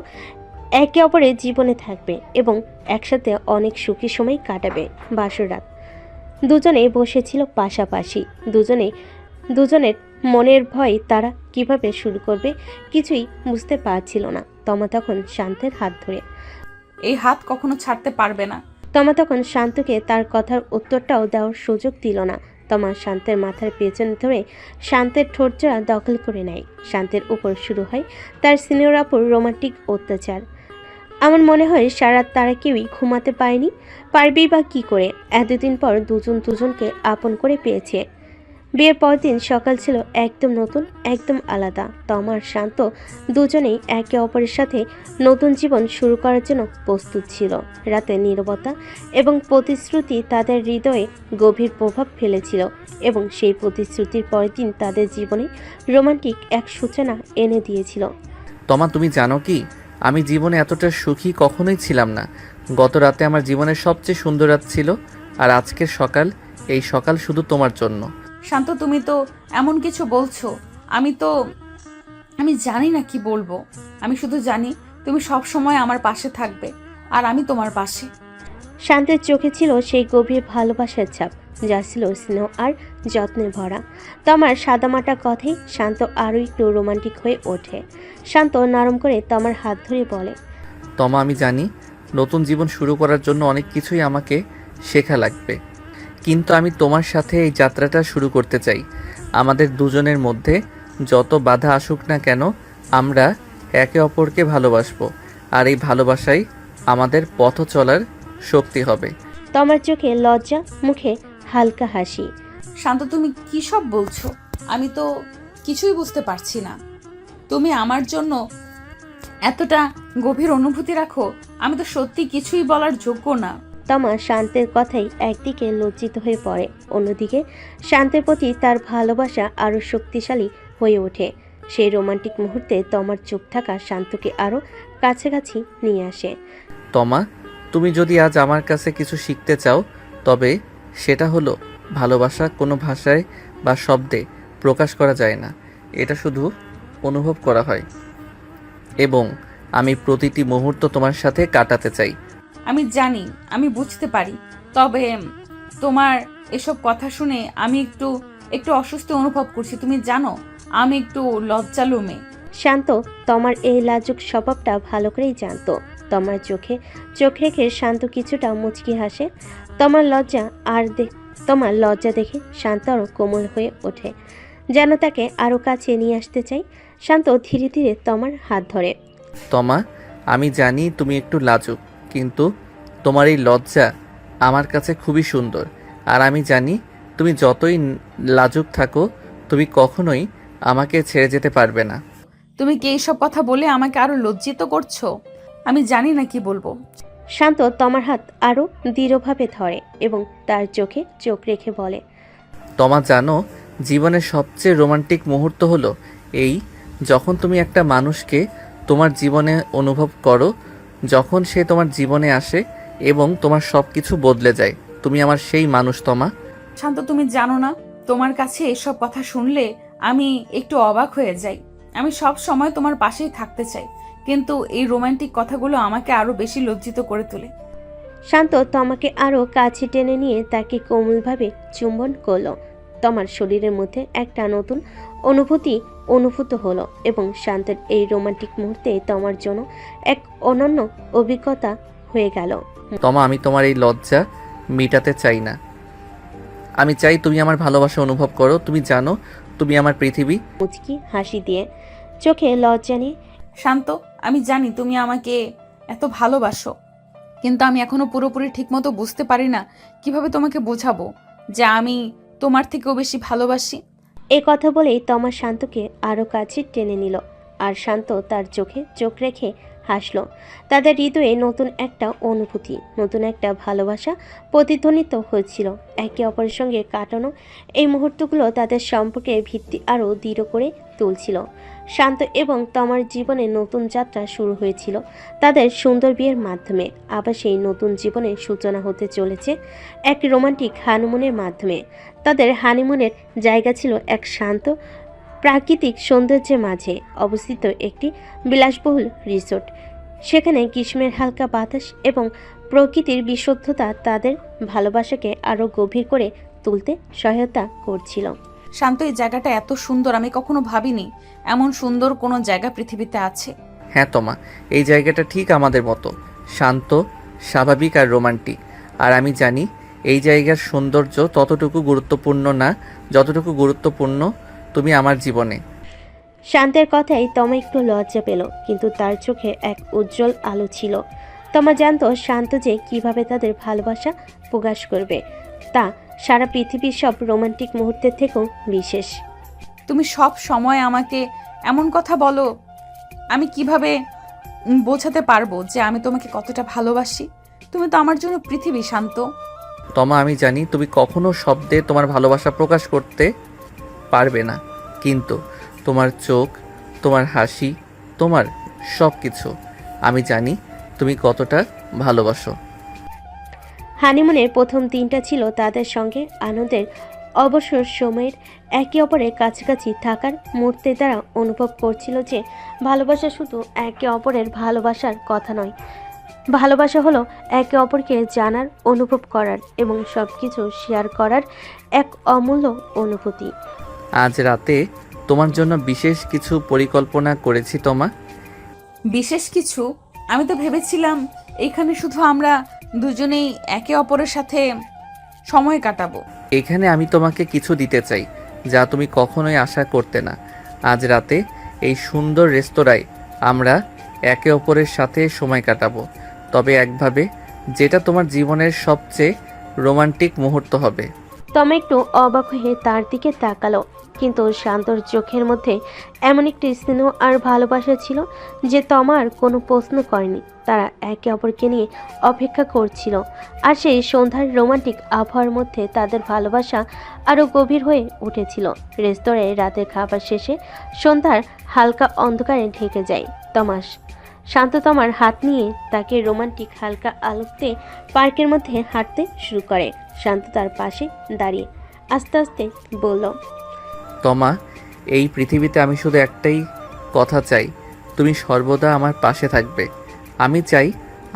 একে অপরের জীবনে থাকবে এবং একসাথে অনেক সুখী সময় কাটাবে। বাসরাত দুজনে বসেছিল পাশাপাশি। দুজনের মনের ভয় তারা কিভাবে শুরু করবে কিছুই বুঝতে পারছিল না। তমা তখন শান্তের হাত ধরে, এই হাত কখনো ছাড়তে পারবে না। তমা তখন শান্তকে তার কথার উত্তরটাও দেওয়ার সুযোগ দিল না। তমা শান্তের মাথার পেছনে ধরে শান্তের ঠোঁটজোড়া দখল করে নেয়। শান্তের উপর শুরু হয় তার সিনিয়র আপুর রোমান্টিক অত্যাচার। আমার মনে হয় সারা তারা কেউই ঘুমাতে পারেনি, পারবেই বা কী করে। এতদিন পর দুজন দুজনকে আপন করে পেয়েছে। বিয়ের পরদিন সকাল ছিল একদম নতুন, একদম আলাদা। তমা আর শান্ত দুজনেই একে অপরের সাথে নতুন জীবন শুরু করার জন্য প্রস্তুত ছিল। রাতে নীরবতা এবং প্রতিশ্রুতি তাদের হৃদয়ে গভীর প্রভাব ফেলেছিল এবং সেই প্রতিশ্রুতির পরের দিন তাদের জীবনে রোমান্টিক এক সূচনা এনে দিয়েছিল। তমা তুমি জানো কি, আমি জীবনে এতটা সুখী কখনোই ছিলাম না। গত রাতে আমার জীবনের সবচেয়ে সুন্দর রাত ছিল, আর আজকের সকাল, এই সকাল শুধু তোমার জন্য। শান্ত, তুমি তো এমন কিছু বলছো, আমি জানি না কি বলবো। আমি শুধু জানি তুমি সব সময় আমার পাশে থাকবে, আর আমি তোমার পাশে। শান্তের চোখে ছিল সেই গভীর ভালোবাসার ছাপ, যা ছিল স্নেহ আর যত্নে ভরা। তমার সাদামাটা কথাই শান্ত আরও একটু রোমান্টিক হয়ে ওঠে। শান্ত নরম করে তমার হাত ধরে বলে, তমা আমি জানি নতুন জীবন শুরু করার জন্য অনেক কিছুই আমাকে শেখা লাগবে, কিন্তু আমি তোমার সাথে এই যাত্রাটা শুরু করতে চাই। আমাদের দুজনের মধ্যে যত বাধা আসুক না কেন, আমরা একে অপরকে ভালোবাসবো, আর এই ভালোবাসাই আমাদের পথ চলার শক্তি হবে। তমার চোখে লজ্জা, মুখে হালকা হাসি। শান্ত, তুমি কি সব বলছো? আমি তো কিছুই বুঝতে পারছি না। তুমি আমার জন্য এতটা গভীর অনুভূতি রাখো, আমি তো সত্যি কিছুই বলার যোগ্য না। তমা শান্তের কথাই একদিকে লজ্জিত হয়ে পড়ে, অন্যদিকে শান্তের প্রতি তার ভালোবাসা আরও শক্তিশালী হয়ে ওঠে। সেই রোমান্টিক মুহূর্তে তমার চুপ থাকা শান্তকে আরও কাছাকাছি নিয়ে আসে। তমা, তুমি যদি আজ আমার কাছে কিছু শিখতে চাও, তবে সেটা হলো ভালোবাসা কোনো ভাষায় বা শব্দে প্রকাশ করা যায় না, এটা শুধু অনুভব করা হয়, এবং আমি প্রতিটি মুহূর্ত তোমার সাথে কাটাতে চাই। আমি জানি, আমি বুঝতে পারি, তবে তোমার এসব কথা শুনে আমি একটু অস্বস্তি অনুভব করছি। তুমি জানো, আমি একটু লজ্জালু মেয়ে। শান্ত তমার এই লাজুক স্বভাবটা ভালো করেই জানতো। তমার চোখে চোখ রেখে শান্ত কিছুটা মুচকি হাসে। তমার লজ্জা দেখে শান্ত আরও কোমল হয়ে ওঠে, যেন তাকে আরও কাছে নিয়ে আসতে চাই। শান্ত ধীরে ধীরে তমার হাত ধরে। তমা, আমি জানি তুমি একটু লাজুক, কিন্তু তোমার এই লজ্জা আমার কাছে খুবই সুন্দর। আর আমি জানি তুমি যতই লাজুক থাকো, তুমি কখনোই আমাকে ছেড়ে যেতে পারবে না। তুমি কি এইসব কথা বলে আমাকে আরো লজ্জিত করছো? আমি জানি না কি বলবো। শান্ত তমার হাত আরও দৃঢ়ভাবে ধরে এবং তার চোখে চোখ রেখে বলে, তমা জানো, জীবনের সবচেয়ে রোমান্টিক মুহূর্ত হলো এই, যখন তুমি একটা মানুষকে তোমার জীবনে অনুভব করো, যখন সে তোমার জীবনে আসে এবং তোমার সব কিছু বদলে যায়। তুমি আমার সেই মানুষ তমা। শান্ত, তুমি জানো না, তোমার কাছে এসব কথা শুনলে আমি একটু অবাক হয়ে যাই। আমি সব সময় তোমার পাশেই থাকতে চাই, কিন্তু এই রোমান্টিক কথাগুলো আমাকে আরো বেশি লজ্জিত করে তোলে। শান্ত তমাকে আরও কাছে টেনে নিয়ে তাকে কোমলভাবে চুম্বন করলো। তমার শরীরের মধ্যে একটা নতুন অনুভূতি অনুভূত হলো এবং শান্তের এই রোমান্টিক মুহূর্তে তমার জন্য এক অনন্য অভিজ্ঞতা হয়ে গেল। তমা, আমি তোমার এই লজ্জা মেটাতে চাই না। আমি চাই তুমি আমার ভালোবাসা অনুভব করো। তুমি জানো, তুমি আমার পৃথিবী। মুচকি হাসি দিয়ে চোখে লজ্জা নিয়ে, শান্ত, আমি জানি তুমি আমাকে এত ভালোবাসো, কিন্তু আমি এখনো পুরোপুরি ঠিকমতো বুঝতে পারি না কিভাবে তোমাকে বোঝাবো যে আমি তোমার থেকেও বেশি ভালোবাসি। এই কথা বলেই তমা শান্তকে আরও কাছে টেনে নিল, আর শান্ত তার চোখে চোখ রেখে হাসলো। তাদের হৃদয়ে নতুন একটা অনুভূতি, নতুন একটা ভালোবাসা প্রতিধ্বনিত হয়েছিল। একে অপরের সঙ্গে কাটানো এই মুহূর্তগুলো তাদের সম্পর্কের ভিত্তি আরও দৃঢ় করে তুলছিল। শান্ত এবং তমার জীবনে নতুন যাত্রা শুরু হয়েছিল তাদের সুন্দর বিয়ের মাধ্যমে। আবার সেই নতুন জীবনের সূচনা হতে চলেছে এক রোমান্টিক হানিমুনের মাধ্যমে। তাদের হানিমুনের জায়গা ছিল এক শান্ত প্রাকৃতিক সৌন্দর্যের মাঝে অবস্থিত একটি বিলাসবহুল রিসোর্ট। সেখানে গ্রীষ্মের হালকা বাতাস এবং প্রকৃতির বিশুদ্ধতা তাদের ভালোবাসাকে আরও গভীর করে তুলতে সহায়তা করছিল। শান্ত, এই জায়গাটা এত সুন্দর, আমি কখনো ভাবিনি এমন সুন্দর কোনো জায়গা পৃথিবীতে আছে। হ্যাঁ তমা, এই জায়গাটা ঠিক আমাদের মতো শান্ত, স্বাভাবিক আর রোমান্টিক। আর আমি জানি এই জায়গার সৌন্দর্য ততটুকু গুরুত্বপূর্ণ না যতটুকু গুরুত্বপূর্ণ তুমি আমার জীবনে। শান্তের কথাই তমা একটু লজ্জা পেল, কিন্তু তার চোখে এক উজ্জ্বল আলো ছিল। তমা জানতো শান্ত যে কিভাবে তাদের ভালোবাসা প্রকাশ করবে, তা সারা পৃথিবীর সব রোমান্টিক মুহূর্তের থেকেও বিশেষ। তুমি সব সময় আমাকে এমন কথা বলো, আমি কিভাবে বোঝাতে পারবো যে আমি তোমাকে কতটা ভালোবাসি? তুমি তো আমার জন্য পৃথিবী। শান্ত, তমা, আমি জানি তুমি কখনো শব্দে তোমার ভালোবাসা প্রকাশ করতে পারবে না, কিন্তু তোমার চোখ, তোমার হাসি, তোমার সব কিছু। আমি জানি তুমি কতটা ভালোবাসো। হানিমুনের প্রথম দিনটা ছিল তাদের সঙ্গে আনন্দের। অবসর সময়ের একে অপরের কাছাকাছি থাকার মুহূর্তে তারা অনুভব করছিল যে ভালোবাসা শুধু একে অপরের ভালোবাসার কথা নয়, ভালোবাসা হলো একে অপরকে জানার, অনুভব করার এবং সব কিছু শেয়ার করার এক অমূল্য অনুভূতি। আজ রাতে তোমার জন্য বিশেষ কিছু পরিকল্পনা করেছি তোমা। বিশেষ কিছু? আমি তো ভেবেছিলাম এখানে শুধু আমরা দুজনেই একে অপরের সাথে সময় কাটাবো। এখানে আমি তোমাকে কিছু দিতে চাই যা তুমি কখনোই আশা করতে না। আজ রাতে এই সুন্দর রেস্তোরাঁয় আমরা একে অপরের সাথে সময় কাটাবো, তবে একভাবে যেটা তোমার জীবনের সবচেয়ে রোমান্টিক মুহূর্ত হবে। তমা একটু অবাক হয়ে তার দিকে তাকালো, কিন্তু শান্তর চোখের মধ্যে এমন একটি স্নেহ আর ভালোবাসা ছিল যে তমার কোনো প্রশ্ন করেনি। তারা একে অপরকে নিয়ে অপেক্ষা করছিল, আর সেই সন্ধ্যার রোমান্টিক আবহাওয়ার মধ্যে তাদের ভালোবাসা আরও গভীর হয়ে উঠেছিল। রেস্তোরাঁয় রাতের খাবার শেষে সন্ধ্যার হালকা অন্ধকারে ঢেকে যায়। শান্ত তমার হাত নিয়ে তাকে রোমান্টিক হালকা আলোতে পার্কের মধ্যে হাঁটতে শুরু করে। শান্ত তার পাশে দাঁড়িয়ে আস্তে আস্তে বলল, তোমা, এই পৃথিবীতে আমি শুধু একটাই কথা চাই, তুমি সর্বদা আমার পাশে থাকবে। আমি চাই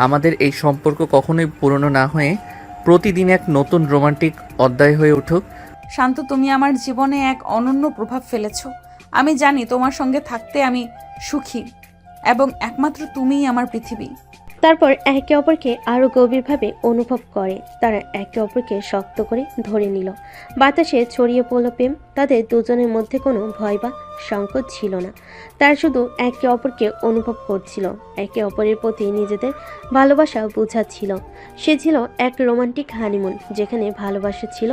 আমাদের এই সম্পর্ক কখনোই পুরনো না হয়ে প্রতিদিন এক নতুন রোমান্টিক অধ্যায় হয়ে উঠুক। শান্ত, তুমি আমার জীবনে এক অনন্য প্রভাব ফেলেছো। আমি জানি তোমার সঙ্গে থাকতে আমি সুখী এবং একমাত্র তুমিই আমার পৃথিবী। তারপর একে অপরকে আরও গভীরভাবে অনুভব করে। তারা একে অপরকে শক্ত করে ধরে নিল। বাতাসে ছড়িয়ে পড়ল প্রেম। তাদের দুজনের মধ্যে কোনো ভয় বা সংকোচ ছিল না। তারা শুধু একে অপরকে অনুভব করছিল, একে অপরের প্রতি নিজেদের ভালোবাসা বোঝাচ্ছিল। সে ছিল এক রোমান্টিক হানিমুন, যেখানে ভালোবাসা ছিল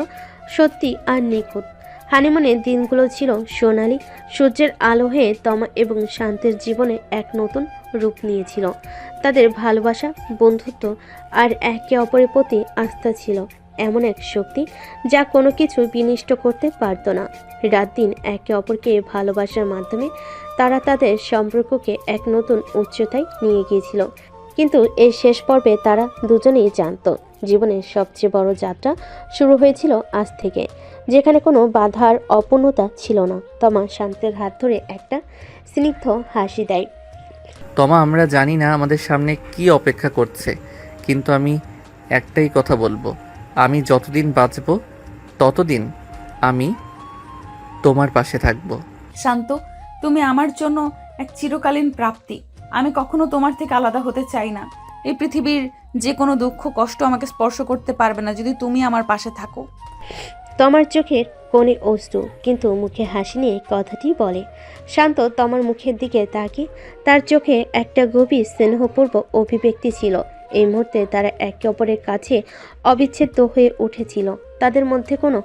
সত্যি আর নিখুঁত। হানিমুনের দিনগুলো ছিল সোনালি সূর্যের আলো হয়ে তমা এবং শান্তের জীবনে এক নতুন রূপ নিয়েছিল। তাদের ভালোবাসা, বন্ধুত্ব আর একে অপরের প্রতি আস্থা ছিল এমন এক শক্তি যা কোনো কিছু বিনষ্ট করতে পারত না। রাত দিন একে অপরকে ভালোবাসার মাধ্যমে তারা তাদের সম্পর্ককে এক নতুন উচ্চতায় নিয়ে গিয়েছিল। কিন্তু এই শেষ পর্বে তারা দুজনেই জানত জীবনের সবচেয়ে বড় যাত্রা শুরু হয়েছিল আজ থেকে, যেখানে কোনো বাধার অপূর্ণতা ছিল না। তমা শান্তের হাত ধরে একটা স্নিগ্ধ হাসি দেয়। তোমা, আমরা জানি না আমাদের সামনে কি অপেক্ষা করছে, কিন্তু আমি একটাই কথা বলবো, আমি যতদিন বাঁচব ততদিন আমি তোমার পাশে থাকবো। শান্ত, তুমি আমার জন্য এক চিরকালীন প্রাপ্তি। আমি কখনো তোমার থেকে আলাদা হতে চাই না। এই পৃথিবীর যে কোনো দুঃখ কষ্ট আমাকে স্পর্শ করতে পারবে না যদি তুমি আমার পাশে থাকো। তমার চোখের কোণে অশ্রু, কিন্তু মুখে হাসি নিয়ে কথাটি বলে। শান্ত তমার মুখের দিকে তাকিয়ে তার চোখে একটা গভীর স্নেহপূর্ব অভিব্যক্তি ছিল। এই মুহূর্তে তারা একে অপরের কাছে অবিচ্ছেদ্য হয়ে উঠেছিল। তাদের মধ্যে কোনো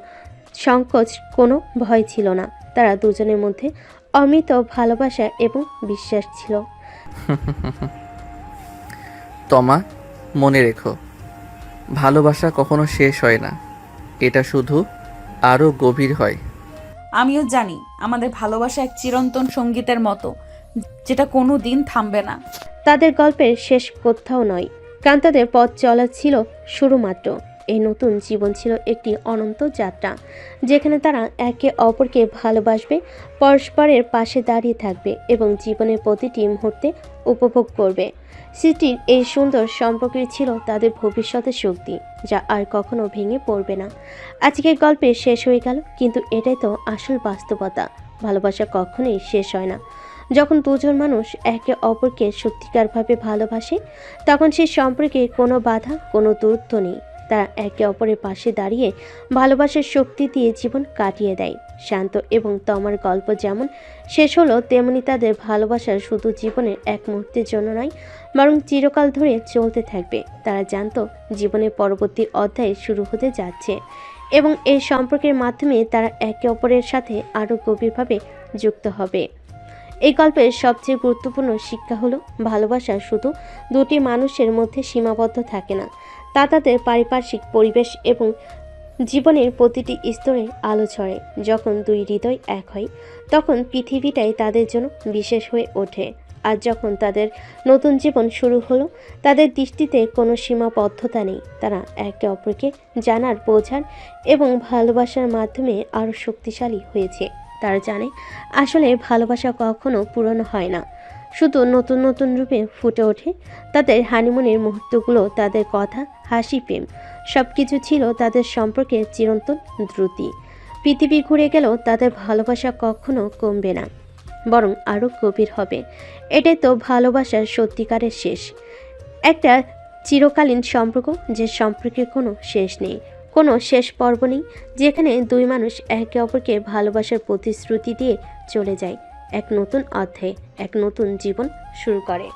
সংকোচ, কোনো ভয় ছিল না। তারা দুজনের মধ্যে অমৃত ভালোবাসা এবং বিশ্বাস ছিল। তোমা, মনে রেখো, ভালোবাসা কখনো শেষ হয় না, এটা শুধু আরও গভীর হয়। আমিও জানি আমাদের ভালোবাসা এক চিরন্তন সঙ্গীতের মতো, যেটা কোনো দিন থামবে না। তাদের গল্পের শেষ কোথাও নয়, কারণ তাদের পথ চলা ছিল শুরু মাত্র। এই নতুন জীবন ছিল একটি অনন্ত যাত্রা, যেখানে তারা একে অপরকে ভালোবাসবে, পরস্পরের পাশে দাঁড়িয়ে থাকবে এবং জীবনের প্রতিটি মুহূর্তে উপভোগ করবে। সিটির এই সুন্দর সম্পর্কই ছিল তাদের ভবিষ্যতের শক্তি, যা আর কখনো ভেঙে পড়বে না। আজকের গল্পে শেষ হয়ে গেল, কিন্তু এটাই তো আসল বাস্তবতা। ভালোবাসা কখনোই শেষ হয় না। যখন দুজন মানুষ একে অপরকে সত্যিকারভাবে ভালোবাসে, তখন সেই সম্পর্কে কোনো বাধা, কোনো দূরত্ব নেই। তারা একে অপরের পাশে দাঁড়িয়ে ভালোবাসার শক্তি দিয়ে জীবন কাটিয়ে দেয়। শান্ত এবং তমার গল্প যেমন শেষ হলো, তেমনি তাদের ভালোবাসা শুধু জীবনের এক মুহূর্তের জন্য নয়, বরং চিরকাল ধরে চলতে থাকবে। তারা জানতো জীবনের পরবর্তী অধ্যায় শুরু হতে যাচ্ছে এবং এই সম্পর্কের মাধ্যমে তারা একে অপরের সাথে আরও গভীরভাবে যুক্ত হবে। এই গল্পের সবচেয়ে গুরুত্বপূর্ণ শিক্ষা হলো, ভালোবাসা শুধু দুটি মানুষের মধ্যে সীমাবদ্ধ থাকে না, তা তাদের পারিপার্শ্বিক পরিবেশ এবং জীবনের প্রতিটি স্তরে আলো ছড়ে। যখন দুই হৃদয় এক হয়, তখন পৃথিবীটাই তাদের জন্য বিশেষ হয়ে ওঠে। আর যখন তাদের নতুন জীবন শুরু হলো, তাদের দৃষ্টিতে কোনো সীমাবদ্ধতা নেই। তারা একে অপরকে জানার, বোঝার এবং ভালোবাসার মাধ্যমে আরও শক্তিশালী হয়েছে। তারা জানে আসলে ভালোবাসা কখনো পুরনো হয় না, শুধু নতুন নতুন রূপে ফুটে ওঠে। তাদের হানিমুনের মুহূর্তগুলো, তাদের কথা, হাসি, প্রেম সব কিছু ছিল তাদের সম্পর্কে চিরন্তন দ্রুতি। পৃথিবী ঘুরে গেলেও তাদের ভালোবাসা কখনো কমবে না, বরং আরও গভীর হবে। এটাই তো ভালোবাসার সত্যিকারের শেষ, একটা চিরকালীন সম্পর্ক, যে সম্পর্কের কোনো শেষ নেই, কোনো শেষ পর্ব নেই, যেখানে দুই মানুষ একে অপরকে ভালোবাসার প্রতিশ্রুতি দিয়ে চলে যায় এক নতুন অধ্যায়ে, এক নতুন জীবন শুরু করে।